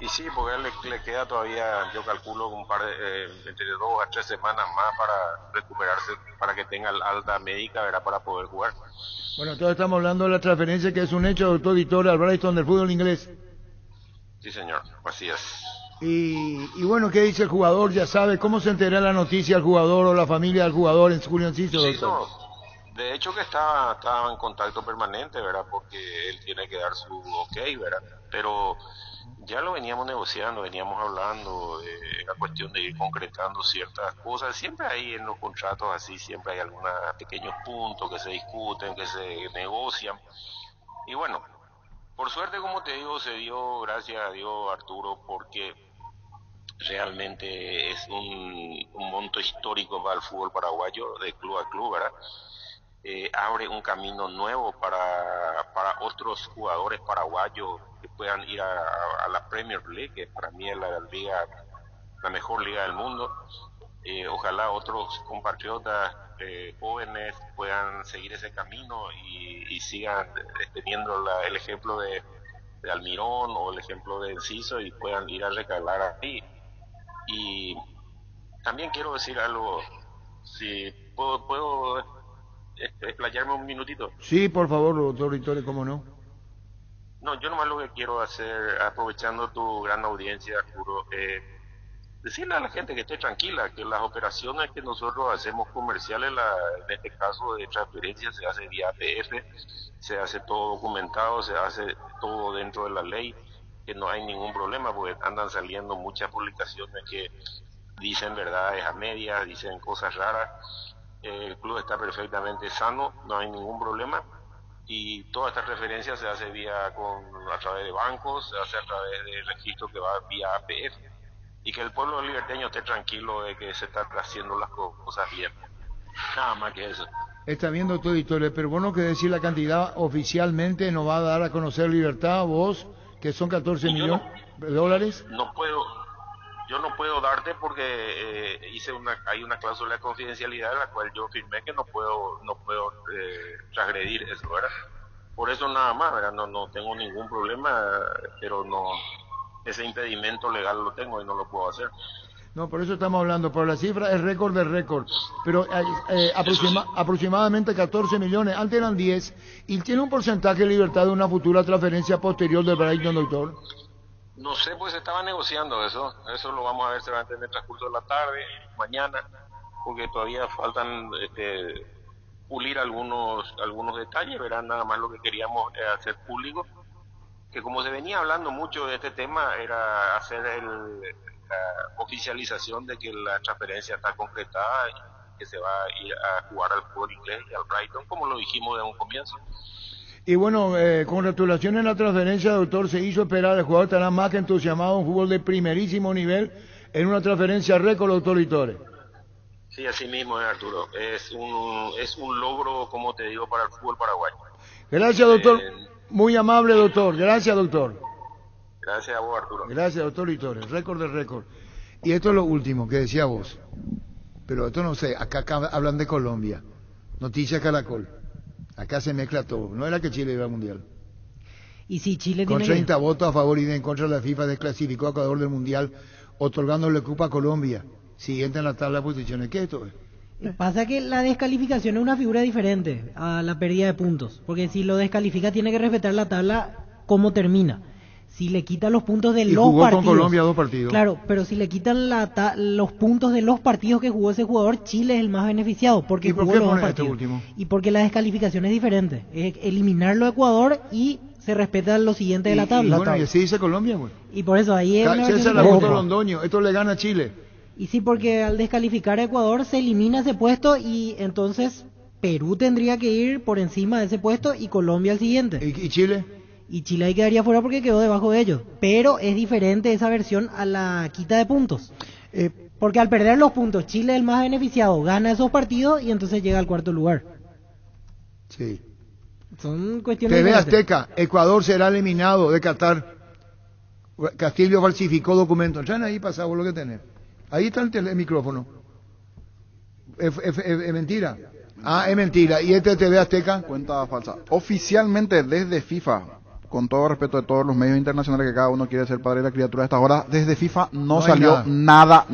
Y sí, porque a él le queda todavía, yo calculo, un par de, entre 2 a 3 semanas más para recuperarse, para que tenga alta médica, ¿verdad?, para poder jugar. Bueno, todos estamos hablando de la transferencia, que es un hecho, doctor Ditore, al Brighton del fútbol inglés. Sí, señor, así es. Y bueno, ¿qué dice el jugador? Ya sabe, ¿cómo se entera la noticia al jugador o la familia del jugador en Julio Enciso, doctor? Sí, de hecho que estaba en contacto permanente, ¿verdad? Porque él tiene que dar su ok, ¿verdad? Pero ya lo veníamos negociando, veníamos hablando, la cuestión de ir concretando ciertas cosas. Siempre hay en los contratos así, siempre hay algunos pequeños puntos que se discuten, que se negocian. Y bueno, por suerte, como te digo, se dio, gracias a Dios, Arturo, porque realmente es un monto histórico para el fútbol paraguayo, de club a club, ¿verdad? Abre un camino nuevo para otros jugadores paraguayos que puedan ir a la Premier League, que para mí es la mejor liga del mundo. Ojalá otros compatriotas jóvenes puedan seguir ese camino y sigan teniendo el ejemplo de Almirón o el ejemplo de Enciso y puedan ir a recalar ahí. Y también quiero decir algo, si puedo explayarme un minutito. Sí, por favor, doctor Ditore, ¿cómo no? No, yo nomás lo que quiero hacer, aprovechando tu gran audiencia, Arturo, decirle a la gente que esté tranquila, que las operaciones que nosotros hacemos comerciales, en este caso de transferencia, se hace vía APF, se hace todo documentado, se hace todo dentro de la ley, que no hay ningún problema, porque andan saliendo muchas publicaciones que dicen verdades a medias, dicen cosas raras. El club está perfectamente sano, no hay ningún problema. y toda esta referencia se hace a través de bancos, se hace a través del registro que va vía APF, y que el pueblo liberteño esté tranquilo de que se están haciendo las cosas bien. Nada más que eso. Está viendo doctor Vittorio, pero vos no querés decir la cantidad oficialmente, nos va a dar a conocer Libertad, vos, que son 14 millones de dólares. Yo no puedo darte porque hay una cláusula de confidencialidad en la cual yo firmé que no puedo transgredir eso, ¿verdad? Por eso nada más, ¿verdad? No tengo ningún problema, pero ese impedimento legal lo tengo y no lo puedo hacer. No, por eso estamos hablando, pero la cifra es récord de récord, pero aproximadamente 14 millones, antes eran 10, y tiene un porcentaje de libertad de una futura transferencia posterior del Brighton, doctor. No sé, pues se estaba negociando eso lo vamos a ver seguramente en el transcurso de la tarde, mañana, porque todavía faltan pulir algunos detalles, verán, nada más lo que queríamos hacer público, que como se venía hablando mucho de este tema, era hacer la oficialización de que la transferencia está concretada y que se va a ir a jugar al fútbol inglés y al Brighton, como lo dijimos de un comienzo. Y bueno, congratulaciones en la transferencia, doctor. Se hizo esperar, el jugador estará más que entusiasmado, un fútbol de primerísimo nivel, en una transferencia récord, doctor Vittorio. Sí, así mismo es, Arturo. Es un logro, como te digo, para el fútbol paraguayo. Gracias, doctor. Muy amable, doctor. Gracias, doctor. Gracias a vos, Arturo. Gracias, doctor Vittorio. Récord de récord. Y esto es lo último que decía vos. Pero esto no sé, acá hablan de Colombia. Noticia Caracol. Acá se mezcla todo. No era que Chile iba al Mundial. Y si Chile con tiene 30 votos a favor y en contra, la FIFA desclasificó a Ecuador del Mundial, otorgándole cupo a Colombia. Siguiente en la tabla de posiciones. ¿Qué es esto? Pasa que la descalificación es una figura diferente a la pérdida de puntos. Porque si lo descalifica tiene que respetar la tabla como termina. Si le quitan los puntos de los jugó partidos. Con Colombia 2 partidos. Claro, pero si le quitan los puntos de los partidos que jugó ese jugador, Chile es el más beneficiado. Porque ¿Y por jugó qué los dos pone partidos. este último? Y porque la descalificación es diferente. Es eliminarlo a Ecuador y se respeta lo siguiente de la tabla. Y bueno, y así dice Colombia, güey. Y por eso ahí es una César Augusto Londoño, esto le gana a Chile. Y sí, porque al descalificar a Ecuador se elimina ese puesto y entonces Perú tendría que ir por encima de ese puesto y Colombia al siguiente. ¿Y Chile? Y Chile ahí quedaría fuera porque quedó debajo de ellos. Pero es diferente esa versión a la quita de puntos. Porque al perder los puntos, Chile es el más beneficiado, gana esos partidos y entonces llega al cuarto lugar. Sí. Son cuestiones TV diferentes. Azteca, Ecuador será eliminado de Qatar. Castillo falsificó documentos. Traen ahí pasado lo que tenés. Ahí está el micrófono. ¿Es mentira? Ah, es mentira. ¿Y este TV Azteca? Cuenta falsa. Oficialmente desde FIFA, con todo respeto de todos los medios internacionales que cada uno quiere ser padre de la criatura a estas horas, desde FIFA no salió nada.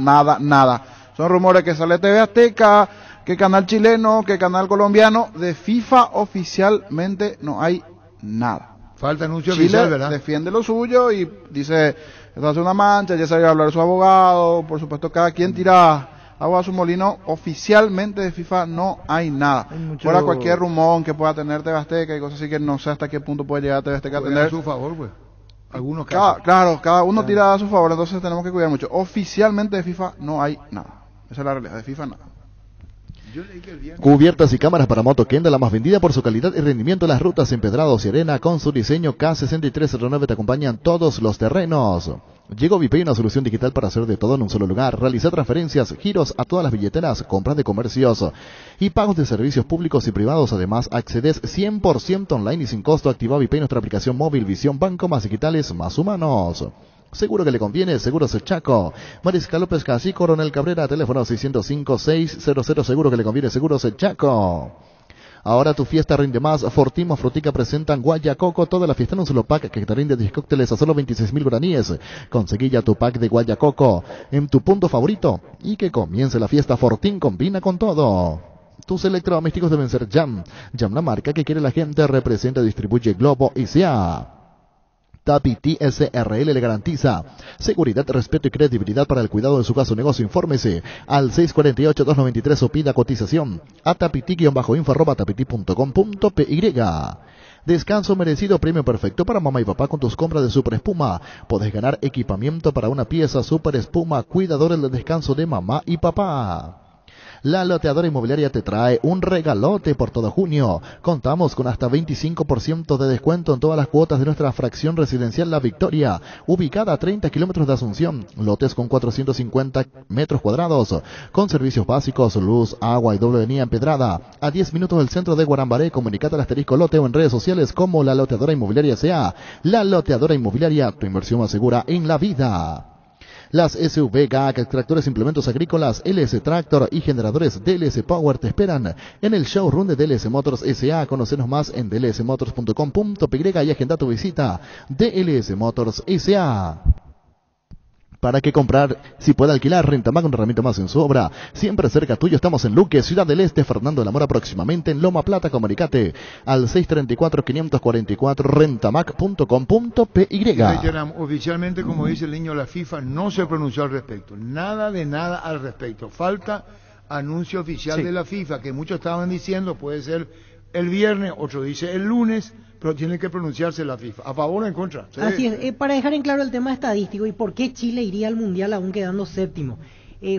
Son rumores que sale TV Azteca, que canal chileno, que canal colombiano. De FIFA oficialmente no hay nada. Falta anuncio Chile oficial, ¿verdad? Defiende lo suyo y dice, esto hace una mancha, ya salió a hablar de su abogado, por supuesto cada quien tira agua a su molino. Oficialmente de FIFA no hay nada. Fuera cualquier rumor que pueda tener TV Azteca y cosas así, que no sé hasta qué punto puede llegar TV Azteca a tener. A su favor, pues. Algunos casos. Claro, cada uno tira a su favor, entonces tenemos que cuidar mucho. Oficialmente de FIFA no hay nada. Esa es la realidad, de FIFA nada. Cubiertas y cámaras para moto Kenda, la más vendida por su calidad y rendimiento en las rutas empedrados y arena. Con su diseño K6309 te acompañan todos los terrenos. Llegó Vipay, una solución digital para hacer de todo en un solo lugar. Realizar transferencias, giros a todas las billeteras, compras de comercios y pagos de servicios públicos y privados. Además, accedes 100% online y sin costo. Activa Vipay, nuestra aplicación móvil, visión banco, más digitales, más humanos. Seguro que le conviene, Seguros El Chaco. Mariscal López Casi, Coronel Cabrera, teléfono 605-600, seguro que le conviene, Seguros El Chaco. Ahora tu fiesta rinde más. Fortimo Frutica presentan Guayacoco, toda la fiesta en un solo pack que te rinde 10 cócteles a solo 26.000 guaraníes. Conseguí ya tu pack de Guayacoco en tu punto favorito y que comience la fiesta. Fortín combina con todo. Tus electrodomésticos deben ser Jam. Jam, la marca que quiere la gente, representa, distribuye Globo y sea. Tapiti SRL le garantiza seguridad, respeto y credibilidad para el cuidado de su casa o negocio. Infórmese al 648-293 o pida cotización a tapiti-info@tapiti.com.py. Descanso merecido, premio perfecto para mamá y papá con tus compras de Super Espuma. Podés ganar equipamiento para una pieza Super Espuma, cuidadores del descanso de mamá y papá. La Loteadora Inmobiliaria te trae un regalote por todo junio. Contamos con hasta 25% de descuento en todas las cuotas de nuestra fracción residencial La Victoria, ubicada a 30 kilómetros de Asunción. Lotes con 450 metros cuadrados, con servicios básicos, luz, agua y doble avenida empedrada. A 10 minutos del centro de Guarambaré. Comunicate al asterisco lote o en redes sociales como La Loteadora Inmobiliaria S.A. La Loteadora Inmobiliaria, tu inversión más segura en la vida. Las SUV GAC, tractores, implementos agrícolas, LS Tractor y generadores DLS Power te esperan en el showroom de DLS Motors S.A. Conocenos más en dlsmotors.com.py y agenda tu visita. DLS Motors S.A. ¿Para qué comprar? Si puede alquilar, Rentamac, una herramienta más en su obra. Siempre cerca tuyo, estamos en Luque, Ciudad del Este, Fernando de la Mora, próximamente en Loma Plata. Comunicate al 634-544, rentamac.com.py. Oficialmente, como dice el niño, la FIFA no se pronunció al respecto. Nada de nada al respecto. Falta anuncio oficial de la FIFA, que muchos estaban diciendo, puede ser el viernes, otro dice el lunes, pero tiene que pronunciarse la FIFA. ¿A favor o en contra? Sí. Así es. Para dejar en claro el tema estadístico y por qué Chile iría al Mundial aún quedando séptimo.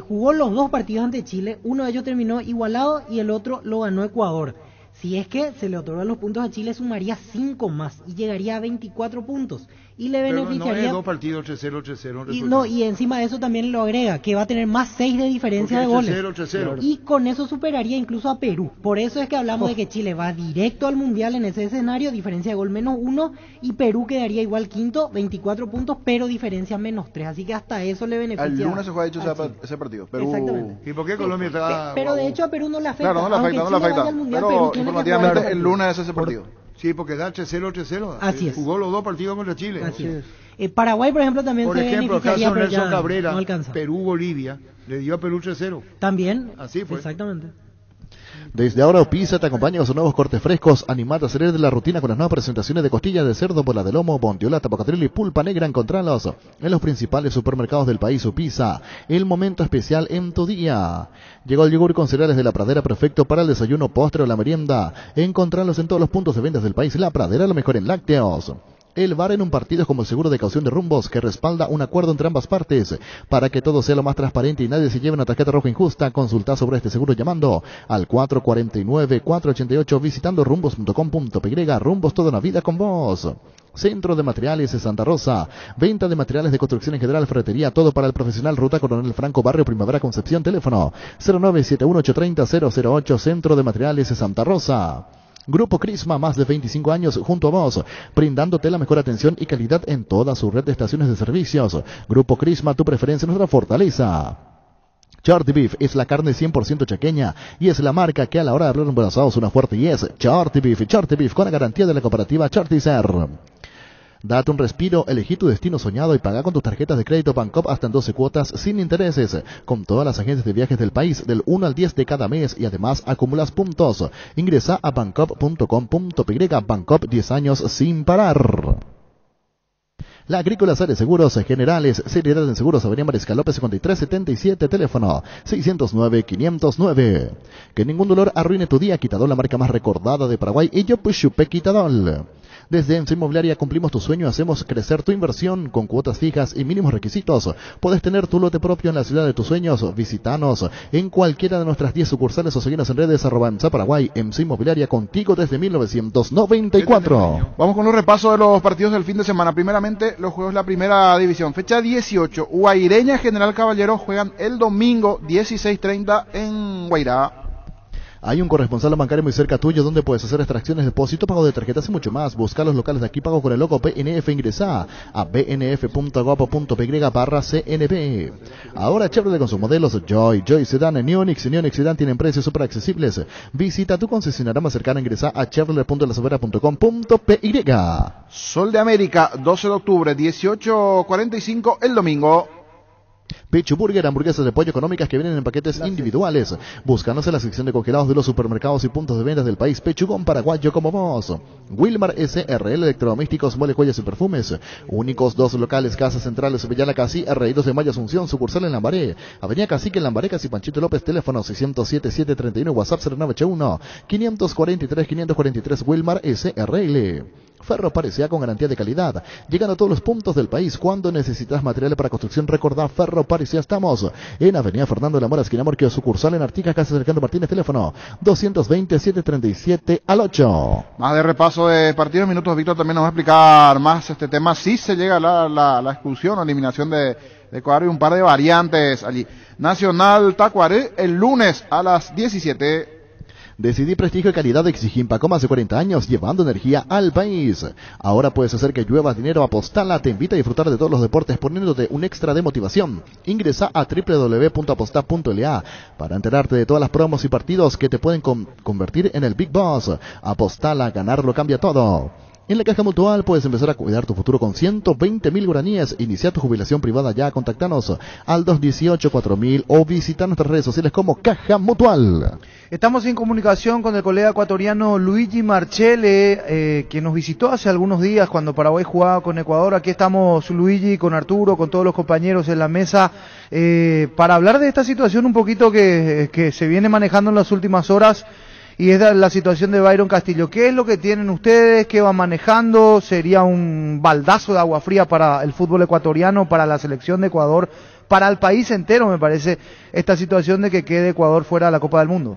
Jugó los dos partidos ante Chile, uno de ellos terminó igualado y el otro lo ganó Ecuador. Si es que se le otorgan los puntos a Chile, sumaría 5 más y llegaría a 24 puntos. Y le beneficiaría... Pero no es dos partidos 3-0, 3-0. Y, no, y encima de eso también lo agrega, que va a tener más 6 de diferencia de goles. 3-0. Y con eso superaría incluso a Perú. Por eso es que hablamos de que Chile va directo al Mundial en ese escenario, diferencia de gol menos 1, y Perú quedaría igual quinto, 24 puntos, pero diferencia menos 3. Así que hasta eso le beneficia. El lunes se juega dicho ese partido. Perú... Exactamente. ¿Y por qué Colombia está...? Pero de hecho a Perú no le afecta. Claro, no le afecta. Mundial, pero informativamente el lunes es ese partido. Sí, porque da 3-0. Así es. Jugó los dos partidos contra Chile. Así es. Paraguay, por ejemplo, también por se ejemplo, beneficiaría, caso Nelson Cabrera, no alcanza. Perú-Bolivia, le dio a Perú 3-0. También. Así fue. Exactamente. Desde ahora Opisa te acompaña con sus nuevos cortes frescos. Animate a salir de la rutina con las nuevas presentaciones de costillas de cerdo, bola de lomo, bondiola, tapacatril y pulpa negra. Encontralos en los principales supermercados del país. Opisa, el momento especial en tu día. Llegó el yogur con cereales de La Pradera, perfecto para el desayuno, postre o la merienda. Encontralos en todos los puntos de ventas del país. La Pradera, lo mejor en lácteos. El VAR en un partido es como el seguro de caución de rumbos que respalda un acuerdo entre ambas partes. Para que todo sea lo más transparente y nadie se lleve una tarjeta roja injusta, consulta sobre este seguro llamando al 449-488, visitando rumbos.com.py. Rumbos, toda una vida con vos. Centro de Materiales de Santa Rosa. Venta de materiales de construcción en general, ferretería, todo para el profesional. Ruta Coronel Franco, Barrio Primavera, Concepción. Teléfono 0971-830-008. Centro de Materiales de Santa Rosa. Grupo Crisma, más de 25 años junto a vos, brindándote la mejor atención y calidad en toda su red de estaciones de servicios. Grupo Crisma, tu preferencia, nuestra fortaleza. Charty Beef es la carne 100% chaqueña y es la marca que a la hora de hablar en Buenos Aires una fuerte y es Charty Beef con la garantía de la cooperativa Charticer. Date un respiro, elegí tu destino soñado y paga con tus tarjetas de crédito Bancop hasta en 12 cuotas sin intereses, con todas las agencias de viajes del país del 1 al 10 de cada mes y además acumulas puntos. Ingresa a bancop.com.py. Bancop, 10 años sin parar. La Agrícola Sales Seguros Generales, seriedad en seguros, Avenida Mariscal López 5377, teléfono 609-509. Que ningún dolor arruine tu día. Quitadol, la marca más recordada de Paraguay, y yo Puchupe Quitadol. Desde EMSA Inmobiliaria cumplimos tu sueño, hacemos crecer tu inversión con cuotas fijas y mínimos requisitos. Puedes tener tu lote propio en la ciudad de tus sueños. Visítanos en cualquiera de nuestras 10 sucursales o seguinos en redes @EMSA Paraguay. EMSA Inmobiliaria, contigo desde 1994. Vamos con los repasos de los partidos del fin de semana. Primeramente, los juegos de la primera división. Fecha 18, Guaireña General Caballero juegan el domingo 16:30 en Guairá. Hay un corresponsal bancario muy cerca tuyo donde puedes hacer extracciones, depósito, pago de tarjetas y mucho más. Busca los locales de aquí, pago con el logo BNF. Ingresa a bnf.gopo.py/CNP. Ahora Chevrolet con sus modelos Joy Sedan, Neonix Sedan tienen precios súper accesibles. Visita tu concesionaria más cercana, ingresa a chevrolet.lasovera.com.py. Sol de América, 12 de octubre, 18:45 el domingo. Pechu Burger, hamburguesas de pollo económicas que vienen en paquetes individuales. Búscanos en la sección de congelados de los supermercados y puntos de ventas del país. Pechugón paraguayo como vos. Wilmar SRL, electrodomésticos, muebles, joyas y perfumes. Únicos 2 locales, Casas Centrales, Villala Casi, R2 de Mayo Asunción, sucursal en Lambaré. Avenida Cacique en Lambaré, Casi Panchito López, teléfono 607-731, WhatsApp 0981 543-543, Wilmar SRL. Ferroparecía con garantía de calidad, llegando a todos los puntos del país. Cuando necesitas materiales para construcción, recordá Ferroparecía. Estamos en Avenida Fernando de la Mora, esquina Morquio, sucursal en Artigas, casa Cercano Martínez, teléfono 220-737-8. Más de repaso de partidos, minutos. Víctor también nos va a explicar más este tema. Si se llega a la exclusión o eliminación de Ecuador y un par de variantes allí. Nacional Tacuaré el lunes a las 17. Decidí prestigio y calidad, exigí Impaco, más de 40 años llevando energía al país. Ahora puedes hacer que llueva dinero. Apostala te invita a disfrutar de todos los deportes poniéndote un extra de motivación. Ingresa a www.apostar.la para enterarte de todas las promos y partidos que te pueden convertir en el Big Boss. Apostala, ganar lo cambia todo. En la Caja Mutual puedes empezar a cuidar tu futuro con 120.000 guaraníes. Inicia tu jubilación privada ya. Contactanos al 218-4000 o visita nuestras redes sociales como Caja Mutual. Estamos en comunicación con el colega ecuatoriano Luigi Marchele, quien nos visitó hace algunos días cuando Paraguay jugaba con Ecuador. Aquí estamos, Luigi, con Arturo, con todos los compañeros en la mesa, para hablar de esta situación un poquito que se viene manejando en las últimas horas. Y es la situación de Byron Castillo. ¿Qué es lo que tienen ustedes? ¿Qué van manejando? ¿Sería un baldazo de agua fría para el fútbol ecuatoriano, para la selección de Ecuador, para el país entero, me parece, esta situación de que quede Ecuador fuera de la Copa del Mundo?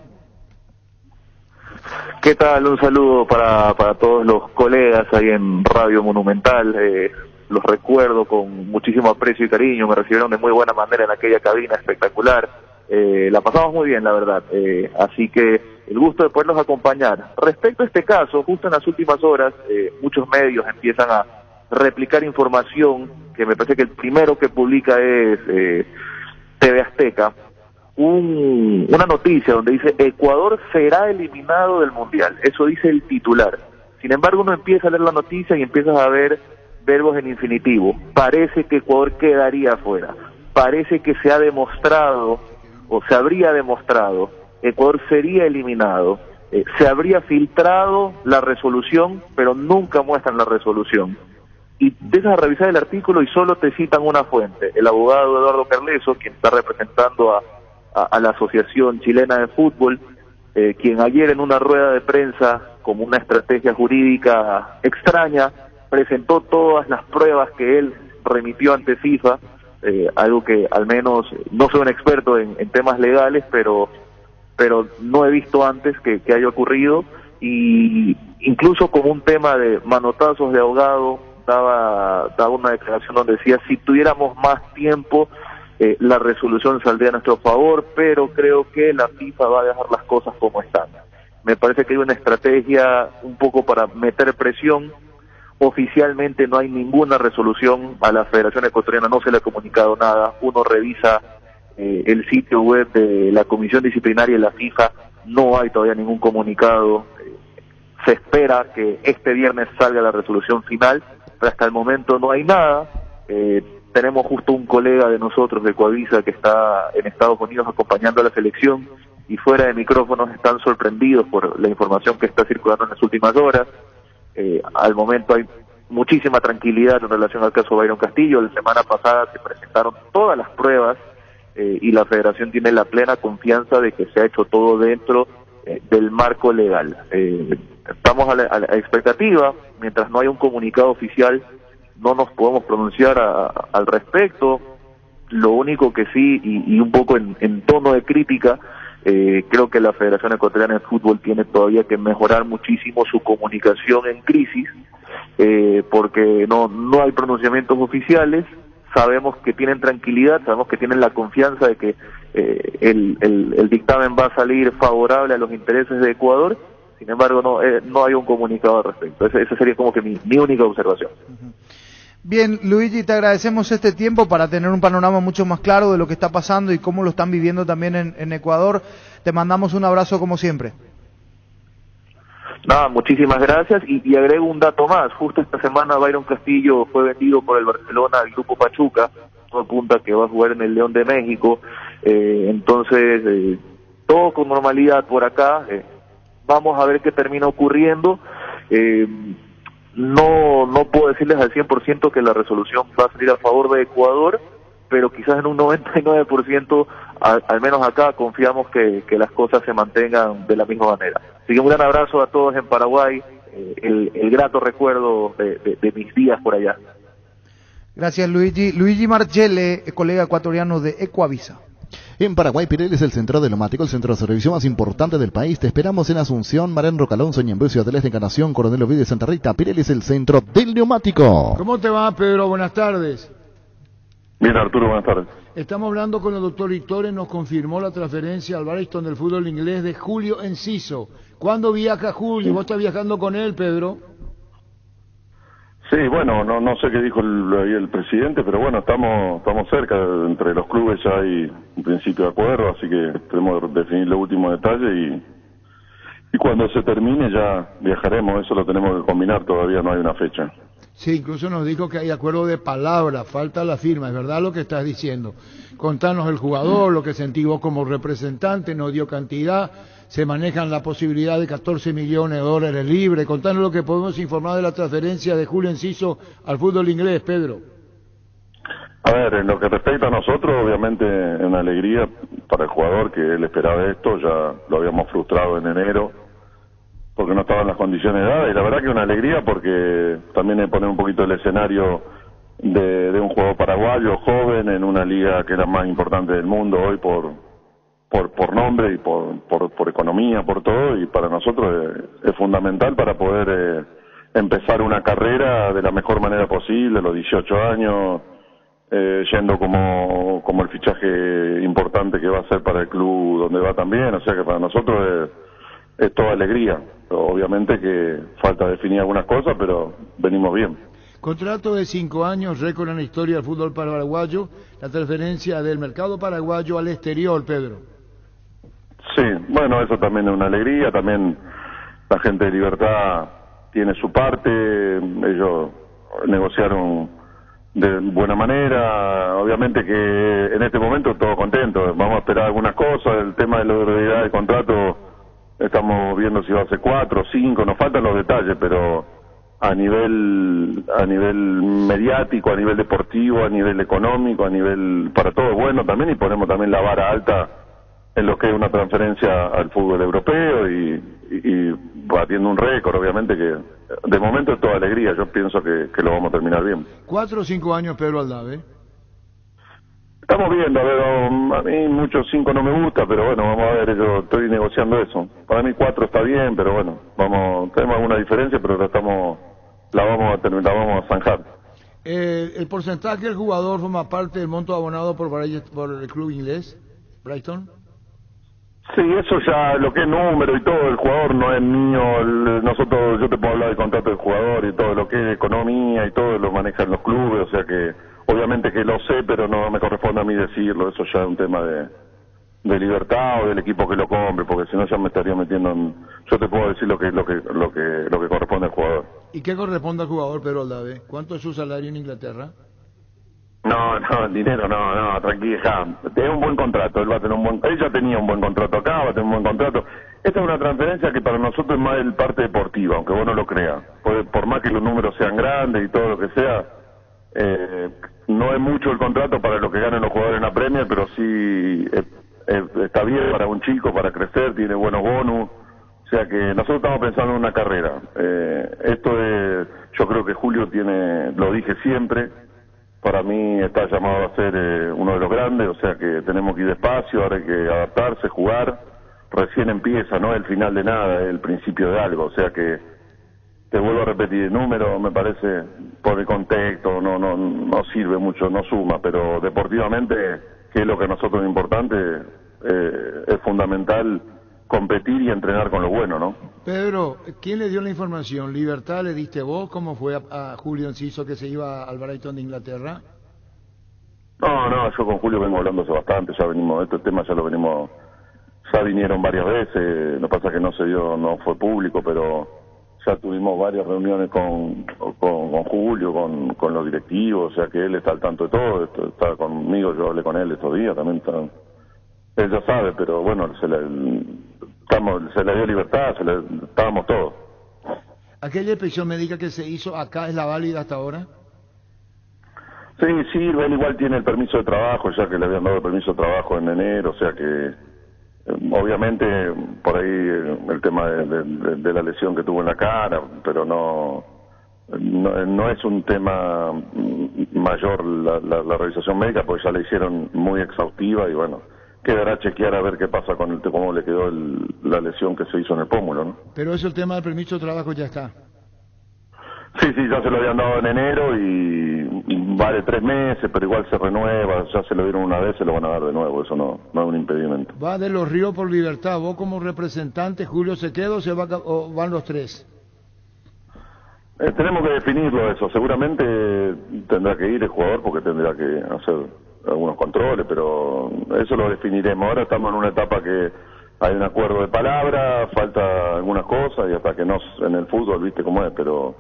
¿Qué tal? Un saludo para todos los colegas ahí en Radio Monumental. Los recuerdo con muchísimo aprecio y cariño. Me recibieron de muy buena manera en aquella cabina espectacular. La pasamos muy bien, la verdad. Así que el gusto de poderlos acompañar. Respecto a este caso, justo en las últimas horas, muchos medios empiezan a replicar información, que me parece que el primero que publica es TV Azteca, una noticia donde dice Ecuador será eliminado del Mundial. Eso dice el titular. Sin embargo, uno empieza a leer la noticia y empiezas a ver verbos en infinitivo. Parece que Ecuador quedaría afuera. Parece que se ha demostrado, o se habría demostrado, Ecuador sería eliminado. Se habría filtrado la resolución, pero nunca muestran la resolución. Y empiezas a revisar el artículo y solo te citan una fuente, el abogado Eduardo Carleso, quien está representando a la Asociación Chilena de Fútbol, quien ayer en una rueda de prensa, como una estrategia jurídica extraña, presentó todas las pruebas que él remitió ante FIFA, algo que al menos no soy un experto en temas legales, pero no he visto antes que haya ocurrido, y incluso como un tema de manotazos de abogado, daba una declaración donde decía, si tuviéramos más tiempo, la resolución saldría a nuestro favor, pero creo que la FIFA va a dejar las cosas como están. Me parece que hay una estrategia un poco para meter presión. Oficialmente no hay ninguna resolución, a la Federación Ecuatoriana no se le ha comunicado nada. Uno revisa el sitio web de la Comisión Disciplinaria de la FIFA, no hay todavía ningún comunicado. Se espera que este viernes salga la resolución final, pero hasta el momento no hay nada. Tenemos justo un colega de nosotros de Coavisa que está en Estados Unidos acompañando a la selección, y fuera de micrófonos están sorprendidos por la información que está circulando en las últimas horas. Al momento hay muchísima tranquilidad en relación al caso Byron Castillo. La semana pasada se presentaron todas las pruebas, y la Federación tiene la plena confianza de que se ha hecho todo dentro del marco legal. Estamos a la expectativa. Mientras no haya un comunicado oficial, no nos podemos pronunciar al respecto. Lo único que sí, y un poco en tono de crítica, creo que la Federación Ecuatoriana de Fútbol tiene todavía que mejorar muchísimo su comunicación en crisis, porque no hay pronunciamientos oficiales. Sabemos que tienen tranquilidad, sabemos que tienen la confianza de que el dictamen va a salir favorable a los intereses de Ecuador. Sin embargo, no hay un comunicado al respecto. Esa sería como que mi única observación. Bien, Luigi, te agradecemos este tiempo para tener un panorama mucho más claro de lo que está pasando y cómo lo están viviendo también en Ecuador. Te mandamos un abrazo como siempre. Nada, muchísimas gracias, y agrego un dato más. Justo esta semana Byron Castillo fue vendido por el Barcelona al Grupo Pachuca, todo apunta que va a jugar en el León de México. Entonces, todo con normalidad por acá. Vamos a ver qué termina ocurriendo. No puedo decirles al 100% que la resolución va a salir a favor de Ecuador, pero quizás en un 99%, al menos acá, confiamos que las cosas se mantengan de la misma manera. Así que un gran abrazo a todos en Paraguay, el grato recuerdo de mis días por allá. Gracias, Luigi. Luigi Marchelle, colega ecuatoriano de Ecuavisa. En Paraguay, Pirelli es el centro de neumático, el centro de servicio más importante del país. Te esperamos en Asunción, Marén Rocalonso, Ñemby, Ciudad del Este, Encarnación, Coronel Ovidio de Santa Rita. Pirelli es el centro del neumático. ¿Cómo te va, Pedro? Buenas tardes. Bien, Arturo, buenas tardes. Estamos hablando con el doctor Itore, nos confirmó la transferencia al Brighton del fútbol inglés de Julio Enciso. ¿Cuándo viaja Julio? ¿Vos estás viajando con él, Pedro? Sí, bueno, no sé qué dijo el presidente, pero bueno, estamos cerca, entre los clubes ya hay un principio de acuerdo, así que tenemos que definir los últimos detalles y cuando se termine ya viajaremos, eso lo tenemos que combinar, todavía no hay una fecha. Sí, incluso nos dijo que hay acuerdo de palabra, falta la firma, es verdad lo que estás diciendo. Contanos el jugador, lo que sentí vos como representante, nos dio cantidad, se manejan la posibilidad de 14 millones de dólares libres. Contanos lo que podemos informar de la transferencia de Julio Enciso al fútbol inglés, Pedro. A ver, en lo que respecta a nosotros, obviamente es una alegría para el jugador que él esperaba esto, ya lo habíamos frustrado en enero, porque no estaban las condiciones dadas, y la verdad que es una alegría porque también pone un poquito el escenario de un jugador paraguayo, joven, en una liga que es la más importante del mundo hoy por nombre y por economía, por todo, y para nosotros es fundamental para poder empezar una carrera de la mejor manera posible, los 18 años, yendo como el fichaje importante que va a ser para el club donde va también, o sea que para nosotros es toda alegría. Obviamente que falta definir algunas cosas, pero venimos bien. Contrato de 5 años, récord en la historia del fútbol paraguayo, la transferencia del mercado paraguayo al exterior, Pedro. Sí, bueno, eso también es una alegría, también la gente de Libertad tiene su parte, ellos negociaron de buena manera, obviamente que en este momento todos contentos, vamos a esperar algunas cosas, el tema de la durabilidad del contrato, estamos viendo si va a ser 4 o 5, nos faltan los detalles, pero a nivel mediático, a nivel deportivo, a nivel económico, a nivel para todo bueno también, y ponemos también la vara alta en lo que es una transferencia al fútbol europeo y batiendo un récord, obviamente que de momento es toda alegría, yo pienso que lo vamos a terminar bien. 4 o 5 años, Pedro Aldave. Estamos viendo, a ver, a mí muchos 5 no me gusta, pero bueno, vamos a ver, yo estoy negociando eso. Para mí 4 está bien, pero bueno, tenemos alguna diferencia, pero la vamos a zanjar. ¿El porcentaje del jugador forma parte del monto abonado por el club inglés, Brighton? Sí, eso ya, lo que es número y todo, el jugador no es mío, yo te puedo hablar del contrato del jugador y todo, lo que es economía y todo lo manejan los clubes, o sea que obviamente que lo sé, pero no me corresponde a mí decirlo, eso ya es un tema de Libertad o del equipo que lo compre, porque si no ya me estaría metiendo yo te puedo decir lo que corresponde al jugador. ¿Y qué corresponde al jugador, Pedro Aldave? ¿Cuánto es su salario en Inglaterra? No, el dinero no, tranquila, tiene un buen contrato, él ya tenía un buen contrato acá, va a tener un buen contrato. Esta es una transferencia que para nosotros es más el parte deportiva, aunque vos no lo creas. Por más que los números sean grandes y todo lo que sea, no es mucho el contrato para lo que ganan los jugadores en la Premier, pero sí está bien para un chico, para crecer, tiene buenos bonus. O sea que nosotros estamos pensando en una carrera. Yo creo que Julio lo dije siempre, para mí está llamado a ser uno de los grandes, o sea que tenemos que ir despacio, ahora hay que adaptarse, jugar, recién empieza, no es el final de nada, es el principio de algo, o sea que te vuelvo a repetir, el número me parece, por el contexto, no sirve mucho, no suma, pero deportivamente, que es lo que a nosotros es importante, es fundamental competir y entrenar con lo bueno, ¿no? Pedro, ¿quién le dio la información? ¿Libertad le diste vos? ¿Cómo fue a Julio Enciso que se iba al Brighton de Inglaterra? No, yo con Julio vengo hablando hace bastante, ya venimos, este tema ya vinieron varias veces, lo que pasa es que no se dio, no fue público, pero ya tuvimos varias reuniones con Julio, con los directivos, o sea que él está al tanto de todo, está conmigo, yo hablé con él estos días, también él ya sabe, pero bueno, se le dio libertad, estábamos todos. ¿Aquella inspección médica que se hizo acá es la válida hasta ahora? Sí, él igual tiene el permiso de trabajo, ya que le habían dado el permiso de trabajo en enero, o sea que Obviamente, por ahí el tema de la lesión que tuvo en la cara, pero no es un tema mayor la revisación médica, porque ya la hicieron muy exhaustiva y bueno, quedará chequear a ver qué pasa con cómo le quedó la lesión que se hizo en el pómulo, ¿no? Pero eso, el tema del permiso de trabajo ya está. Sí, ya se lo habían dado en enero y vale 3 meses, pero igual se renueva, ya se lo dieron una vez, se lo van a dar de nuevo, eso no es un impedimento. Va de los Ríos por Libertad, vos como representante, Julio Sequedo, o van los 3? Tenemos que definirlo eso, seguramente tendrá que ir el jugador porque tendrá que hacer algunos controles, pero eso lo definiremos. Ahora estamos en una etapa que hay un acuerdo de palabra, falta algunas cosas y hasta que no en el fútbol, viste cómo es, pero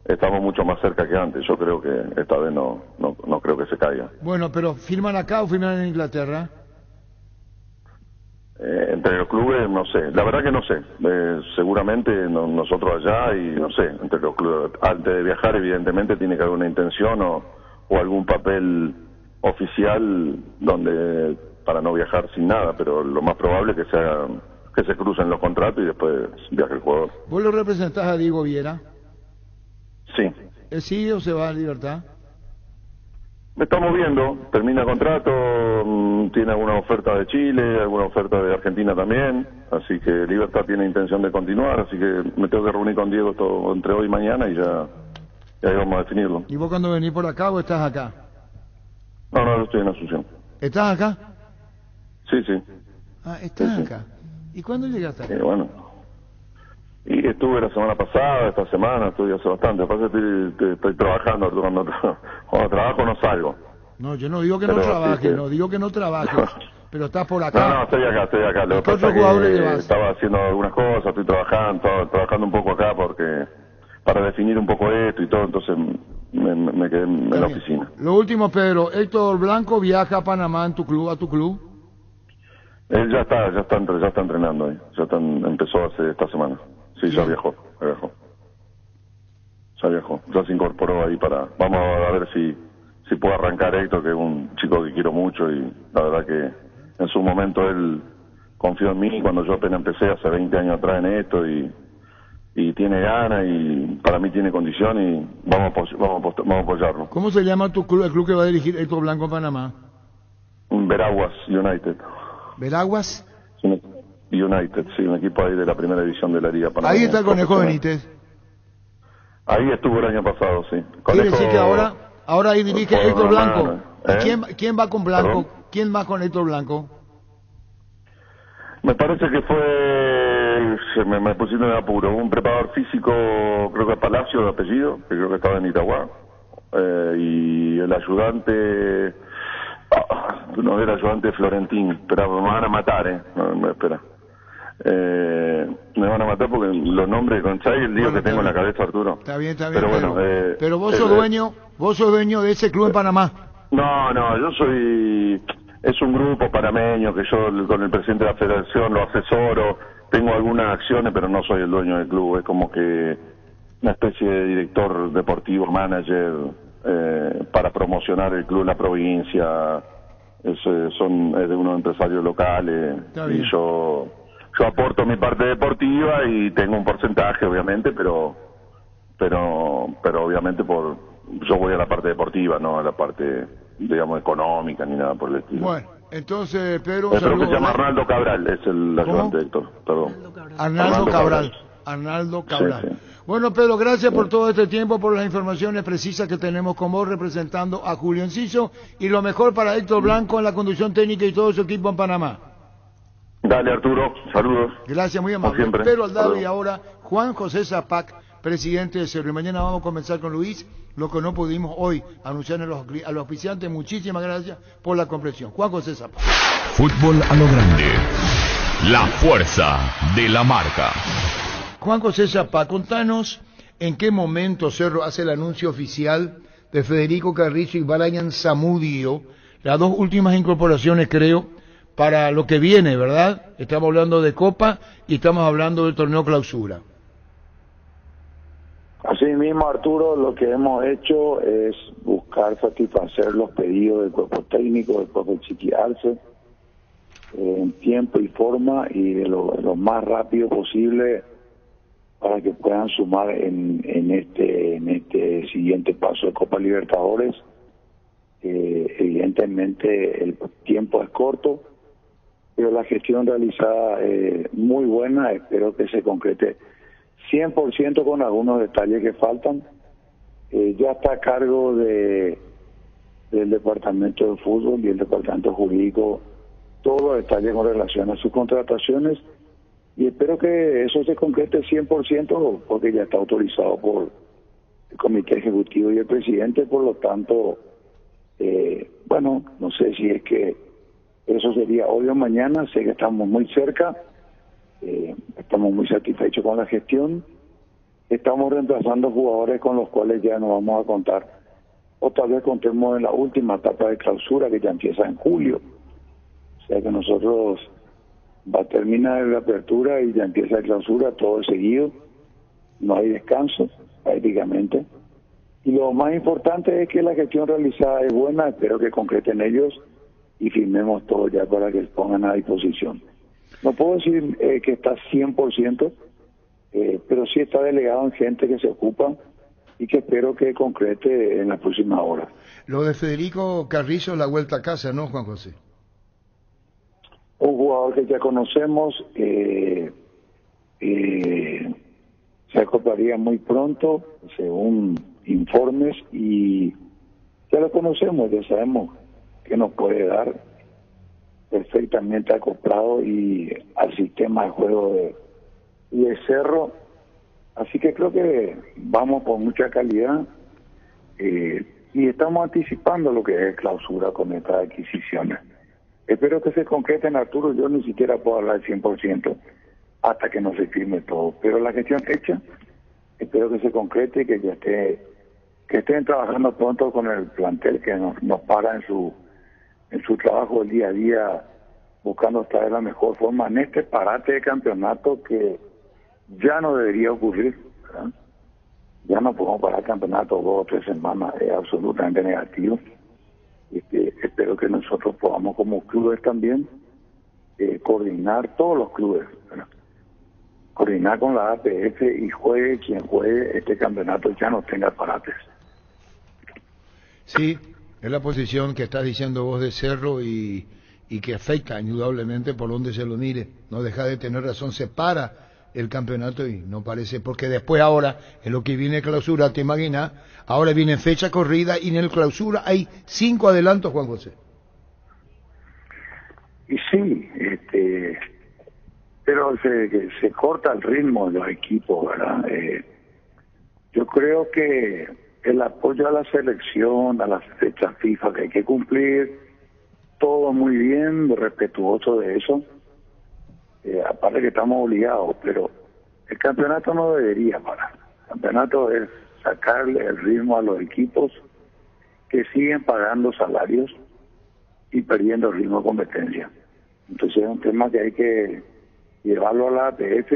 estamos mucho más cerca que antes. Yo creo que esta vez no creo que se caiga. Bueno, pero ¿firman acá o firman en Inglaterra? Entre los clubes, no sé. La verdad que no sé. Seguramente nosotros allá y no sé. Entre los clubes, antes de viajar, evidentemente tiene que haber una intención o algún papel oficial donde para no viajar sin nada. Pero lo más probable es que se crucen los contratos y después viaje el jugador. ¿Vos lo representás a Diego Viera? Sí. ¿Él sigue o se va a Libertad? Estamos viendo, termina contrato, tiene alguna oferta de Chile, alguna oferta de Argentina también, así que Libertad tiene intención de continuar, así que me tengo que reunir con Diego entre hoy y mañana y ya ahí vamos a definirlo. ¿Y vos cuando venís por acá o estás acá? No, yo estoy en Asunción. ¿Estás acá? Sí. Ah, estás sí, acá. ¿Y cuándo llegaste acá? Bueno, y estuve la semana pasada, esta semana, estuve hace bastante. Aparte estoy trabajando, cuando trabajo no salgo. No, yo no digo que no trabajes, no digo que no trabajes, pero estás por acá. No, estoy acá. Lo que pasa es que estaba haciendo algunas cosas, estoy trabajando un poco acá para definir un poco esto y todo, entonces me quedé en la oficina. Lo último, Pedro, Héctor Blanco viaja a Panamá a tu club. Él ya está entrenando ahí, empezó esta semana. Sí, ya viajó. Ya se incorporó ahí vamos a ver si puede arrancar Héctor, que es un chico que quiero mucho y la verdad que en su momento él confió en mí cuando yo apenas empecé hace 20 años atrás en esto y tiene ganas y para mí tiene condición y vamos a apoyarlo. ¿Cómo se llama tu club, el club que va a dirigir Héctor Blanco en Panamá? Veraguas United. ¿Veraguas? United, sí, un equipo ahí de la primera división de la Liga Panamá. Ahí está el Conejo Benítez. Ahí estuvo el año pasado, sí. ¿Quiere decir que ahora ahí dirige Héctor Blanco? ¿Quién va con Blanco? ¿Perdón? ¿Quién va con Héctor Blanco? Me parece que me pusieron en apuro, un preparador físico, creo que Palacio de apellido, que creo que estaba en Itagua, y el ayudante, no era ayudante Florentín, pero me van a matar, espera. Me van a matar porque los nombres con Chay, el lío que tengo en la cabeza, Arturo. Está bien, pero bueno, pero vos sos dueño de ese club en Panamá. No, yo soy, es un grupo panameño que yo con el presidente de la federación lo asesoro, tengo algunas acciones, pero no soy el dueño del club, es como que una especie de director deportivo, manager, para promocionar el club en la provincia, es de unos empresarios locales, y yo aporto mi parte deportiva y tengo un porcentaje, obviamente, pero obviamente yo voy a la parte deportiva, no a la parte, digamos, económica ni nada por el estilo. Bueno, entonces, Pedro... Creo que se llama Arnaldo Cabral, es el ayudante de Héctor, perdón. Arnaldo Cabral. Sí. Bueno, Pedro, gracias por todo este tiempo, por las informaciones precisas que tenemos con vos representando a Julio Enciso, y lo mejor para Héctor Blanco en la conducción técnica y todo su equipo en Panamá. Dale, Arturo, saludos. Gracias, muy amable. Pedro Aldado y ahora Juan José Zapac, presidente de Cerro. Y mañana vamos a comenzar con Luis, lo que no pudimos hoy anunciar a los auspiciantes. Muchísimas gracias por la comprensión. Juan José Zapac. Fútbol a lo grande. La fuerza de la marca. Juan José Zapac, contanos en qué momento Cerro hace el anuncio oficial de Federico Carrizo y Brian Zamudio, las dos últimas incorporaciones, creo, para lo que viene, ¿verdad? Estamos hablando de Copa y estamos hablando del torneo Clausura. Así mismo, Arturo, lo que hemos hecho es buscar satisfacer los pedidos del cuerpo técnico, del profe Chiqui Arce, en tiempo y forma y de lo más rápido posible para que puedan sumar en este siguiente paso de Copa Libertadores. Evidentemente el tiempo es corto, pero la gestión realizada es muy buena. Espero que se concrete 100% con algunos detalles que faltan. Ya está a cargo del departamento de fútbol y el departamento jurídico todos los detalles con relación a sus contrataciones, y espero que eso se concrete 100% porque ya está autorizado por el comité ejecutivo y el presidente. Por lo tanto, bueno, no sé si es que eso sería hoy o mañana. Sé que estamos muy cerca, estamos muy satisfechos con la gestión. Estamos reemplazando jugadores con los cuales ya no vamos a contar, o tal vez contemos en la última etapa de clausura que ya empieza en julio. O sea que nosotros va a terminar la apertura y ya empieza la clausura todo seguido, no hay descanso prácticamente. Y lo más importante es que la gestión realizada es buena. Espero que concreten ellos y firmemos todo ya para que pongan a disposición. No puedo decir que está 100%, pero sí está delegado en gente que se ocupa y que espero que concrete en las próximas horas. Lo de Federico Carrizo, la vuelta a casa, ¿no, Juan José? Un jugador que ya conocemos, se acoplaría muy pronto, según informes, y ya lo conocemos, ya sabemos que nos puede dar perfectamente acoplado y al sistema de juego de Cerro. Así que creo que vamos con mucha calidad y estamos anticipando lo que es clausura con estas adquisiciones. Espero que se concreten, Arturo. Yo ni siquiera puedo hablar al 100% hasta que no se firme todo, pero la gestión hecha, espero que se concrete y que ya que estén trabajando pronto con el plantel que nos para en su trabajo el día a día, buscando estar de la mejor forma en este parate de campeonato que ya no debería ocurrir, ¿verdad? Ya no podemos parar el campeonato 2 o 3 semanas, es absolutamente negativo. Espero que nosotros podamos como clubes también coordinar, todos los clubes, ¿verdad? Coordinar con la APF y juegue quien juegue este campeonato ya no tenga parates. Sí, es la posición que estás diciendo vos de Cerro y que afecta indudablemente por donde se lo mire. No deja de tener razón, se para el campeonato y no parece, porque después ahora, en lo que viene clausura, te imaginas, ahora viene fecha corrida y en el clausura hay 5 adelantos, Juan José. Y sí, pero se corta el ritmo de los equipos, ¿verdad? Yo creo que el apoyo a la selección, a las fechas FIFA que hay que cumplir, todo muy bien, respetuoso de eso. Aparte que estamos obligados, pero el campeonato no debería parar. El campeonato es sacarle el ritmo a los equipos que siguen pagando salarios y perdiendo el ritmo de competencia. Entonces es un tema que hay que llevarlo a la APF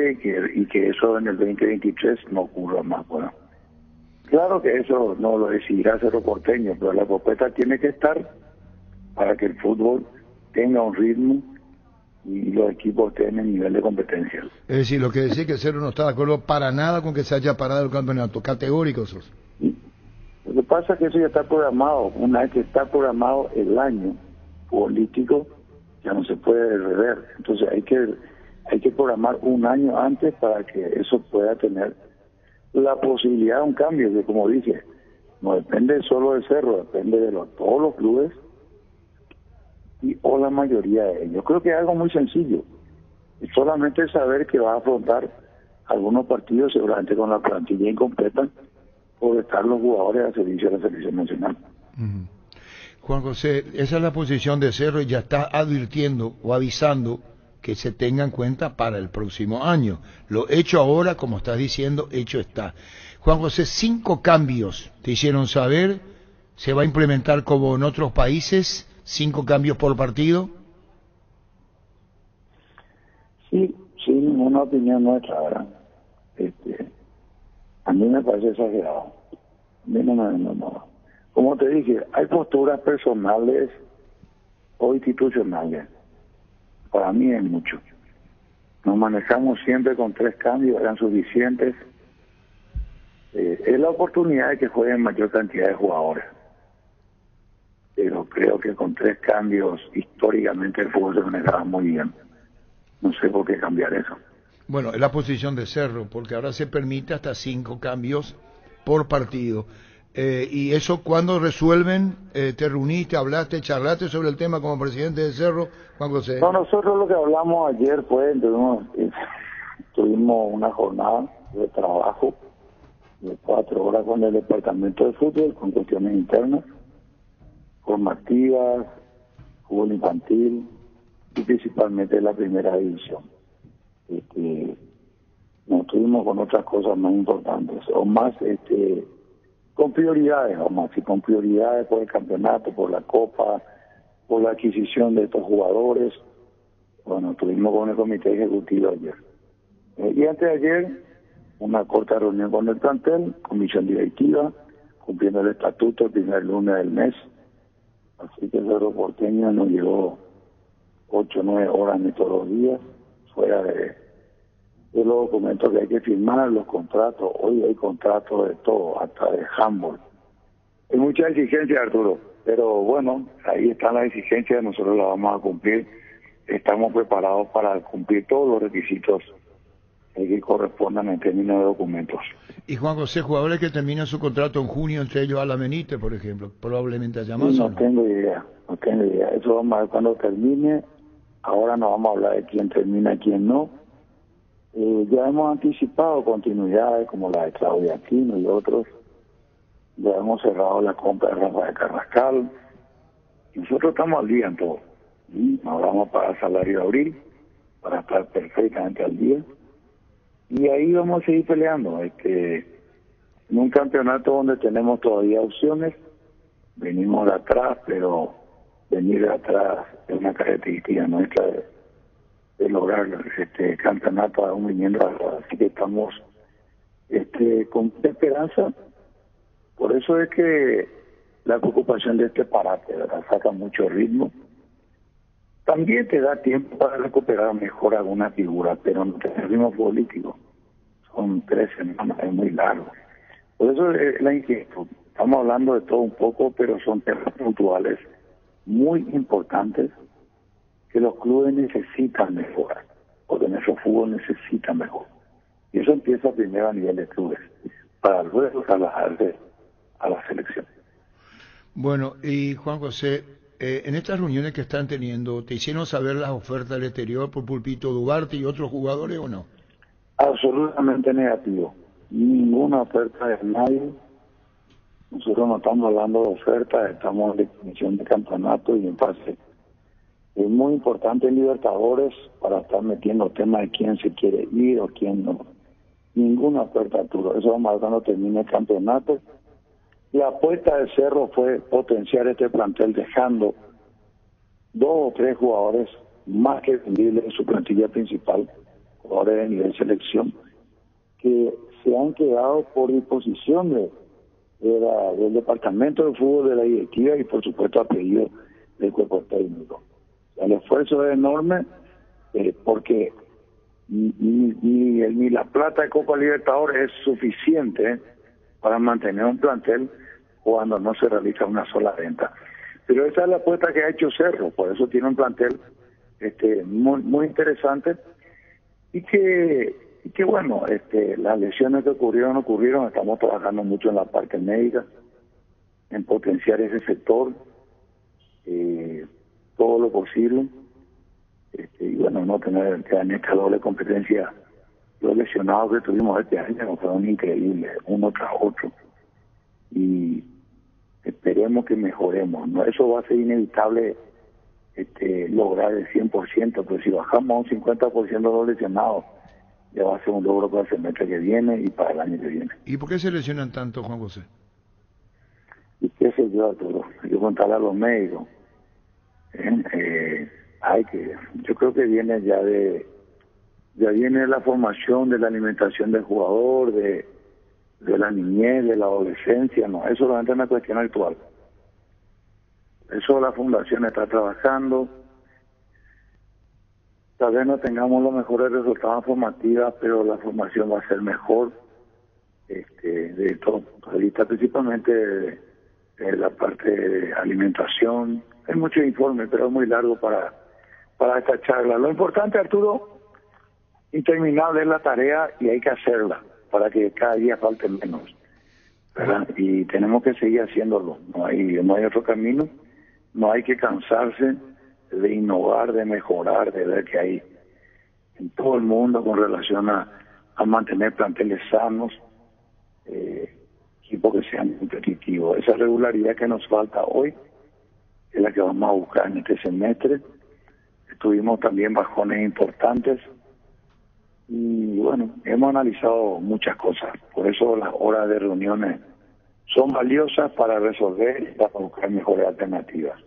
y que eso en el 2023 no ocurra más. Bueno, claro que eso no lo decidirá Cerro Porteño, pero la propuesta tiene que estar para que el fútbol tenga un ritmo y los equipos estén en nivel de competencia. Es decir, lo que decía que Cerro no está de acuerdo para nada con que se haya parado el campeonato, categóricos sos. Lo que pasa es que eso ya está programado. Una vez que está programado el año político, ya no se puede rever. Entonces hay que programar un año antes para que eso pueda tener la posibilidad de un cambio, que como dije, no depende solo de Cerro, depende de todos los clubes o la mayoría de ellos. Creo que es algo muy sencillo, es solamente saber que va a afrontar algunos partidos seguramente con la plantilla incompleta por estar los jugadores al servicio de la selección nacional. Juan José, esa es la posición de Cerro y ya está advirtiendo o avisando que se tenga en cuenta para el próximo año. Lo hecho ahora, como estás diciendo, hecho está. Juan José, 5 cambios te hicieron saber, ¿se va a implementar como en otros países, 5 cambios por partido? Sí, sin ninguna opinión nuestra, ¿verdad? A mí me parece exagerado. A mí no. Como te dije, hay posturas personales o institucionales. para mí es mucho. Nos manejamos siempre con 3 cambios, eran suficientes. Es la oportunidad de que jueguen mayor cantidad de jugadores. Pero creo que con 3 cambios, históricamente el fútbol se manejaba muy bien. No sé por qué cambiar eso. Bueno, es la posición de Cerro, porque ahora se permite hasta 5 cambios por partido. Y eso, cuando resuelven, te reuniste, hablaste, charlaste sobre el tema como presidente de Cerro, Juan José. No, nosotros lo que hablamos ayer fue, tuvimos una jornada de trabajo de 4 horas con el departamento de fútbol, con cuestiones internas, formativas, fútbol infantil y principalmente la primera división. Nos tuvimos con otras cosas más importantes, o más con prioridades, vamos a decir, con prioridades por el campeonato, por la copa, por la adquisición de estos jugadores. Bueno, estuvimos con el comité ejecutivo ayer. Y antes de ayer, una corta reunión con el plantel, comisión directiva, cumpliendo el estatuto el primer lunes del mes. Así que el Cerro Porteño nos llevó 8 o 9 horas ni todos los días, fuera de los documentos que hay que firmar, los contratos. Hoy hay contratos de todo, hasta de handball. Hay mucha exigencia, Arturo, pero bueno, ahí están las exigencias, nosotros las vamos a cumplir. Estamos preparados para cumplir todos los requisitos que correspondan en términos de documentos. Y Juan José, jugadores que terminan su contrato en junio, entre ellos Alan Benítez, por ejemplo, probablemente haya más. No tengo idea. Eso vamos a ver cuando termine. Ahora no vamos a hablar de quién termina y quién no. Ya hemos anticipado continuidades como la de Claudia Aquino y otros. Ya hemos cerrado la compra de Rafael Carrascal. Nosotros estamos al día en todo. Y ahora vamos a pagar salario de abril para estar perfectamente al día. Y ahí vamos a seguir peleando. En un campeonato donde tenemos todavía opciones, venimos de atrás, pero venir de atrás es una característica nuestra de lograr este campeonato aún viniendo de atrás. Así que estamos con esperanza. Por eso es que la preocupación de este parate, ¿verdad?, saca mucho ritmo. También te da tiempo para recuperar mejor alguna figura, pero no tenemos ritmo político. Son 3 semanas, es muy largo. Por eso es la inquietud. Estamos hablando de todo un poco, pero son temas puntuales muy importantes que los clubes necesitan mejorar, porque nuestro fútbol necesita mejor. Y eso empieza primero a nivel de clubes, para luego trasladarse a la selección. Bueno, y Juan José, en estas reuniones que están teniendo, ¿te hicieron saber las ofertas del exterior por Pulpito Duarte y otros jugadores o no? Absolutamente negativo. Ninguna oferta de nadie. Nosotros no estamos hablando de ofertas, estamos en definición de campeonato y en fase. Es muy importante en Libertadores para estar metiendo temas de quién se quiere ir o quién no. Ninguna oferta, Arturo. Eso vamos a ver cuando termine el campeonato. La apuesta del Cerro fue potenciar este plantel dejando 2 o 3 jugadores más que vendibles en su plantilla principal, jugadores de nivel selección, que se han quedado por disposición del departamento de fútbol, de la directiva y por supuesto a pedido del cuerpo técnico. El esfuerzo es enorme porque ni la plata de Copa Libertadores es suficiente para mantener un plantel cuando no se realiza una sola venta. Pero esa es la apuesta que ha hecho Cerro, por eso tiene un plantel muy, muy interesante y que bueno, las lesiones que ocurrieron, estamos trabajando mucho en la parte médica, en potenciar ese sector, todo lo posible, y bueno, no tener que en esta doble competencia. Los lesionados que tuvimos este año fueron increíbles, uno tras otro, y esperemos que mejoremos, ¿no? Eso va a ser inevitable lograr el 100%, pero si bajamos a un 50% de los lesionados, ya va a ser un logro para el semestre que viene y para el año que viene. ¿Y por qué se lesionan tanto, Juan José? Y qué sé yo, Arturo, yo contarle a los médicos. Yo creo que viene ya viene la formación de la alimentación del jugador, de la niñez, de la adolescencia, no, eso solamente es una cuestión actual. Eso la fundación está trabajando. Tal vez no tengamos los mejores resultados en formativa, pero la formación va a ser mejor, de todo punto de vista, principalmente de la parte de alimentación. Hay mucho informe, pero es muy largo para esta charla. Lo importante, Arturo, interminable es la tarea y hay que hacerla para que cada día falte menos, ¿verdad? Y tenemos que seguir haciéndolo. No hay otro camino. No hay que cansarse de innovar, de mejorar, de ver que hay en todo el mundo con relación a mantener planteles sanos, equipos que sean competitivos. Esa regularidad que nos falta hoy es la que vamos a buscar en este semestre. Tuvimos también bajones importantes y bueno, hemos analizado muchas cosas. Por eso las horas de reuniones son valiosas para resolver y para buscar mejores alternativas.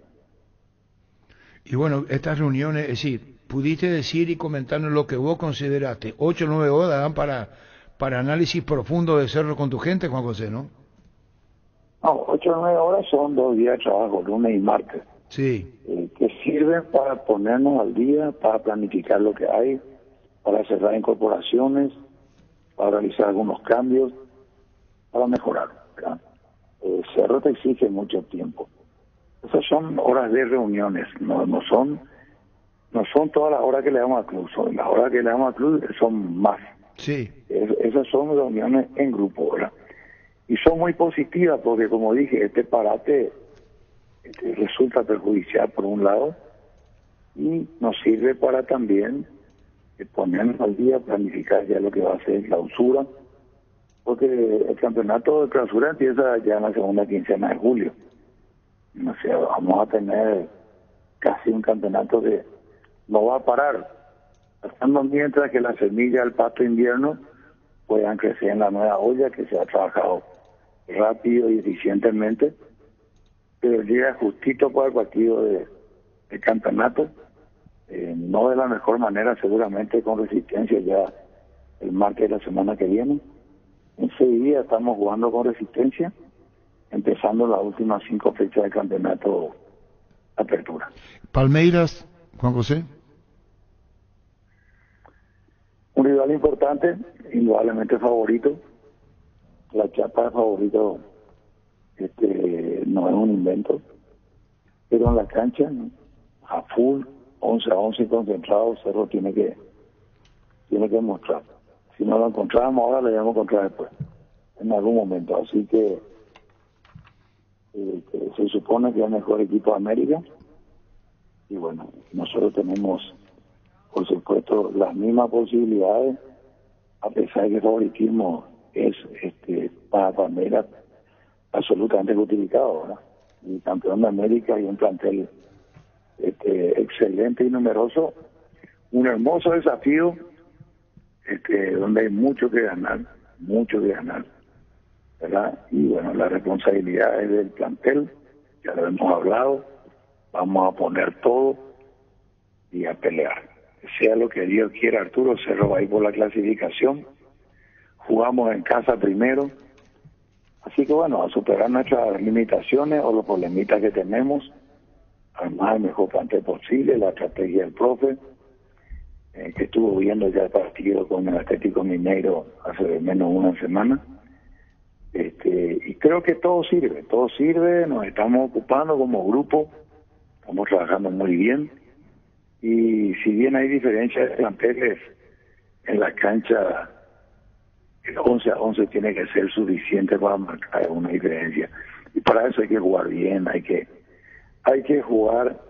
Y bueno, estas reuniones, es decir, pudiste decir y comentarnos lo que vos consideraste. 8 o 9 horas dan para análisis profundo de Cerro con tu gente, Juan José, ¿no? No, 8 o 9 horas son 2 días de trabajo, lunes y martes. Sí. Que sirven para ponernos al día, para planificar lo que hay, para cerrar incorporaciones, para realizar algunos cambios, para mejorar, ¿verdad? Cerro te exige mucho tiempo. Esas son horas de reuniones, no son todas las horas que le damos al club, las horas que le damos al club son más. Sí. Esas son reuniones en grupo, ¿verdad? Y son muy positivas porque, como dije, este parate resulta perjudicial por un lado y nos sirve para también ponernos al día, planificar ya lo que va a ser la clausura, porque el campeonato de clausura empieza ya en la segunda quincena de julio. O sea, vamos a tener casi un campeonato que no va a parar, pasando mientras que la semilla del pasto invierno puedan crecer en la nueva olla que se ha trabajado rápido y eficientemente, pero llega justito para el partido del campeonato, no de la mejor manera, seguramente con Resistencia ya el martes de la semana que viene. Ese día estamos jugando con Resistencia, empezando las últimas 5 fechas del campeonato Apertura. Palmeiras, Juan José. Un rival importante, indudablemente favorito. La Chapa de favorito no es un invento, pero en la cancha, a full, 11-11 concentrado, Cerro tiene que mostrar. Si no lo encontramos ahora, lo debemos encontrar después, en algún momento. Así que se supone que es el mejor equipo de América y bueno, nosotros tenemos por supuesto las mismas posibilidades, a pesar de que el favoritismo es para Palmeiras absolutamente justificado, ¿verdad? Y campeón de América y un plantel excelente y numeroso, un hermoso desafío donde hay mucho que ganar, ¿verdad? Y bueno, la responsabilidad es del plantel, ya lo hemos hablado, vamos a poner todo y a pelear. Sea lo que Dios quiera, Arturo, Cerro va a ir por la clasificación, jugamos en casa primero, así que bueno, a superar nuestras limitaciones o los problemitas que tenemos, armar el mejor plantel posible, la estrategia del profe, que estuvo viendo ya el partido con el Atlético Mineiro hace menos de una semana, y creo que todo sirve, nos estamos ocupando como grupo, estamos trabajando muy bien, y si bien hay diferencias de planteles en la cancha, el 11-11 tiene que ser suficiente para marcar una diferencia, y para eso hay que jugar bien, hay que jugar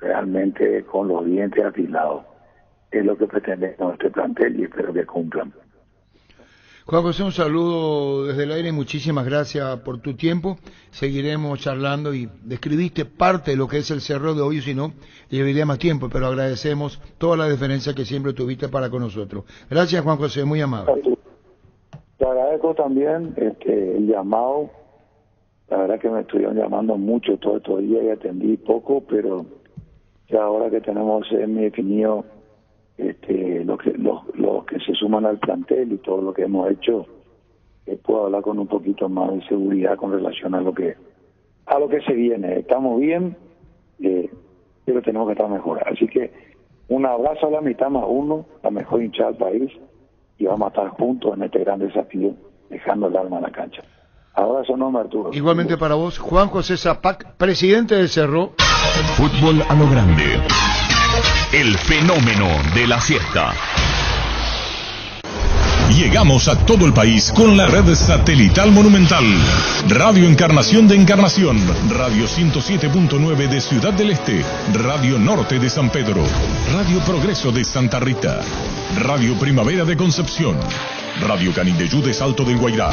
realmente con los dientes afilados. Es lo que pretendemos este plantel y espero que cumplan. Juan José, un saludo desde el aire y muchísimas gracias por tu tiempo. Seguiremos charlando y describiste parte de lo que es el Cerro de hoy, si no, llevaría más tiempo, pero agradecemos toda la deferencia que siempre tuviste para con nosotros. Gracias, Juan José, muy amable. Te agradezco también el llamado. La verdad que me estuvieron llamando mucho todo estos días y atendí poco, pero ya ahora que tenemos definido los que se suman al plantel y todo lo que hemos hecho, puedo hablar con un poquito más de seguridad con relación a lo que se viene. Estamos bien, pero tenemos que estar mejor. Así que Un abrazo a la mitad más uno, la mejor hinchada del país, y vamos a estar juntos en este gran desafío, dejando el alma en la cancha. Abrazo enorme, Arturo. Igualmente para vos, Juan José Zapac, presidente del Cerro. Fútbol a lo grande. El fenómeno de la siesta. Llegamos a todo el país con la red satelital Monumental. Radio Encarnación de Encarnación, Radio 107.9 de Ciudad del Este, Radio Norte de San Pedro, Radio Progreso de Santa Rita, Radio Primavera de Concepción, Radio Canindeyú de Salto del Guairá,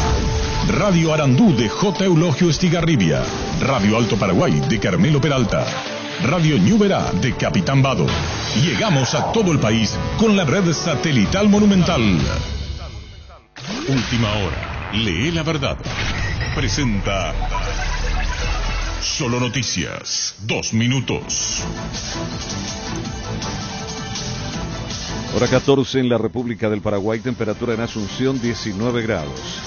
Radio Arandú de J. Eulogio Estigarribia, Radio Alto Paraguay de Carmelo Peralta, Radio Ñuberá de Capitán Vado. Llegamos a todo el país con la red satelital Monumental. Última hora, lee la verdad. Presenta Solo Noticias, 2 minutos. Hora 14 en la República del Paraguay, temperatura en Asunción 19 grados.